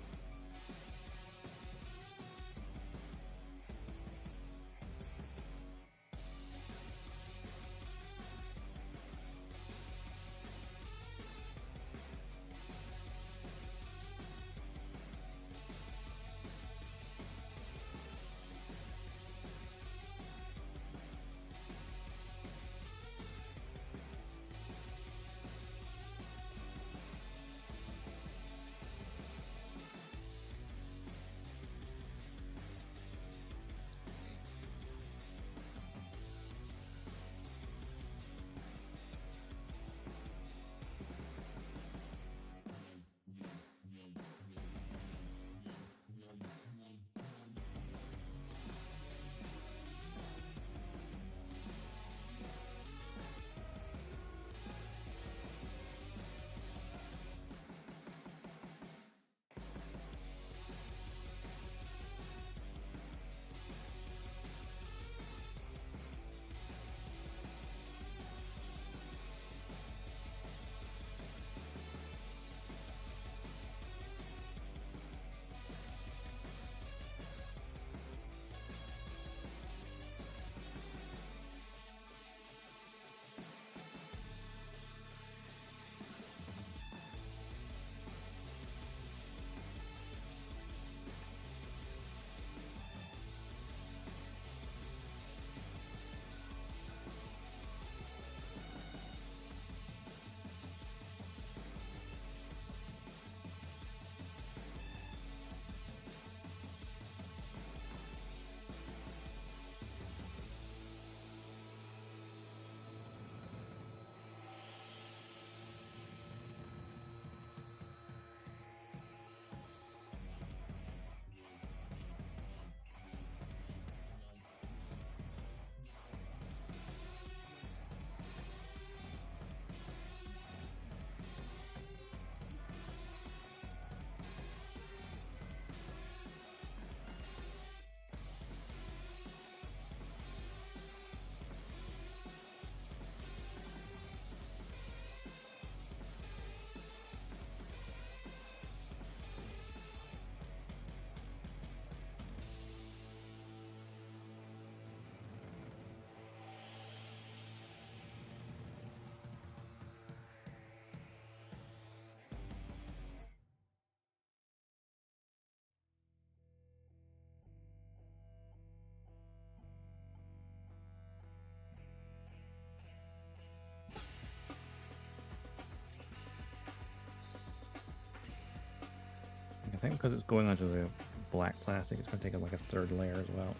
think because it's going onto the black plastic, it's going to take like a third layer as well.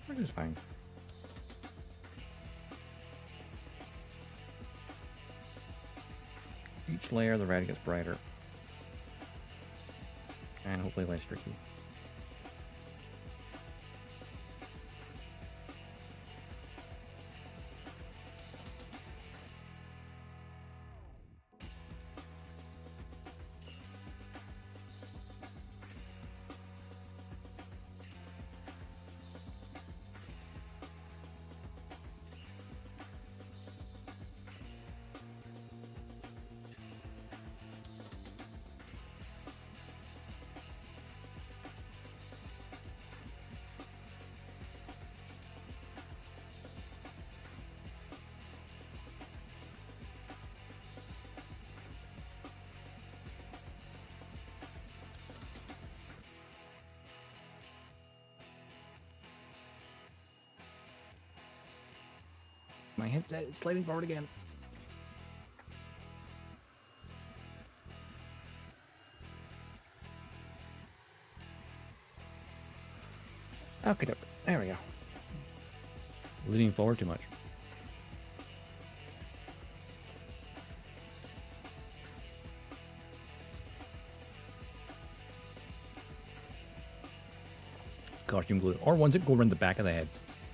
Which is fine. Each layer, the red gets brighter. And hopefully less streaky. My headset is sliding forward again. Okay, there we go. Leaning forward too much. Costume glue, or ones that go around the back of the head,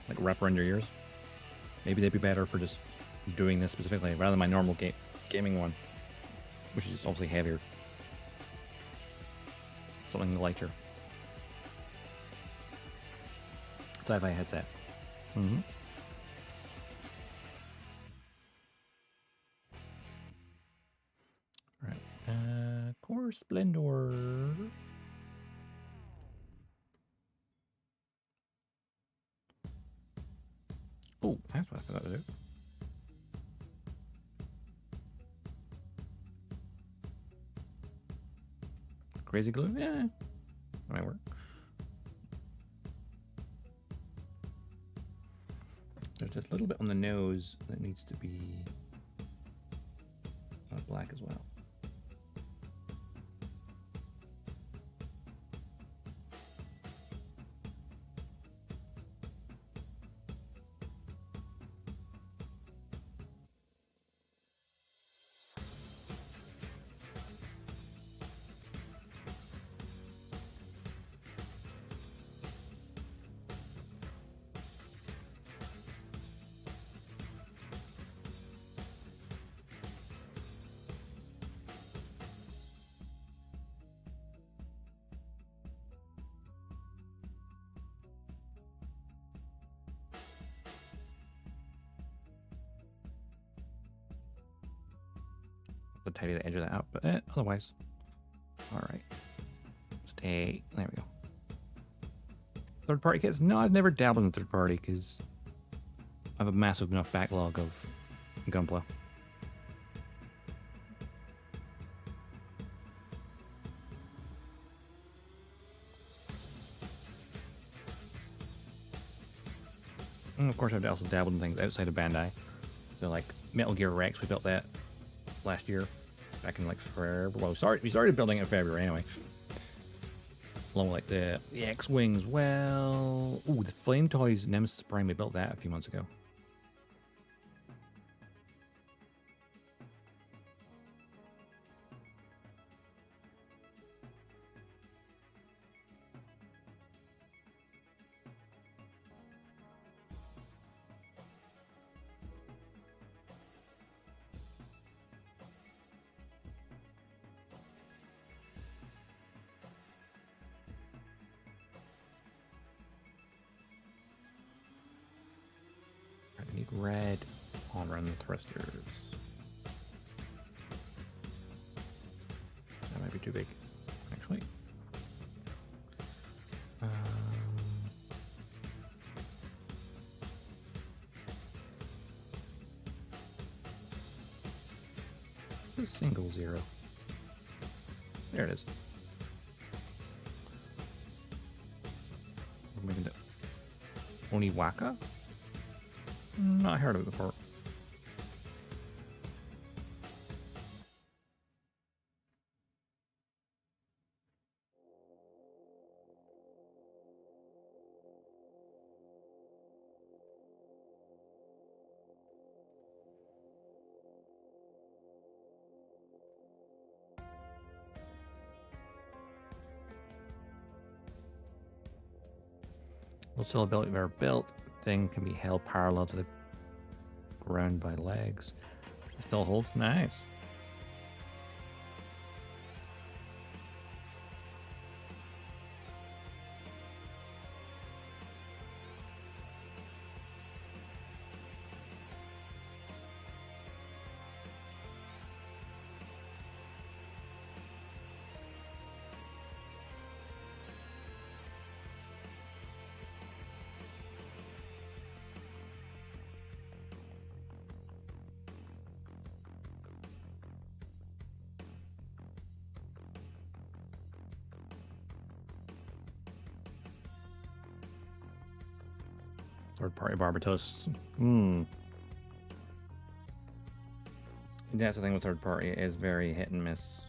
like wrap around your ears. Maybe they'd be better for just doing this specifically, rather than my normal gaming one, which is just obviously heavier. Something lighter. Sci-fi headset. Mm-hmm. Right. Core Splendor. Oh, that's what I forgot to do. Crazy glue? Yeah. Might work. There's just a little bit on the nose that needs to be black as well. To tidy the edge of that out, but otherwise, all right. Stay. There we go. Third-party kits? No, I've never dabbled in third-party because I have a massive enough backlog of Gunpla. And of course, I've also dabbled in things outside of Bandai. So, like Metal Gear Rex, we built that last year, back in like February. Well, we started building it in February anyway. Along with like the X-Wings. Well, ooh, the Flame Toys Nemesis Prime, we built that a few months ago. I need red on run thrusters. That might be too big, actually. A single zero. There it is. We're making the Oniwaka? Not heard of it before. Also, ability where built thing can be held parallel to the ground by legs. It still holds. Nice. Third-party Barbatos. That's the thing with third-party. It is very hit and miss.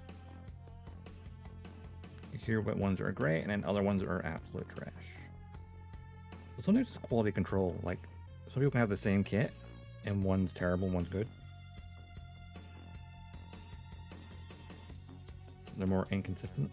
You hear what ones are great, and then other ones are absolute trash. But sometimes it's quality control. Like, some people can have the same kit, and one's terrible, one's good. They're more inconsistent.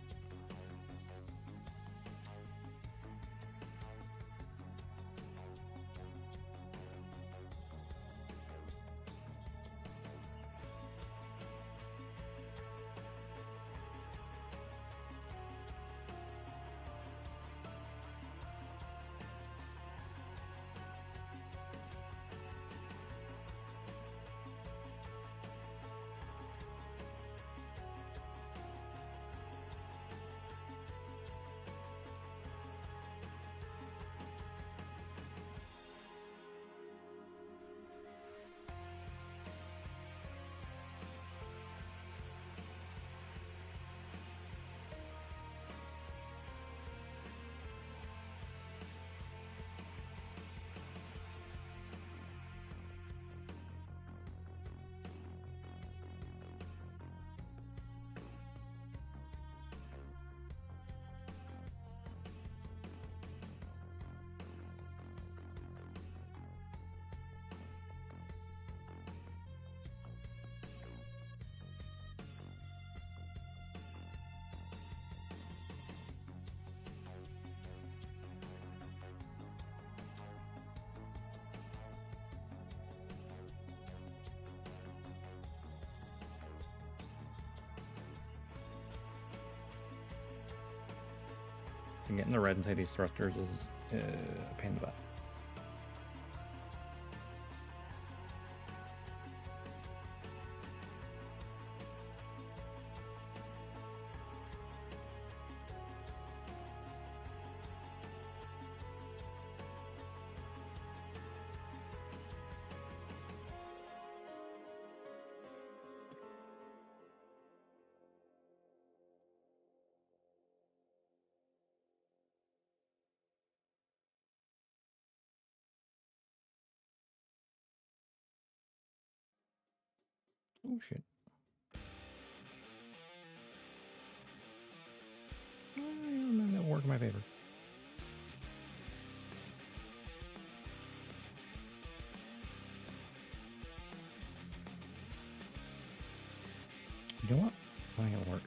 And getting the red inside these thrusters is a pain in the butt. Oh shit. That worked in my favor. You know what? I think it'll work.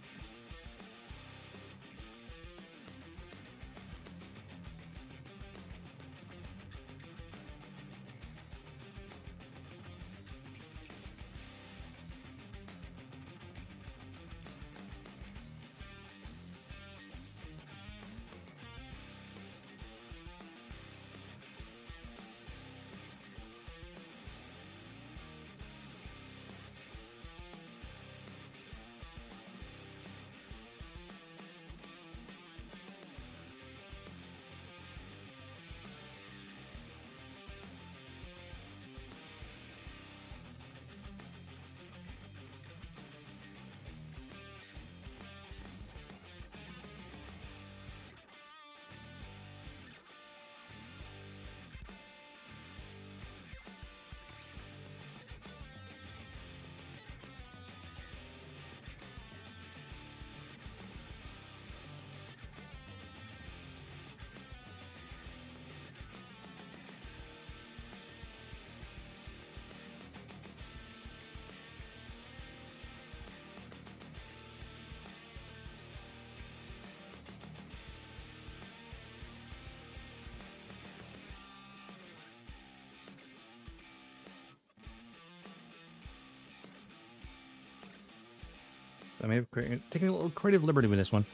So I may have taken a little creative liberty with this one.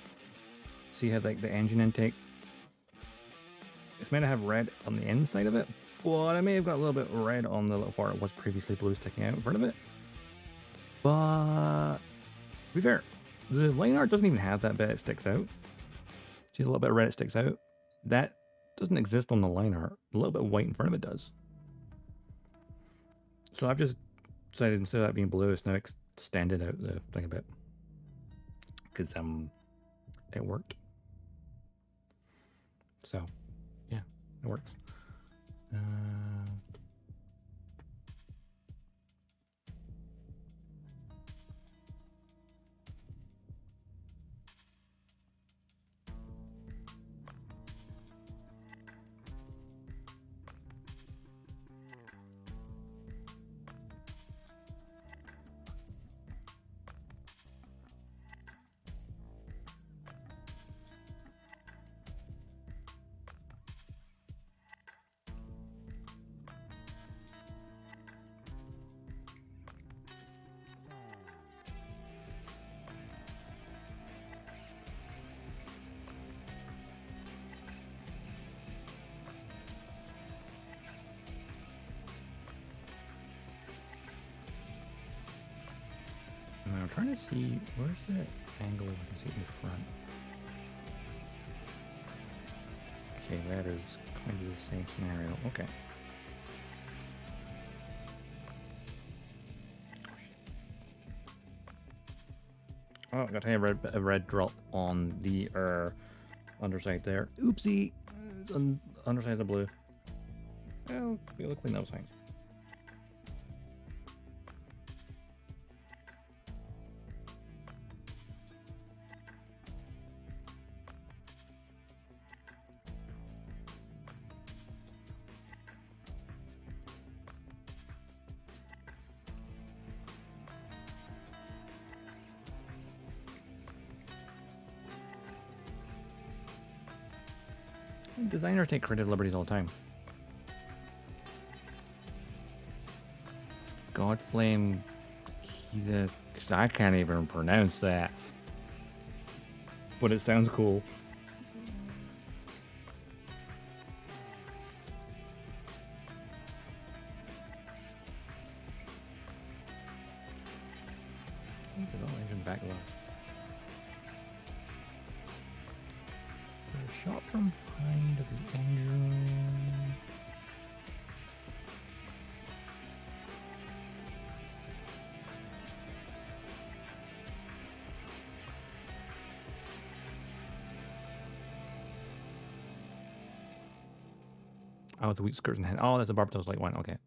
See how like the engine intake. It's meant to have red on the inside of it, but I may have got a little bit red on the where it was previously blue sticking out in front of it. But to be fair, the line art doesn't even have that bit. It sticks out. See a little bit of red it sticks out. That doesn't exist on the line art. A little bit of white in front of it does. So I've just decided instead of that being blue, it's now extended out the thing a bit. Because it worked. So yeah, it works. I'm trying to see, where's the angle I can see it in the front? Okay, that is kind of the same scenario. Okay. Oh, I got a red drop on the underside there. Oopsie! It's on underside of the blue. Well, we'll clean that was fine. Designers take creative liberties all the time. Godflame, I can't even pronounce that, but it sounds cool. Engine back low. Shot from behind the engine. Oh, the wheat skirts and head. Oh, that's a Barbatos light one. Okay.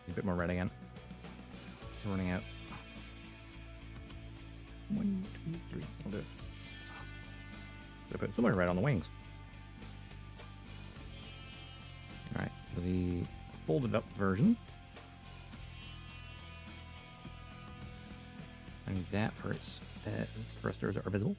A bit more red again. We're running out. 1, 2, 3. I'll do it. I put so much red on the wings. Alright, the folded up version. I need that for its thrusters are visible.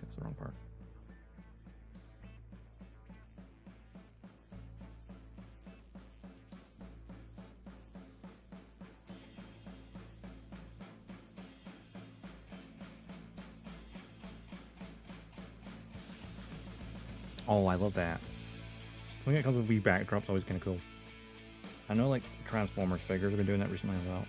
That's the wrong part. Oh, I love that. When it comes with wee backdrops, always kind of cool. I know, like, Transformers figures have been doing that recently as well.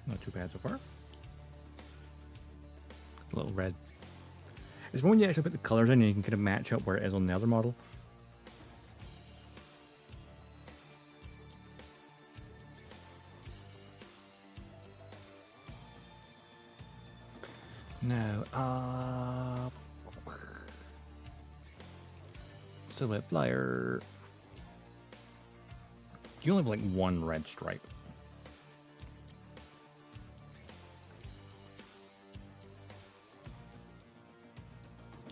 Not too bad so far. A little red. It's when you actually put the colors in and you can kind of match up where it is on the other model. No, silhouette flyer. You only have like one red stripe.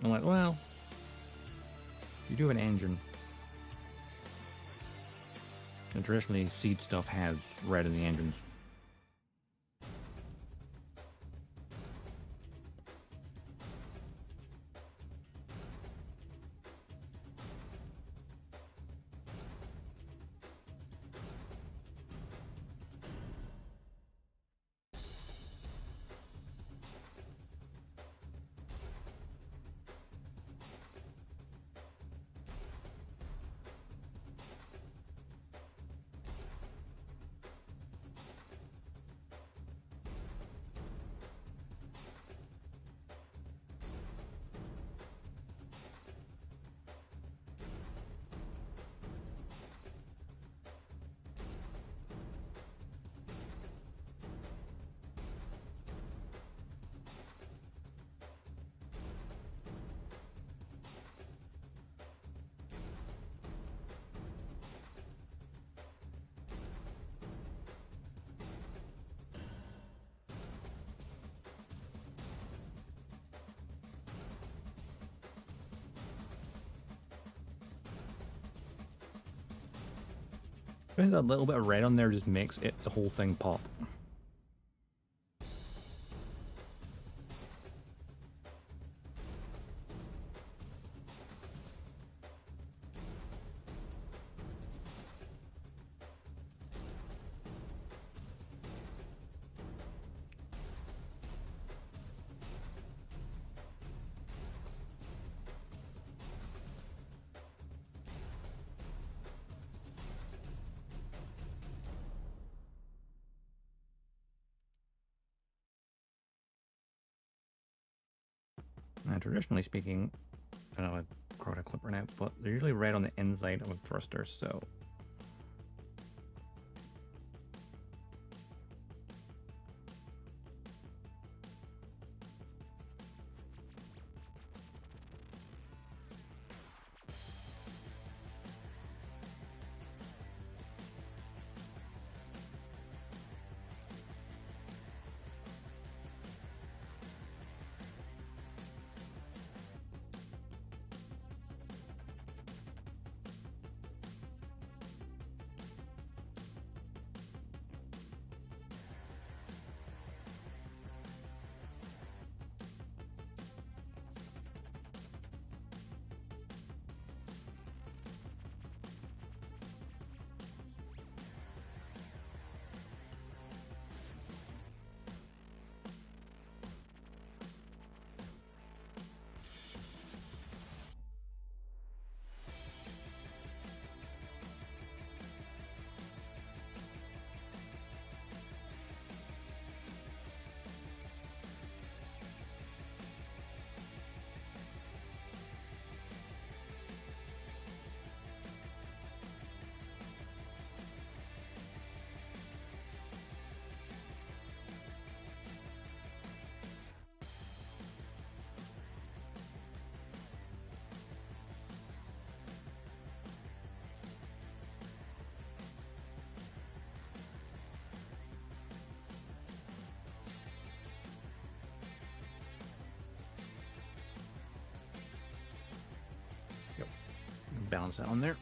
I'm like, well, you do have an engine. And traditionally, seed stuff has red in the engines. There's a little bit of red on there, just makes it the whole thing pop. Traditionally speaking, I don't know a crowd clip right now, but they're usually red on the inside of a thruster, so. Balance that on there.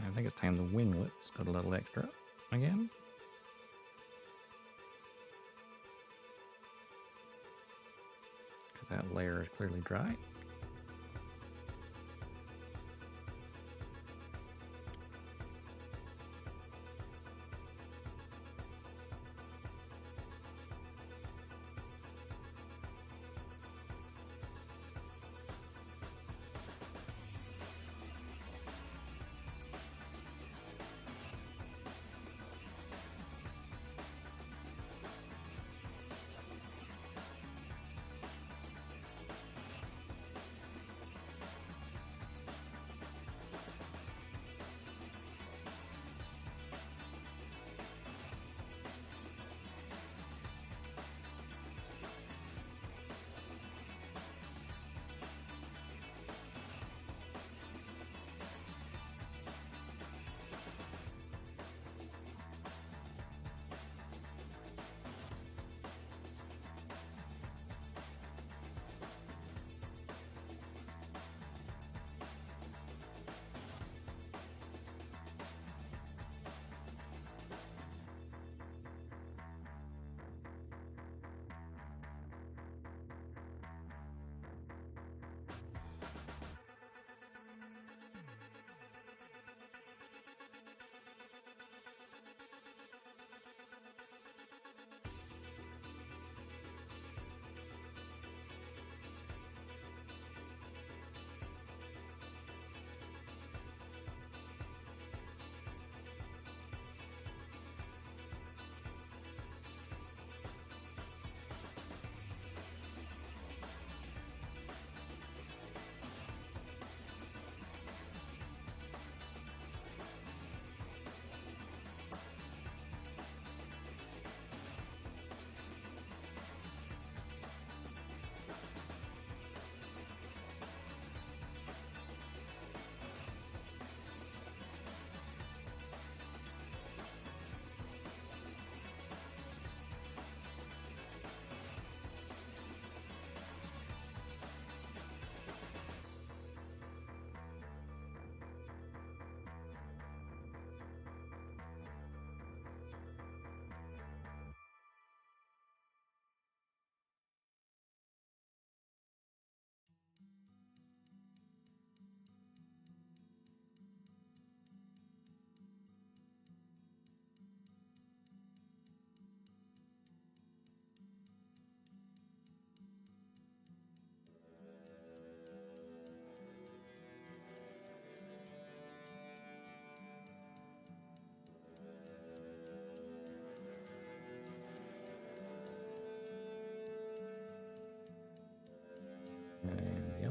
I think it's time the winglets got a little extra again. Because that layer is clearly dry.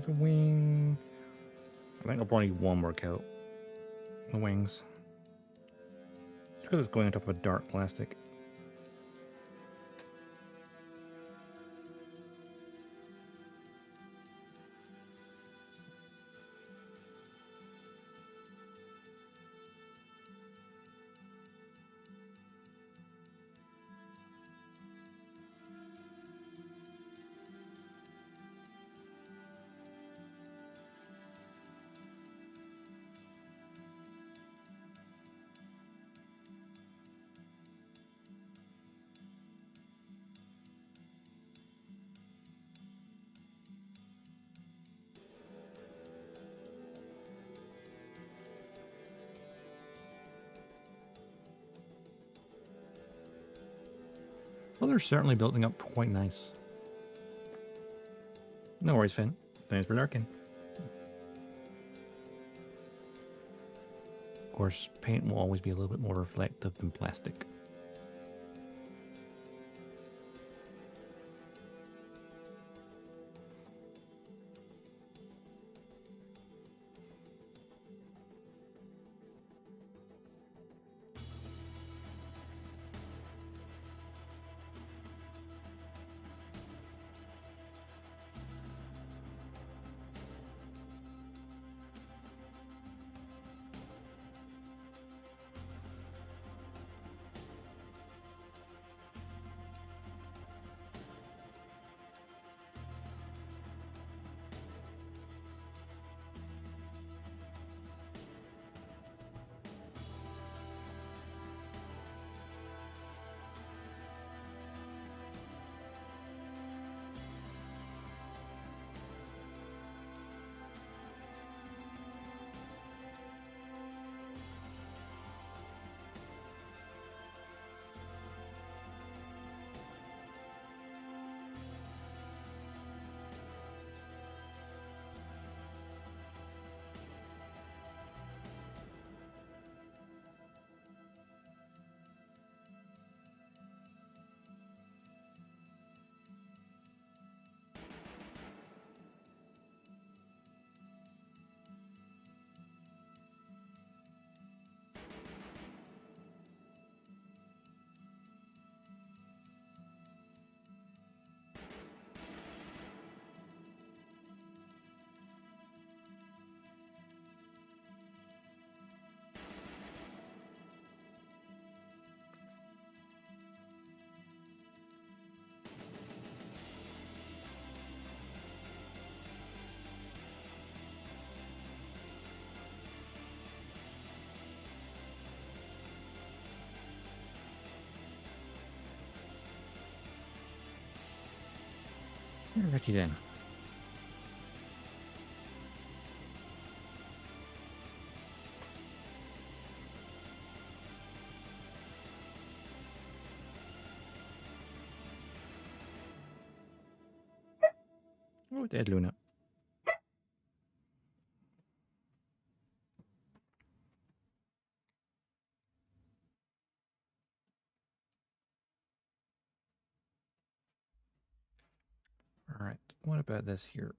The wing. I think I'll probably need one more coat. The wings. It's because it's going on top of a dark plastic. Well, they're certainly building up quite nice. No worries, Finn. Thanks for lurking. Of course, paint will always be a little bit more reflective than plastic. Alrighty then. Oh, dead Luna. Alright, what about this here?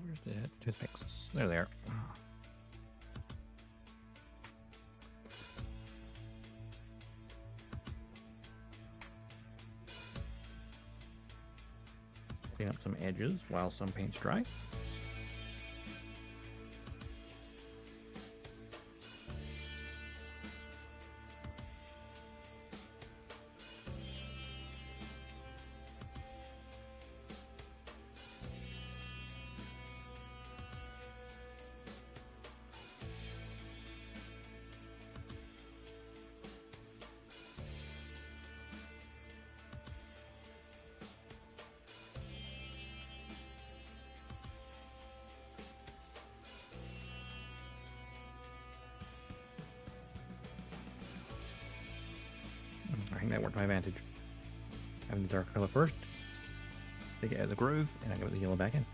Where's the toothpicks? There they are. Clean up some edges while some paint's dry. I think that worked to my advantage. Having the dark color first, take it out of the groove, and I go with the yellow back in.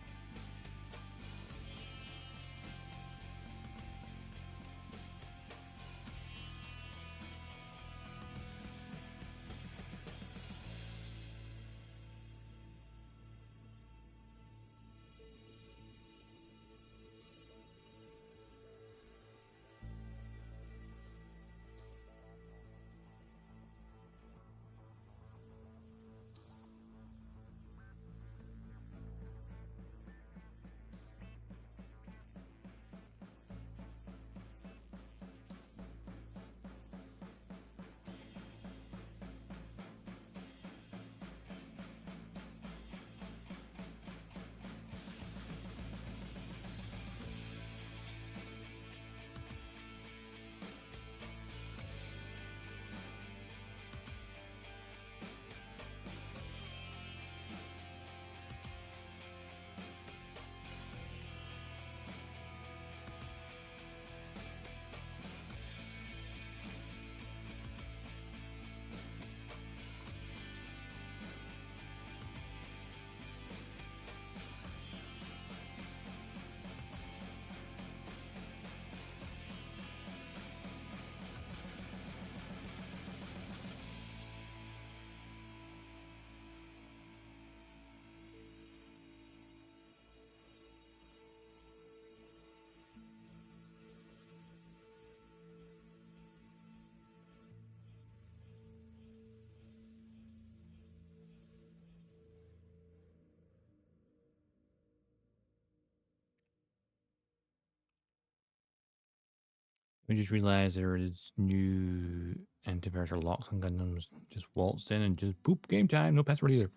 We just realized there is new antivirus locks on Gundams. Just waltzed in and just boop, game time, no password either.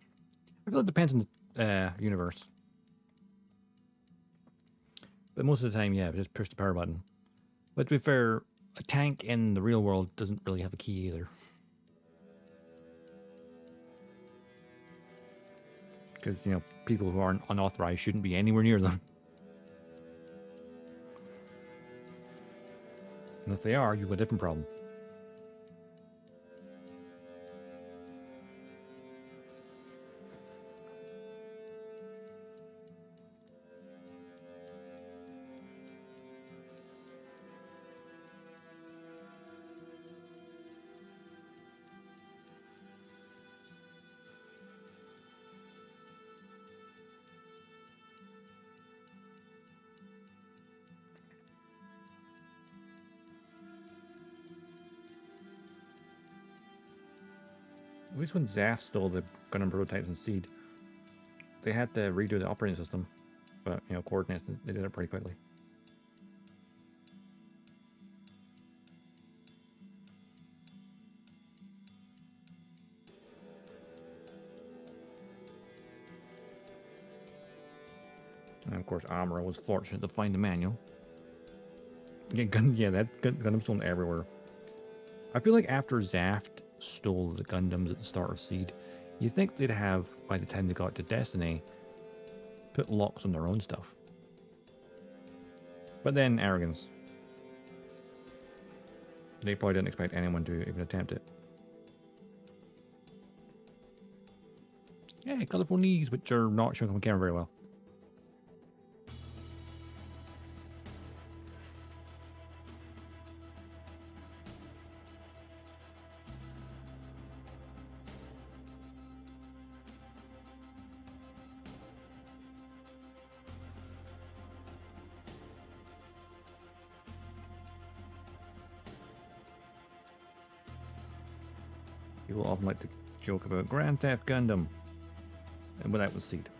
I feel it depends on the universe. But most of the time, yeah, just push the power button. But to be fair, a tank in the real world doesn't really have a key either. Because, you know, people who aren't unauthorized shouldn't be anywhere near them. And if they are, you've got a different problem. At least when Zaf stole the Gundam prototypes and Seed, they had to redo the operating system. But, you know, coordinates, they did it pretty quickly. And of course, Amuro was fortunate to find the manual. Yeah, that Gundam's stolen everywhere. I feel like after Zaft stole the Gundams at the start of Seed, you'd think they'd have, by the time they got to Destiny, put locks on their own stuff. But then arrogance. They probably didn't expect anyone to even attempt it. Yeah, colourful knees, which are not showing on camera very well. People often like to joke about Grand Theft Gundam, and without the Seed.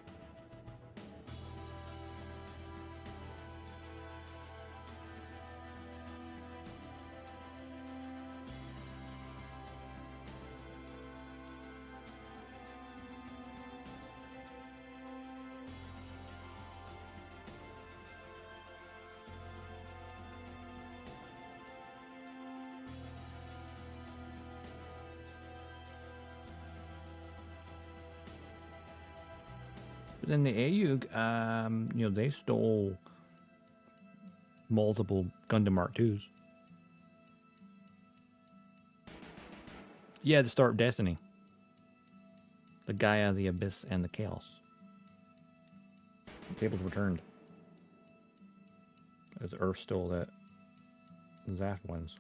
But then the AUG, you know, they stole multiple Gundam Mark IIs. Yeah, the start of Destiny. The Gaia, the Abyss, and the Chaos. The tables were turned. As Earth stole that Zaf wins.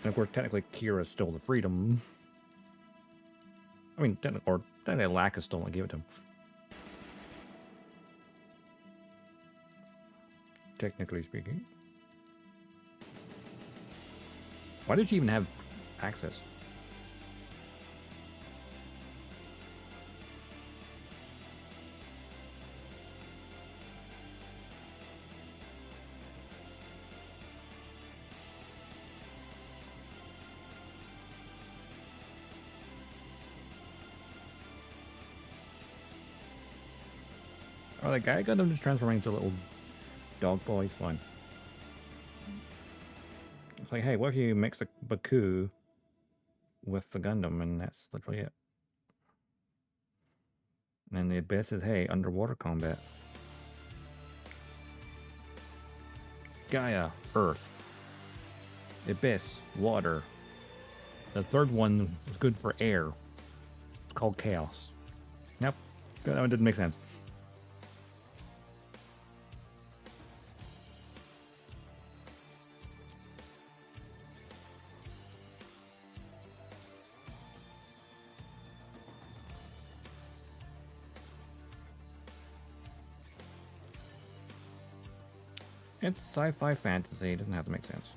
And of course, technically, Kira stole the Freedom. I mean, technically Laka stole and gave it to him. Technically speaking. Why did she even have access? Oh, that guy got him just transforming into a little dog boy. It's fine. It's like, hey, what if you mix a Baku with the Gundam, and that's literally it. And then the Abyss is, hey, underwater combat. Gaia, Earth. Abyss, water. The third one is good for air. It's called Chaos. Yep, that one didn't make sense. It's sci-fi fantasy, it doesn't have to make sense.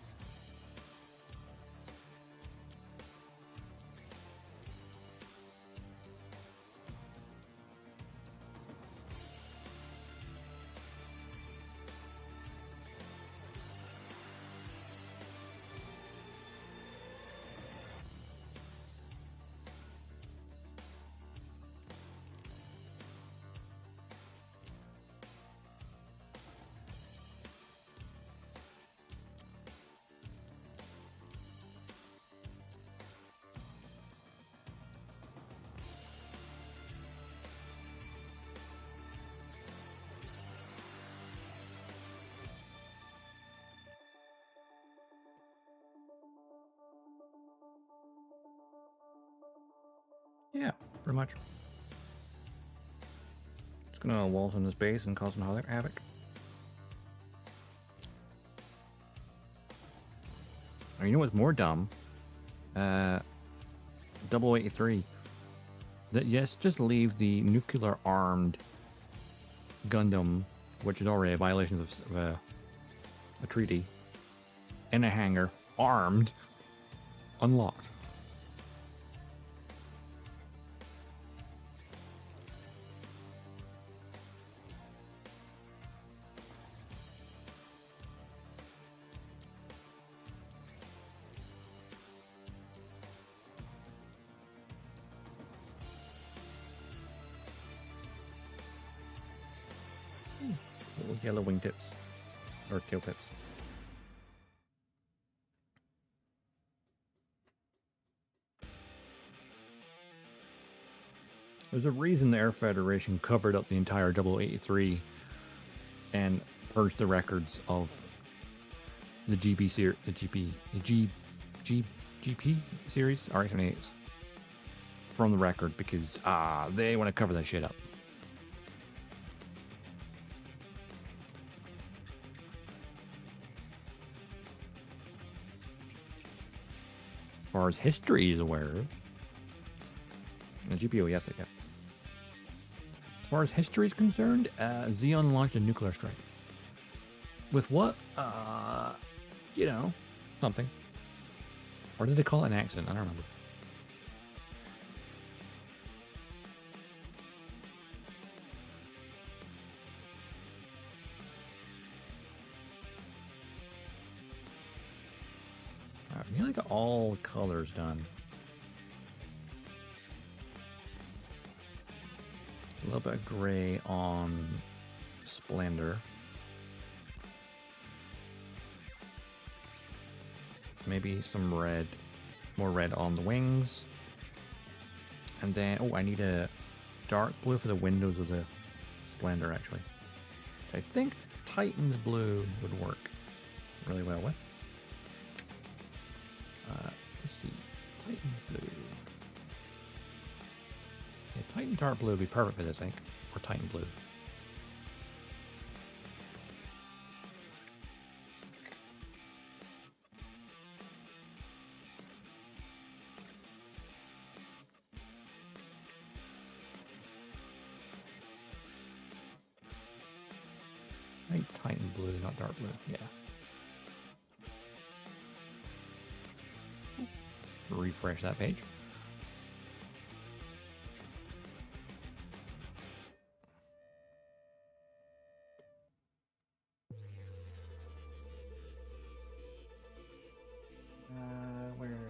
Yeah, pretty much. Just gonna waltz on this base and cause some havoc. You know what's more dumb? 083. That yes, just leave the nuclear armed Gundam, which is already a violation of a treaty, in a hangar, armed, unlocked. Little yellow wingtips, or tail tips. There's a reason the Air Federation covered up the entire 083 and purged the records of the GP series, GP series, RX-78s from the record because they want to cover that shit up. As far as history is aware, the GPO, yes, yeah. As far as history is concerned, Xeon launched a nuclear strike. With what? You know, something. Or did they call it an accident? I don't remember. I've nearly got all colors done. A little bit of gray on Splendor. Maybe some red, more red on the wings. And then, oh, I need a dark blue for the windows of the Splendor, actually. Which I think Titan's blue would work really well with. Let's see, Titan blue. Yeah, Titan dark blue would be perfect for this, I think. Or Titan blue. I think Titan blue, not dark blue. Yeah. Refresh that page. Where is it?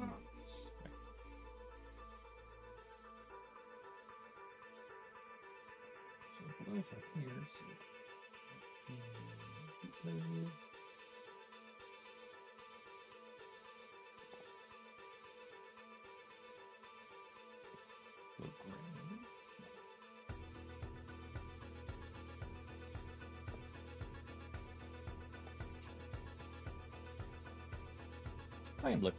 So blue for here. So blue. Fine, look.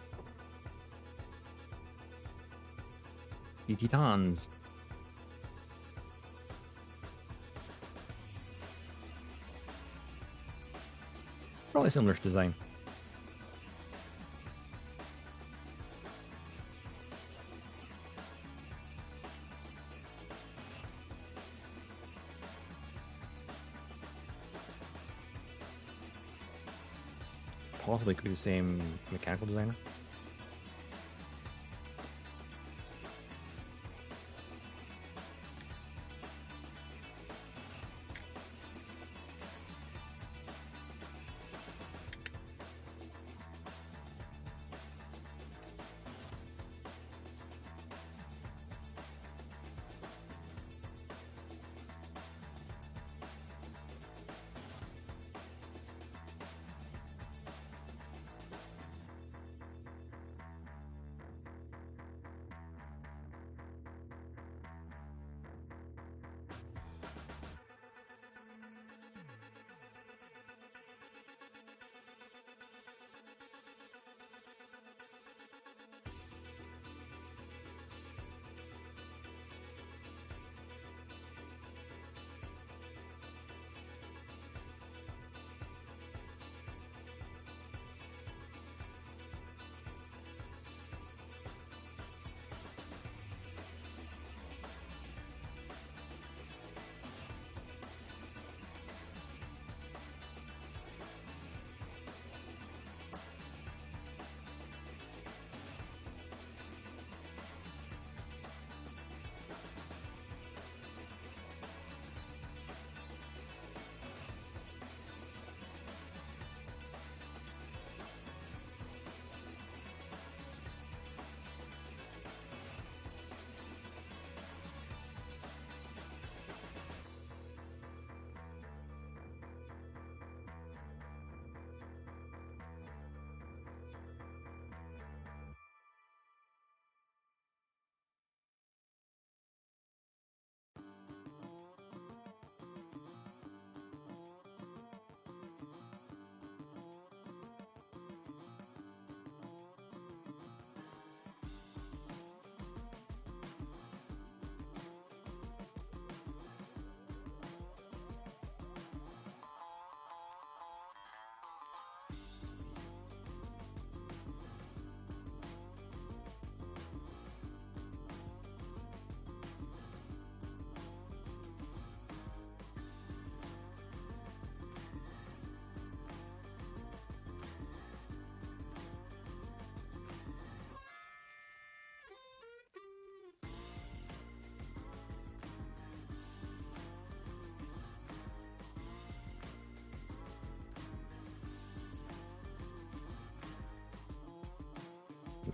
Titans. Probably similar design. Possibly could be the same mechanical designer.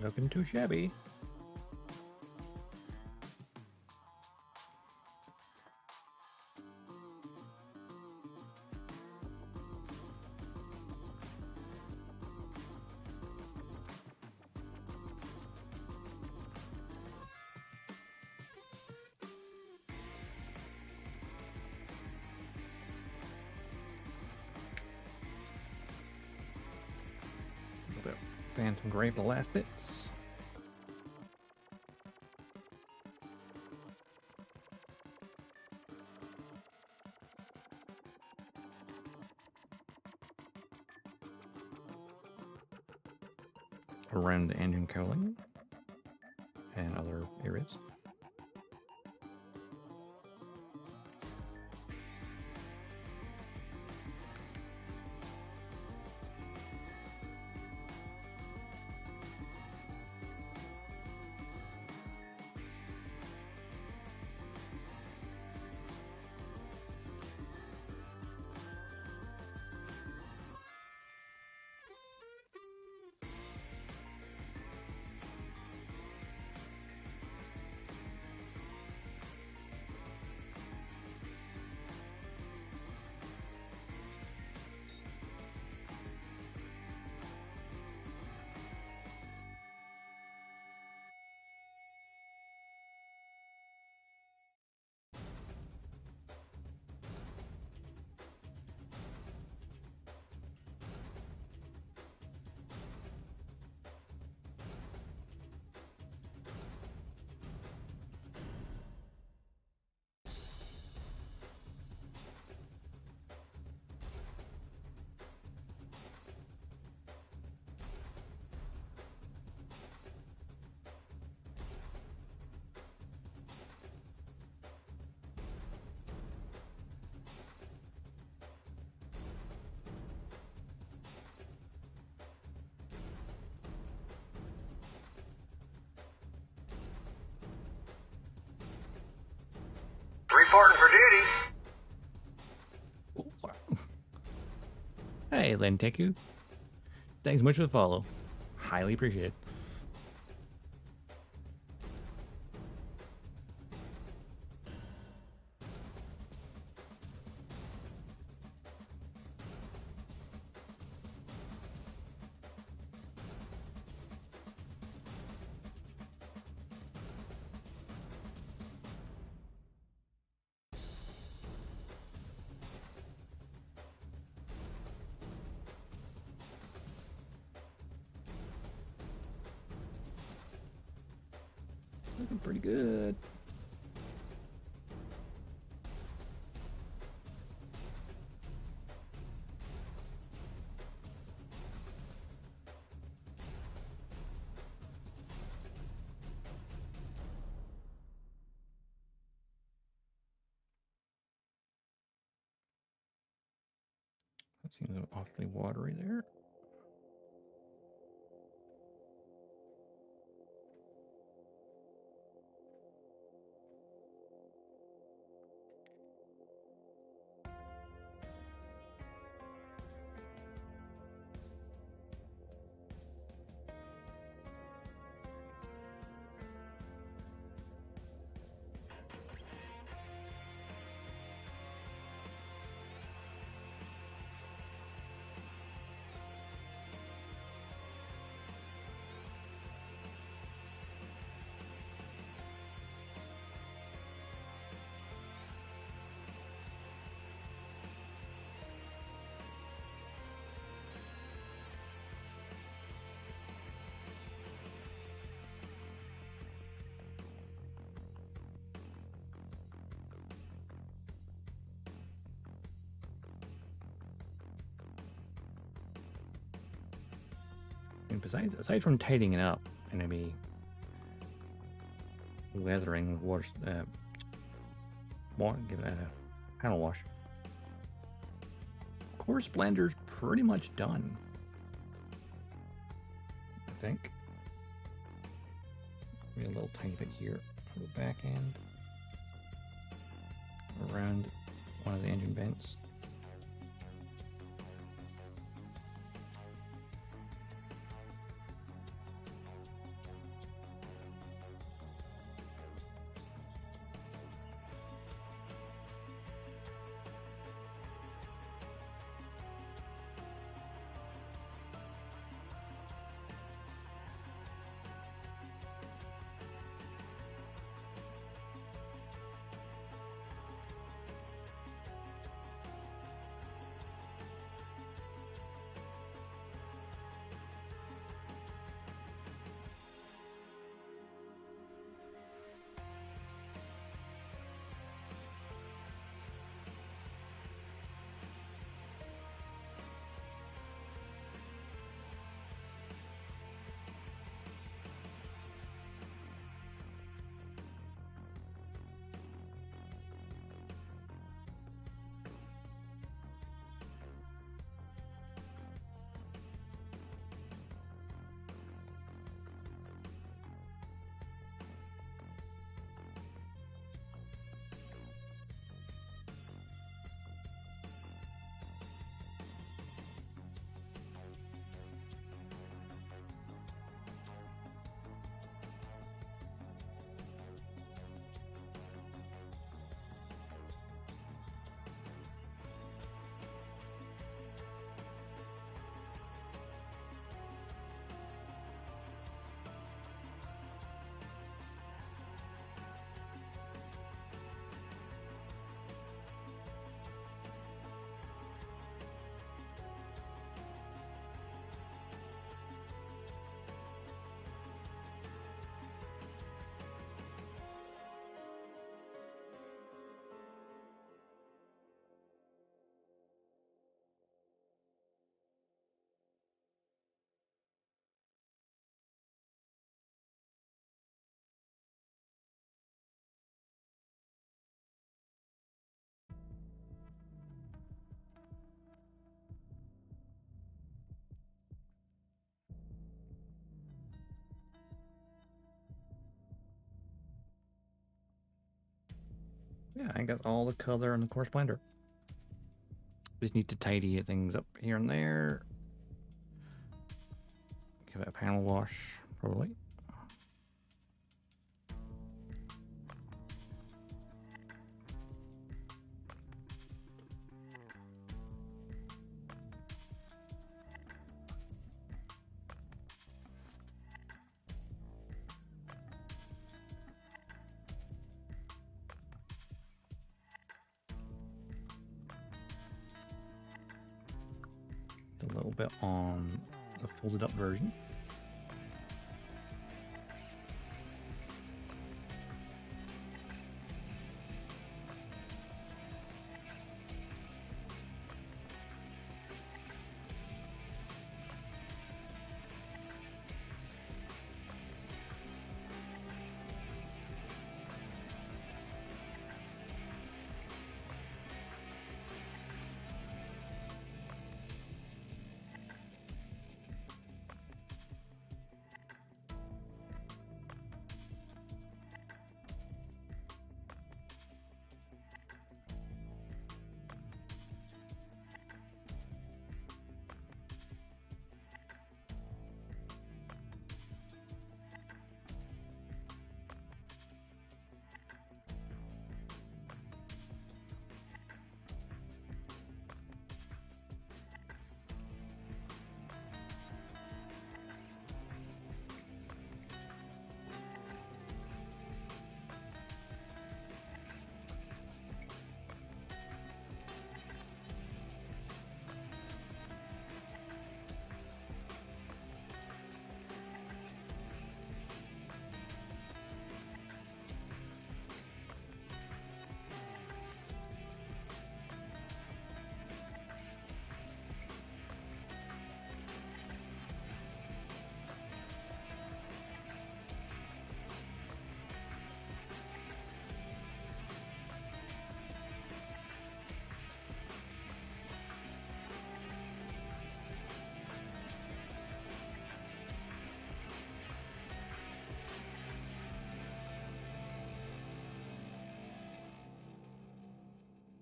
Looking too shabby. Phantom Grave, the last bits. Around the engine cooling and other areas. Reporting for duty. Oh, wow. Hey, Lenteku. Thanks so much for the follow. Highly appreciated. Looking pretty good. That seems awfully watery there. And besides, aside from tightening it up and maybe weathering with water, give it a panel wash. Core Splendor's pretty much done, I think. Maybe a little tiny bit here on the back end, around one of the engine vents. Yeah, I got all the color and the core Splendor. Just need to tidy things up here and there. Give it a panel wash, probably. A little bit on the folded up version.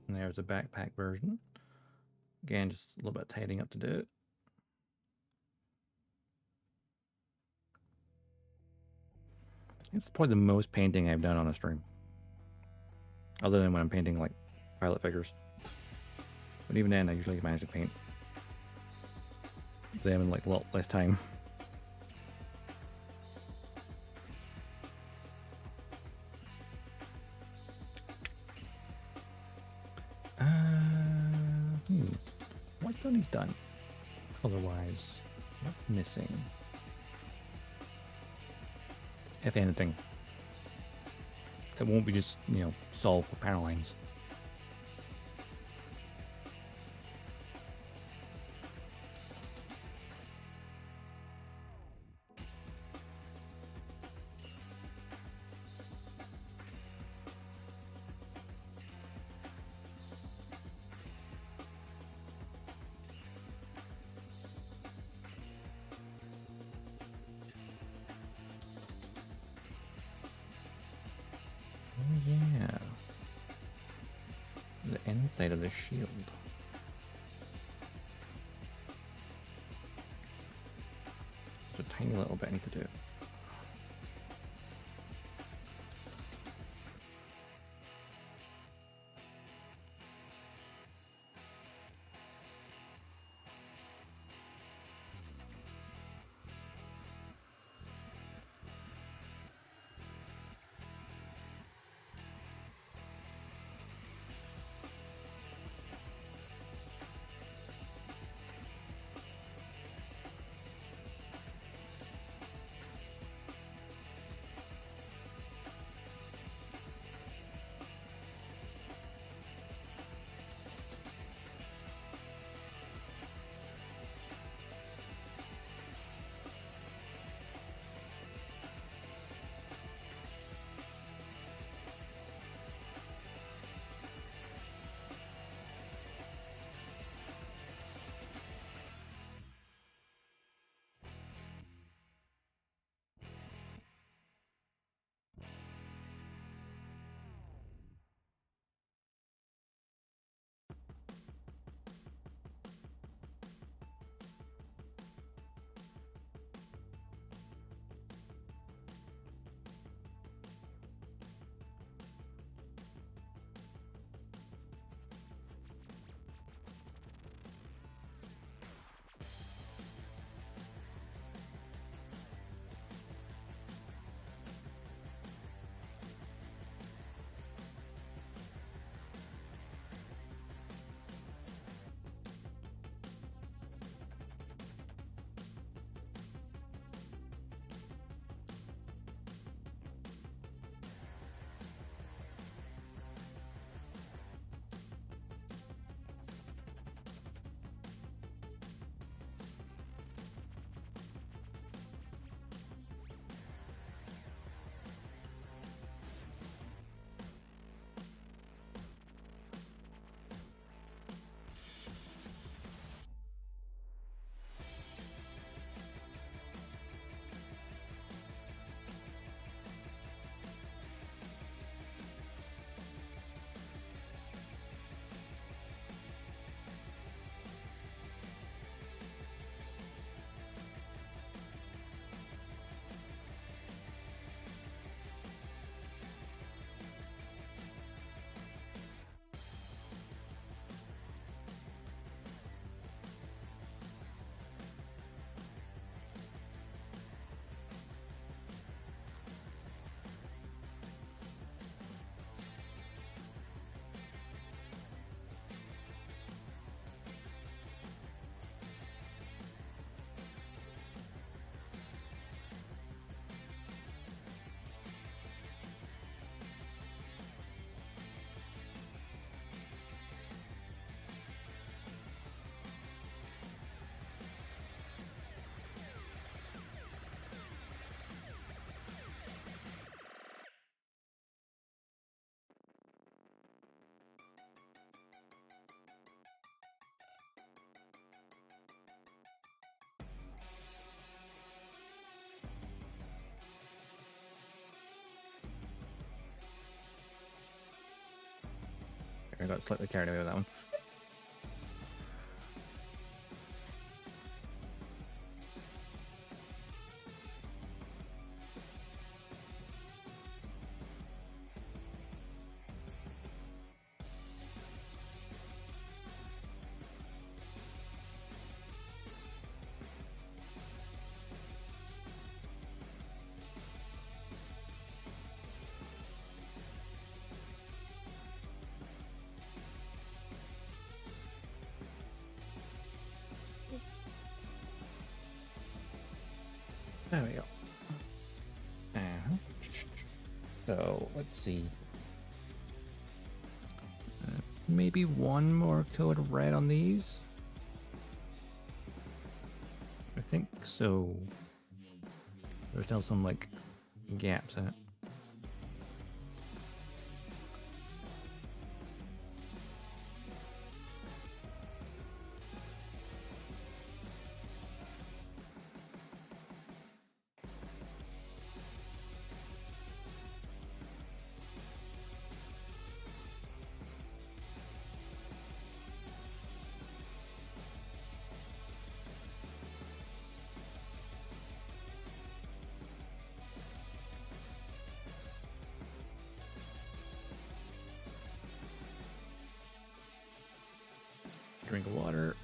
And there's a backpack version. Again, just a little bit of tidying up to do it. It's probably the most painting I've done on a stream. Other than when I'm painting like pilot figures. But even then, I usually manage to paint them in like a lot less time. What's done? He's done. Otherwise, what's missing? If anything, it won't be just, you know, solved for panel lines. Yeah. The inside of the shield. There's a tiny little bit I need to do. I got slightly carried away with that one. There we go. So let's see. Maybe one more coat of red on these. I think so. There's still some like gaps in it. Drink of water.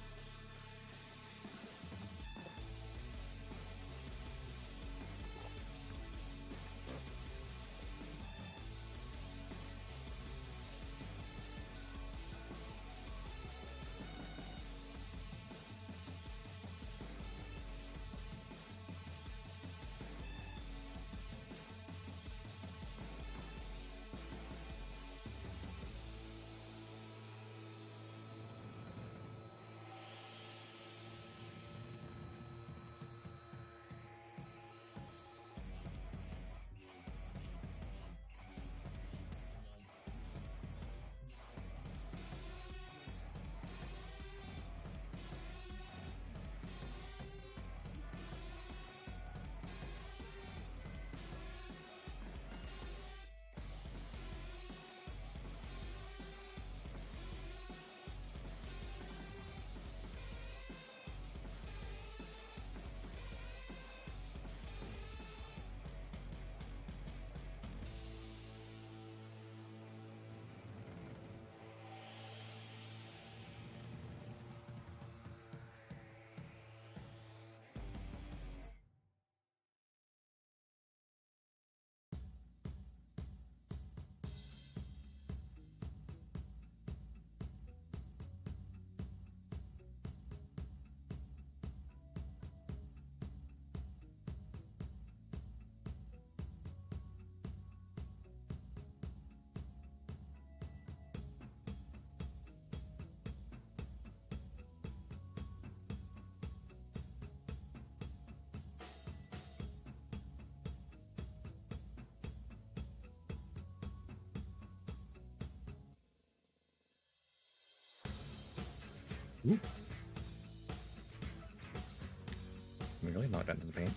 Ooh. We really knocked out into the paint.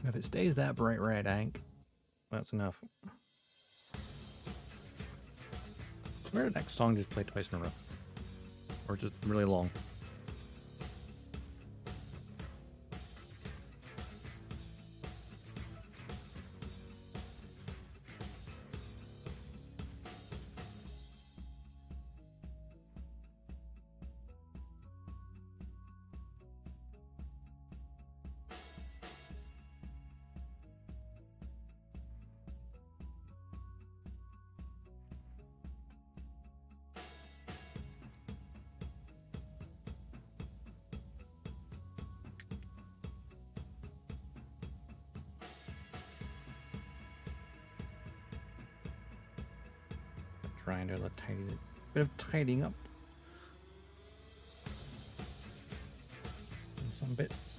If it stays that bright red, Hank, that's enough. I swear the next song just played twice in a row. Or just really long. Trying to do a bit of tidying up in some bits.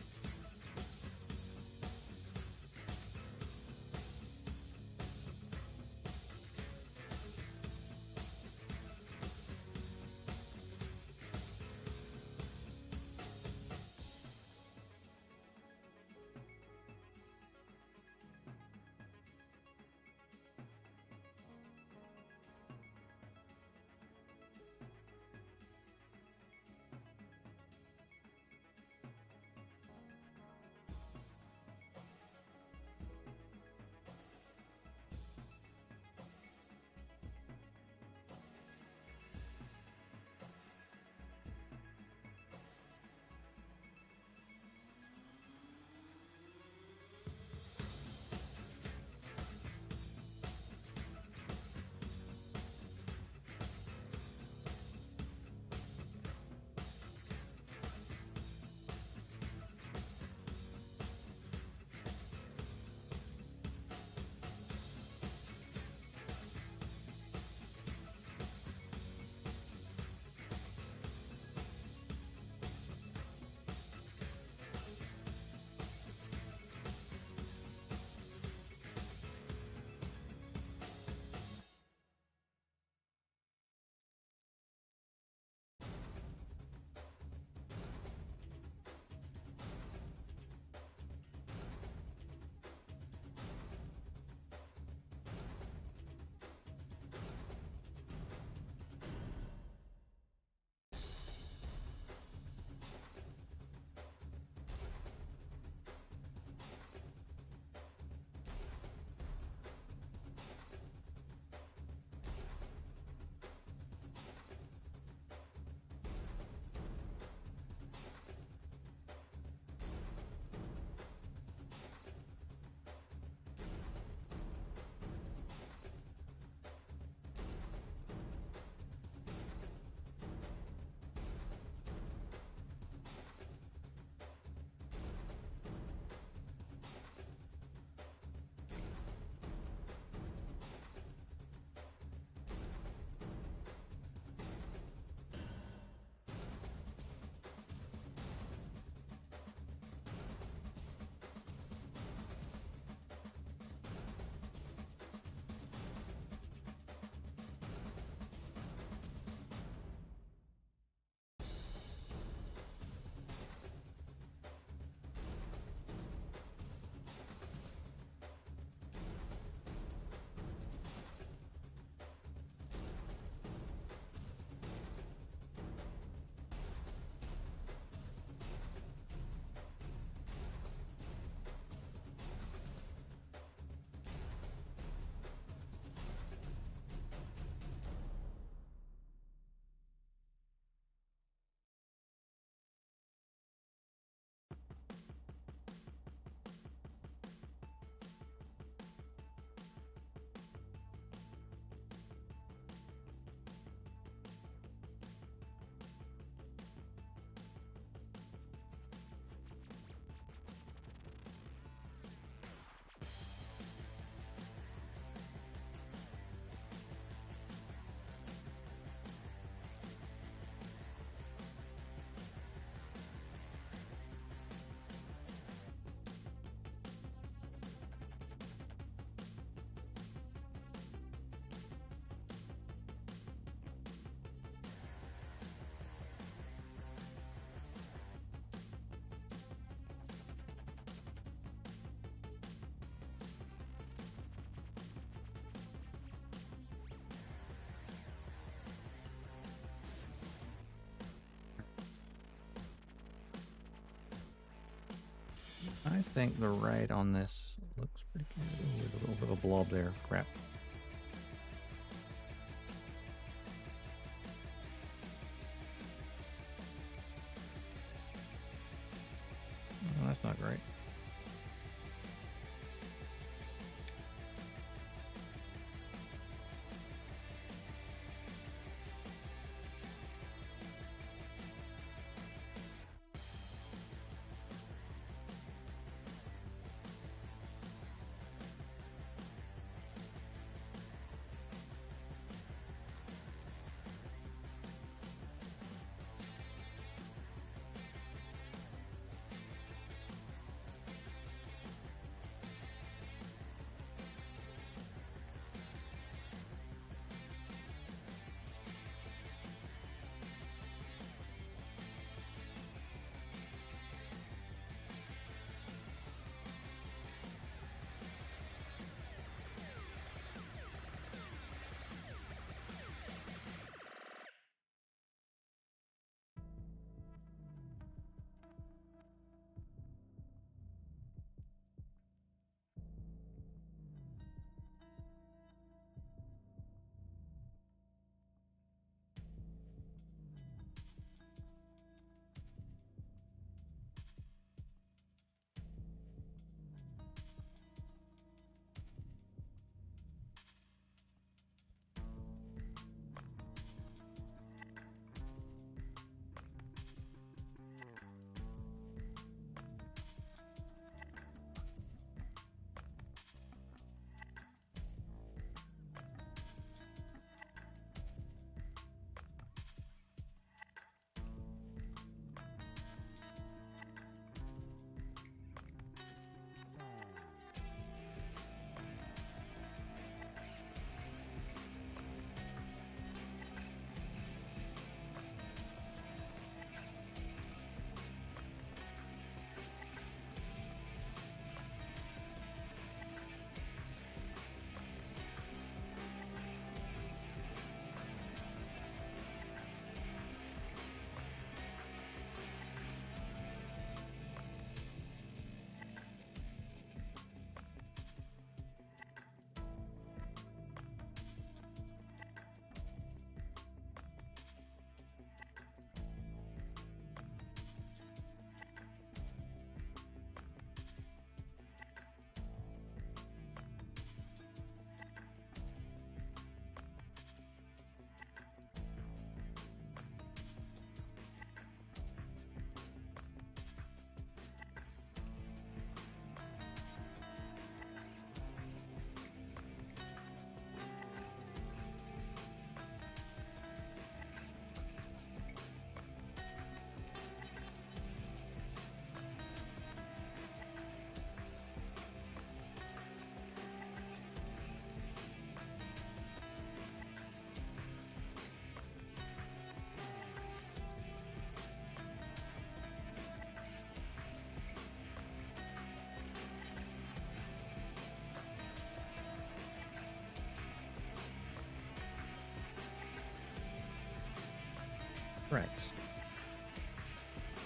I think the right on this looks pretty good. Ooh, there's a little bit of a blob there. Crap. Oh, that's not great. Right.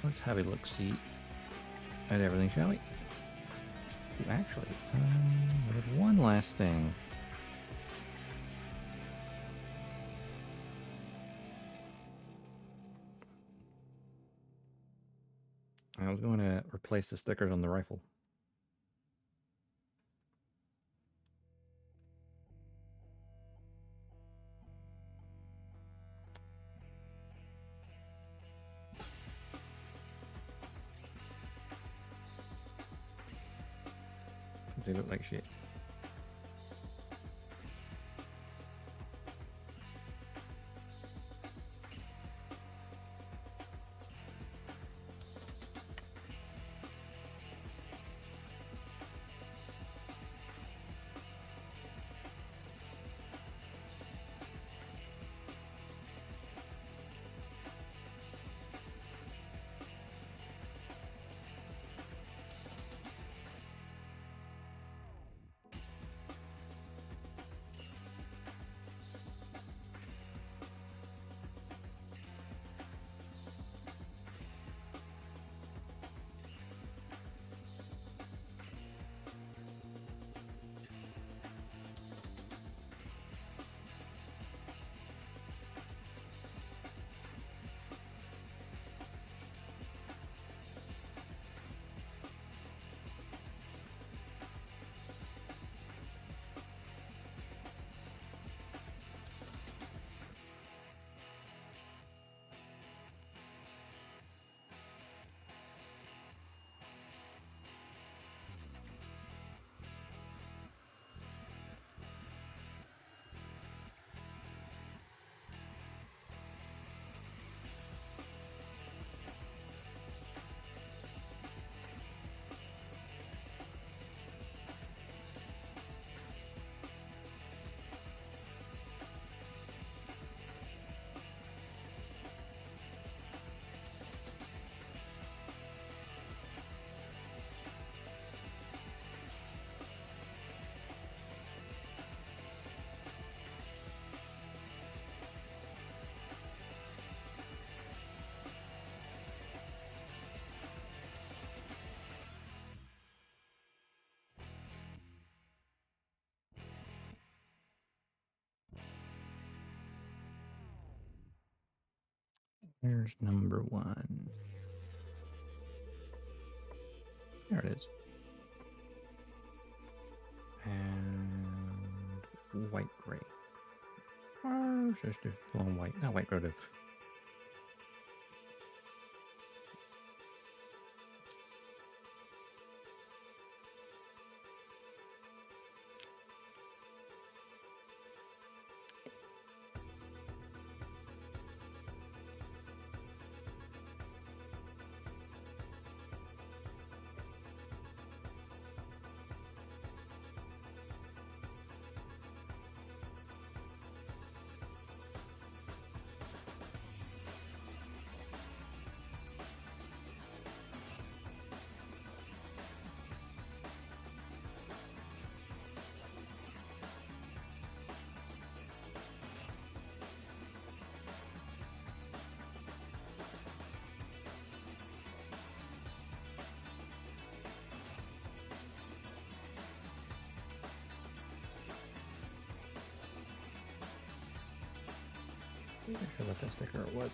Let's have a look-see at everything, shall we? Ooh, actually, there's one last thing. I was going to replace the stickers on the rifle. They look like shit. Here's number 1. There it is. And white gray. Or just one white, not white gray. I'm not sure what that sticker was.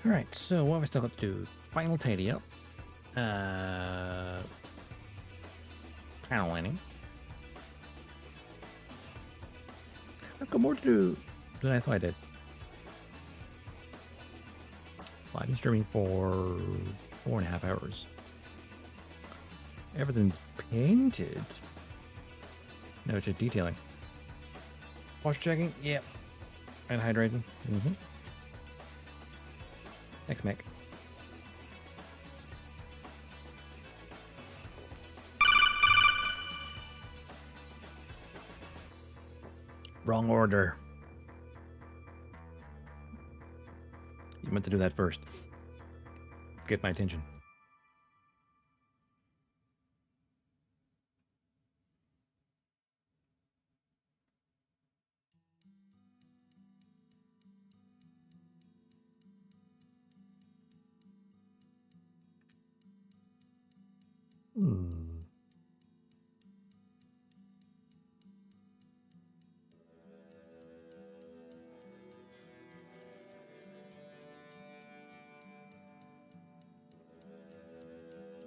Alright, so what have we still got to do? Final tidy up. Panel lining. I've got more to do than I thought I did. Well, I've been streaming for 4.5 hours. Everything's painted. No, it's just detailing. Wash checking? Yep. And hydrating? Mm-hmm. Thanks, Mick. Wrong order. You meant to do that first. Get my attention.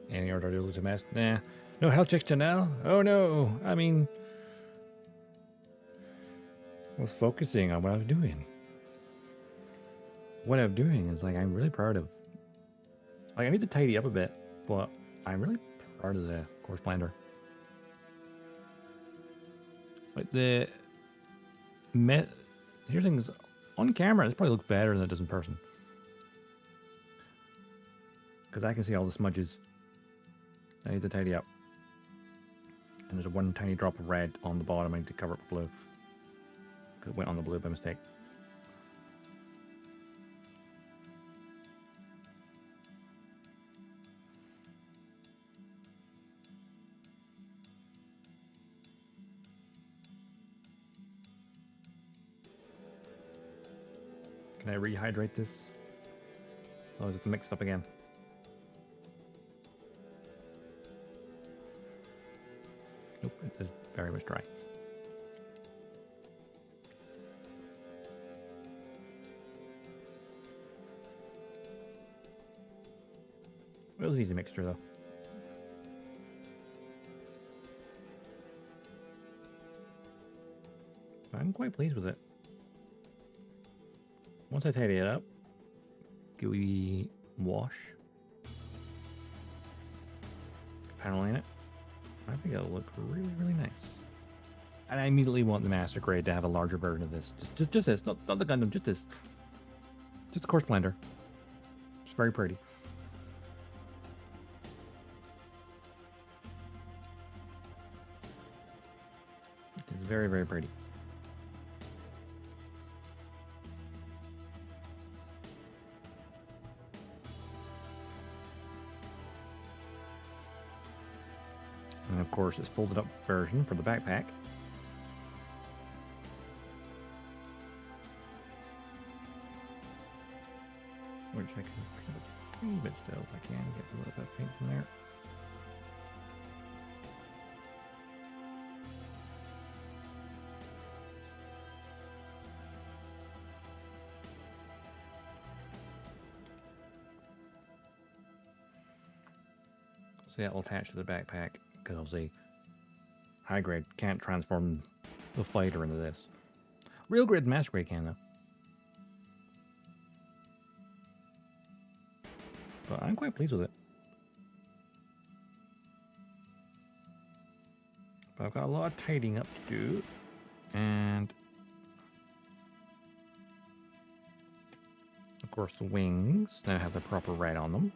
Any order to lose a mess? Nah. No health checks to now? Oh no. I mean, I was focusing on what I was doing. What I'm doing is like, I'm really proud of. Like, I need to tidy up a bit, but I'm really proud of the core Splendor. Like, here's things on camera, this probably looks better than it does in person. Because I can see all the smudges. I need to tidy up. And there's a one tiny drop of red on the bottom. I need to cover up with blue. Because it went on the blue by mistake. Can I rehydrate this? Oh, is it mixed up again? Nope, it is very much dry. It was an easy mixture though. I'm quite pleased with it. Once I tidy it up, gooey wash, panel in it, I think it'll look really, really nice. And I immediately want the Master Grade to have a larger version of this. Just this, not the Gundam, just this. Just the core Splendor. It's very pretty. It's very, very pretty. And of course, it's folded up version for the backpack. Which I can paint a tiny bit still if I can get a little bit of paint from there. So that will attach to the backpack because obviously high grade can't transform the fighter into this. Real grade and master grade can though. But I'm quite pleased with it. But I've got a lot of tidying up to do. And of course the wings now have the proper red on them.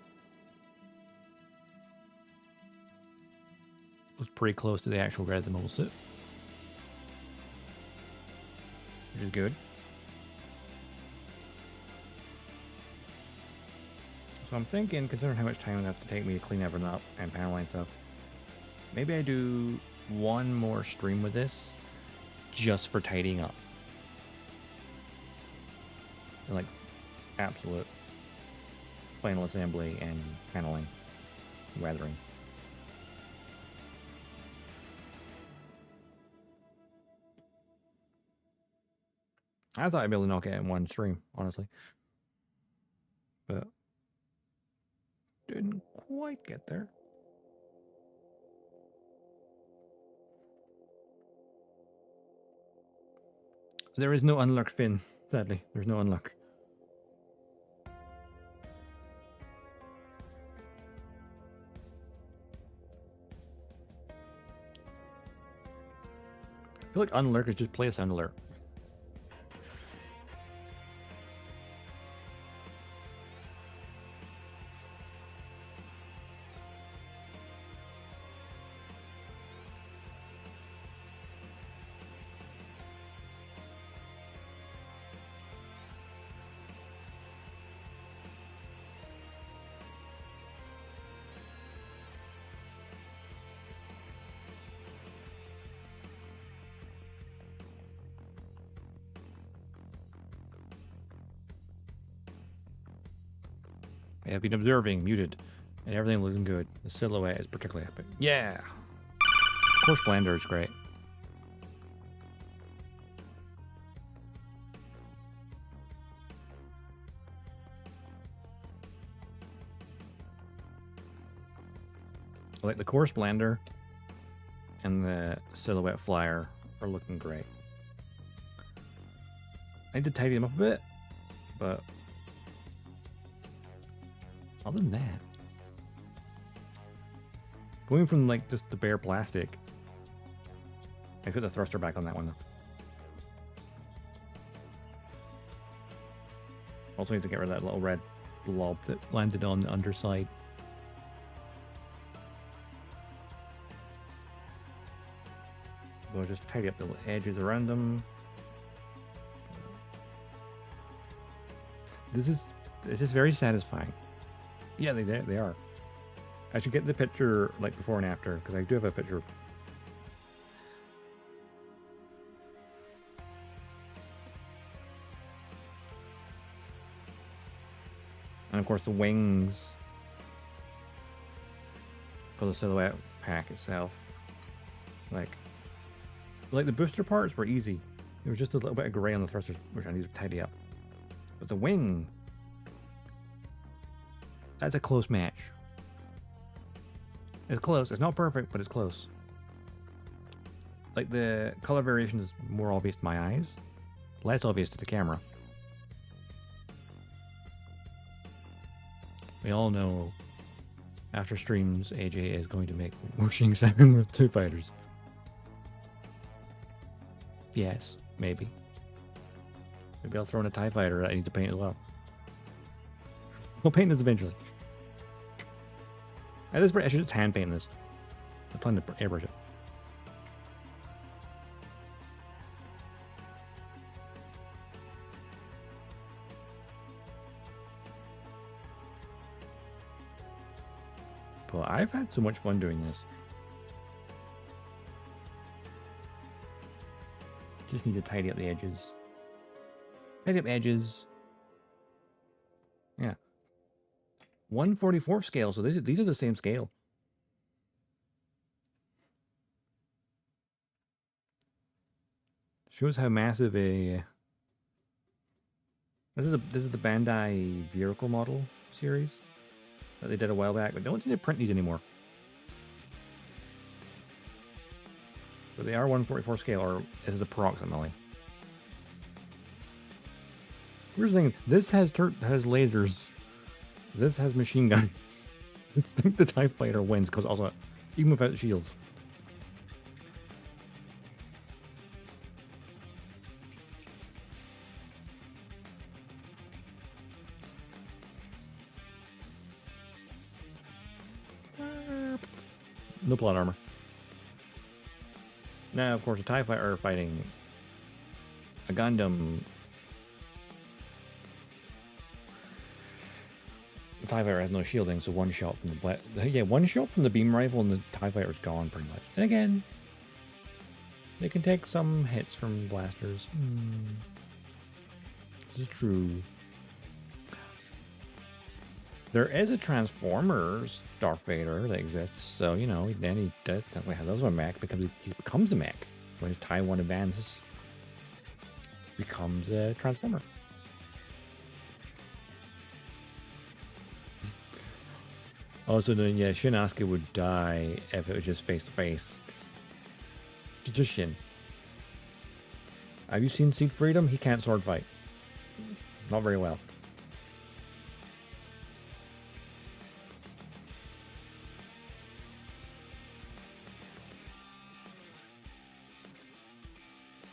Was pretty close to the actual red of the mobile suit, which is good. So I'm thinking, considering how much time it have to take me to clean everything up and paneling stuff, maybe I do one more stream with this just for tidying up. And like absolute final assembly and paneling, weathering. I thought I'd be able to knock it in one stream, honestly. But didn't quite get there. There is no unlocked fin, sadly. There's no unlock. I feel like unlurk is just play a sound alert. I have been observing, muted, and everything looking good. The silhouette is particularly epic. Yeah! Of course, Splendor is great. Like the core Splendor and the silhouette flyer are looking great. I need to tidy them up a bit, but other than that, going from like just the bare plastic, I put the thruster back on that one though. Also need to get rid of that little red blob that landed on the underside. We'll just tidy up the little edges around them. This is very satisfying. Yeah, they are. I should get the picture like before and after because I do have a picture. And of course the wings for the silhouette pack itself. Like the booster parts were easy. There was just a little bit of gray on the thrusters, which I need to tidy up. But the wing, that's a close match. It's close. It's not perfect, but it's close. Like the color variation is more obvious to my eyes, less obvious to the camera. We all know after streams, AJ is going to make Wuxing 7 with two fighters. Yes, maybe. Maybe I'll throw in a TIE fighter that I need to paint as well. We'll paint this eventually. At this point, I should just hand paint this. I'm planning to airbrush it. But I've had so much fun doing this. Just need to tidy up the edges. Tidy up edges. Yeah. 1/44 scale, so these are the same scale. Shows how massive a this is the Bandai vehicle model series that they did a while back, but don't seem to print these anymore. So they are 1/44 scale, or this is approximately. Here's the thing: this has lasers. This has machine guns. I think the TIE fighter wins because also, even without shields. No plot armor. Now, of course, a TIE fighter fighting a Gundam. The TIE fighter has no shielding, so one shot from one shot from the beam rifle and the TIE fighter's gone pretty much. And again, they can take some hits from blasters. This is true. There is a Transformers Starfighter that exists, so you know, then he definitely has those on mech because he becomes the mech. When his TIE 1 advances, becomes a Transformer. Also, then yeah, Shin Asuka would die if it was just face to face. Just Shin. Have you seen Seed Freedom? He can't sword fight. Not very well.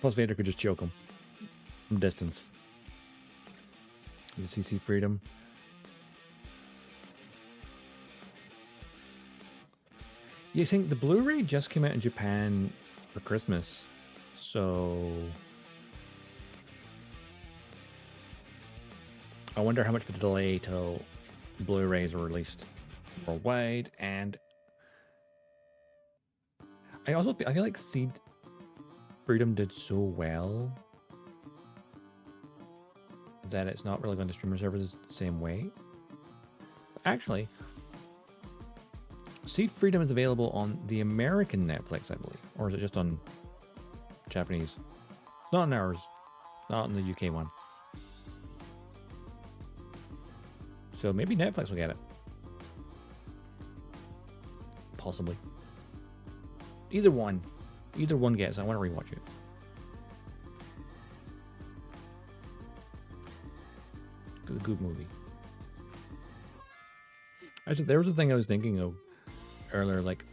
Plus Vader could just choke him from distance. You see Seed Freedom. You think the Blu-ray just came out in Japan for Christmas, so I wonder how much of a delay till Blu-rays are released worldwide. And I feel like Seed Freedom did so well that it's not really going to streamer servers the same way. Actually, Seed Freedom is available on the American Netflix, I believe. Or is it just on Japanese? It's not on ours. Not on the UK one. So maybe Netflix will get it. Possibly. Either one. Either one gets it. I want to rewatch it. It's a good movie. Actually, there was a thing I was thinking of earlier, like,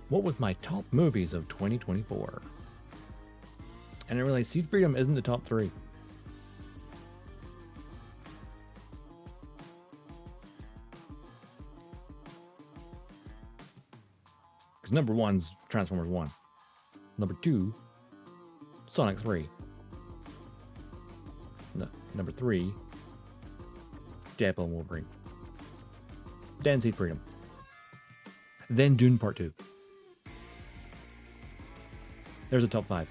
what was my top movies of 2024? And I realized Seed Freedom isn't the top 3. Because number 1's Transformers 1. Number 2, Sonic 3. Number 3, Deadpool and Wolverine. Then Seed Freedom. Then Dune Part 2. There's a top 5.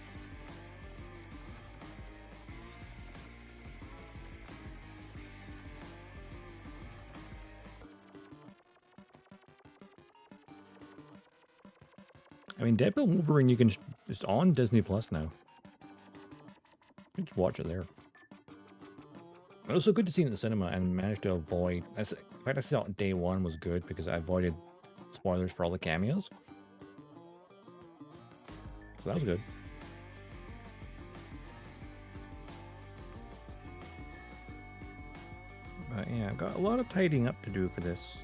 I mean, Deadpool and Wolverine, you can, it's on Disney Plus now. You just watch it there. It was so good to see it in the cinema and managed to avoid, in fact, I thought day one was good because I avoided spoilers for all the cameos. So that was good. But yeah, I've got a lot of tidying up to do for this.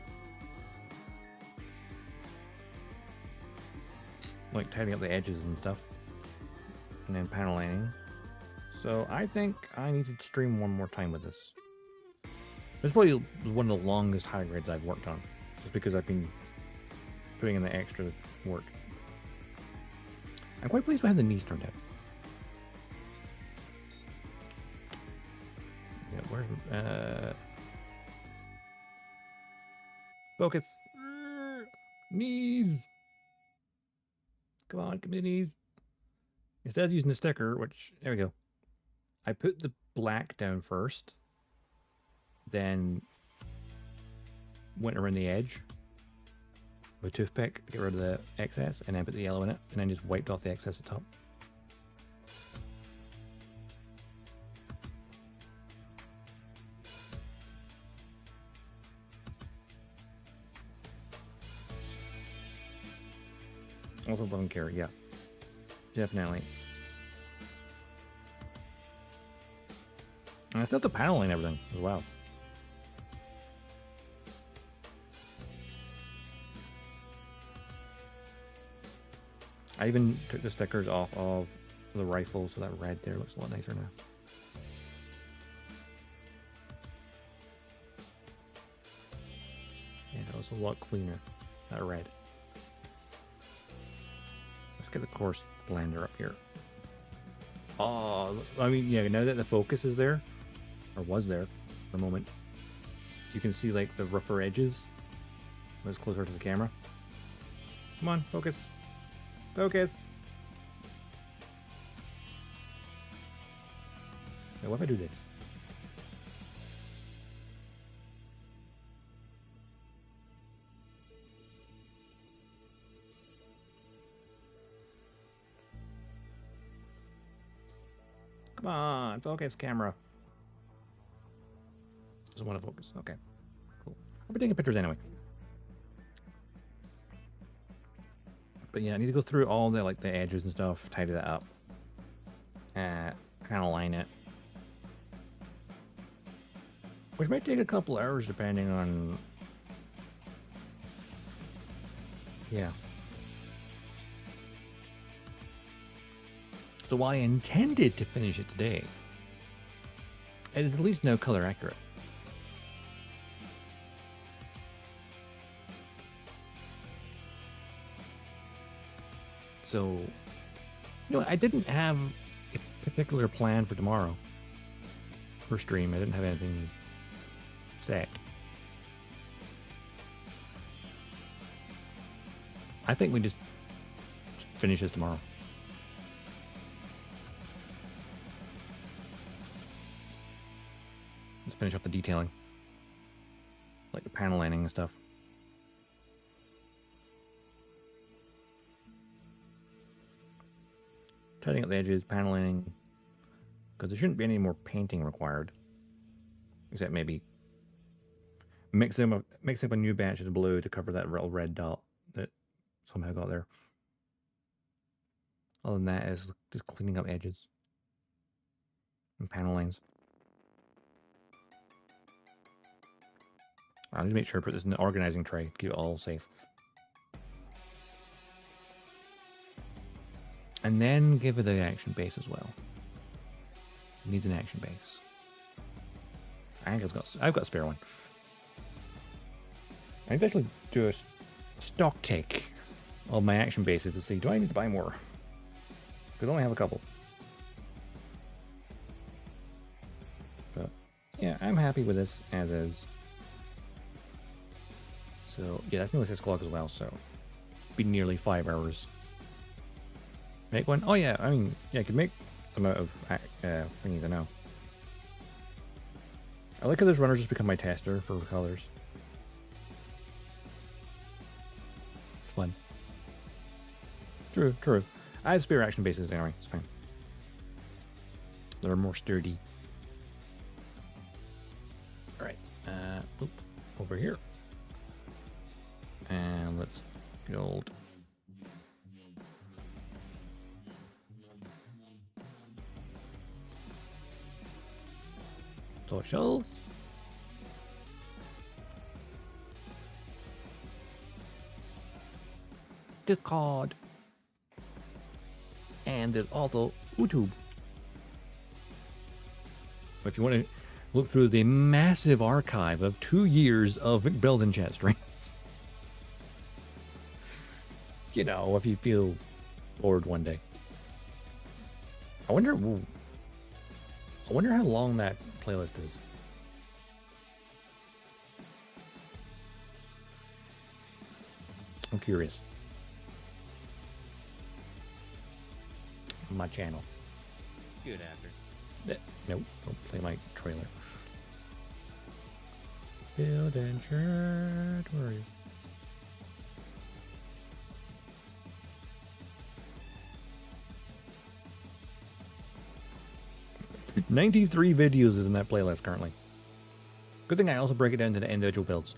Like tidying up the edges and stuff. and then panel lining. So I think I need to stream one more time with this. It's probably one of the longest high grades I've worked on, just because I've been putting in the extra work. I'm quite pleased with how the knees turned out. Yeah, where's focus. Knees. Come on, give me the knees. Instead of using the sticker, which there we go. I put the black down first, then went around the edge with a toothpick to get rid of the excess, and then put the yellow in it, and then just wiped off the excess at the top. Also bone care, yeah. Definitely. And I still have the paneling and everything as well. I even took the stickers off of the rifle, so that red there looks a lot nicer now. Yeah, it was a lot cleaner, that red. Let's get the coarse blender up here. Oh, I mean, yeah, now that the focus is there, or was there for a moment, you can see like the rougher edges when it's closer to the camera. Come on, focus. Focus. Now, what if I do this? Come on, focus, camera. Doesn't want to focus. Okay, cool. I'll be taking pictures anyway. But yeah, I need to go through all the like the edges and stuff, tidy that up, kind of line it, which might take a couple hours depending on. Yeah. So while I intended to finish it today, it is at least now color accurate. So, you know, I didn't have a particular plan for tomorrow for stream. I didn't have anything set. I think we just finish this tomorrow. Let's finish off the detailing, like the panel lining and stuff. Tidying up the edges, paneling, because there shouldn't be any more painting required, except maybe mixing up a new batch of blue to cover that little red dot that somehow got there. Other than that, is just cleaning up edges and panel lines. I need to make sure I put this in the organizing tray to keep it all safe. And then give it an action base as well. It needs an action base. I think I've got a spare one. I need to actually do a stock take of my action bases to see, do I need to buy more? Because I only have a couple. But yeah, I'm happy with this as is. So yeah, that's nearly 6 o'clock as well, so it's been nearly 5 hours. Make one? Oh yeah, I mean, yeah, I could make them out of thingies, I know. I like how this runner just become my tester for colors. It's fun. True, true. I have spare action bases anyway, it's fine. They're more sturdy. Alright, over here. And let's build socials. Discord. And there's also YouTube. If you want to look through the massive archive of 2 years of build and chat streams. You know, if you feel bored one day. I wonder how long that playlist is. I'm curious. My channel. Good after. Nope, don't play my trailer. Build and chat, where are you? 93 videos is in that playlist currently. Good thing I also break it down into the individual builds.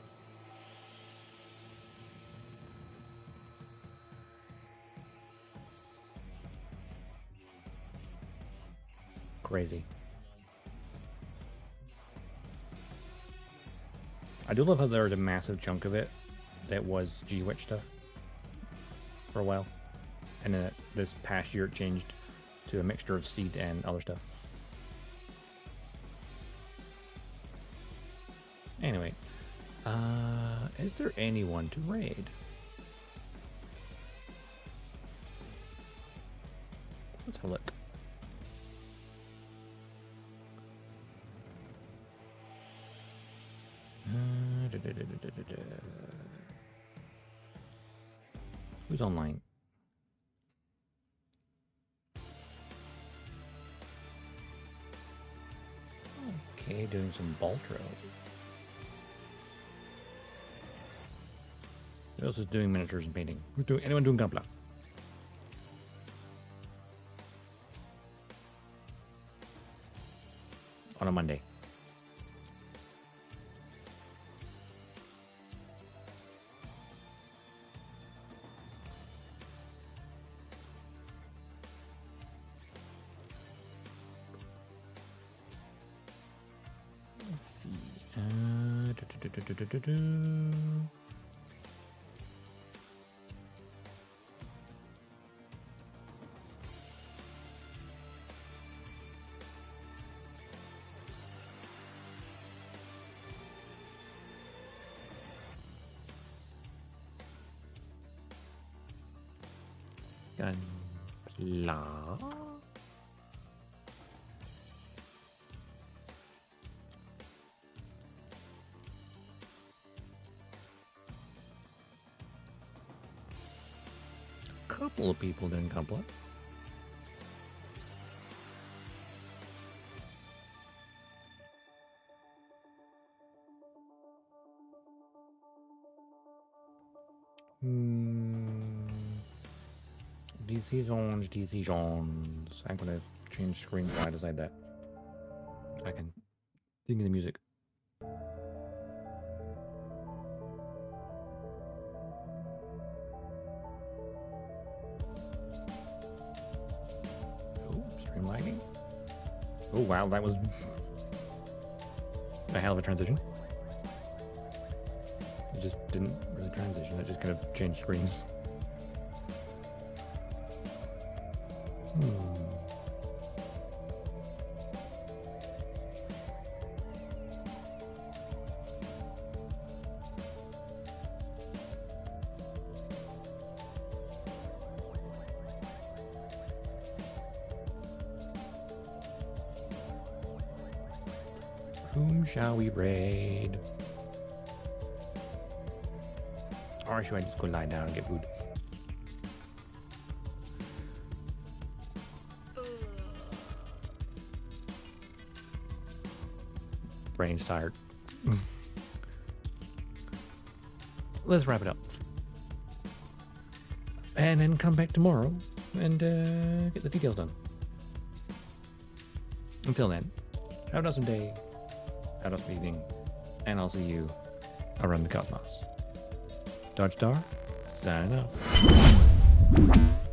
Crazy. I do love how there was a massive chunk of it that was G-Witch stuff for a while. And then this past year it changed to a mixture of seed and other stuff. Anyway, is there anyone to raid? Let's have a look. Who's online? Okay, doing some Baltro. Who else is doing miniatures and painting? Who's doing? Anyone doing Gunpla? On a Monday. Let's see. Gunpla. Couple of people doing Gunpla. Decisions. I'm gonna change screens while I decide that. I can think of the music. Oh, stream lagging. Oh wow, that was a hell of a transition. It just didn't really transition, it just kind of changed screens. Whom shall we raid? Or should I just go lie down and get food? Brain's tired. Let's wrap it up. And then come back tomorrow and get the details done. Until then, have an awesome day, have an awesome evening, and I'll see you around the cosmos. Dodgestar, signing off.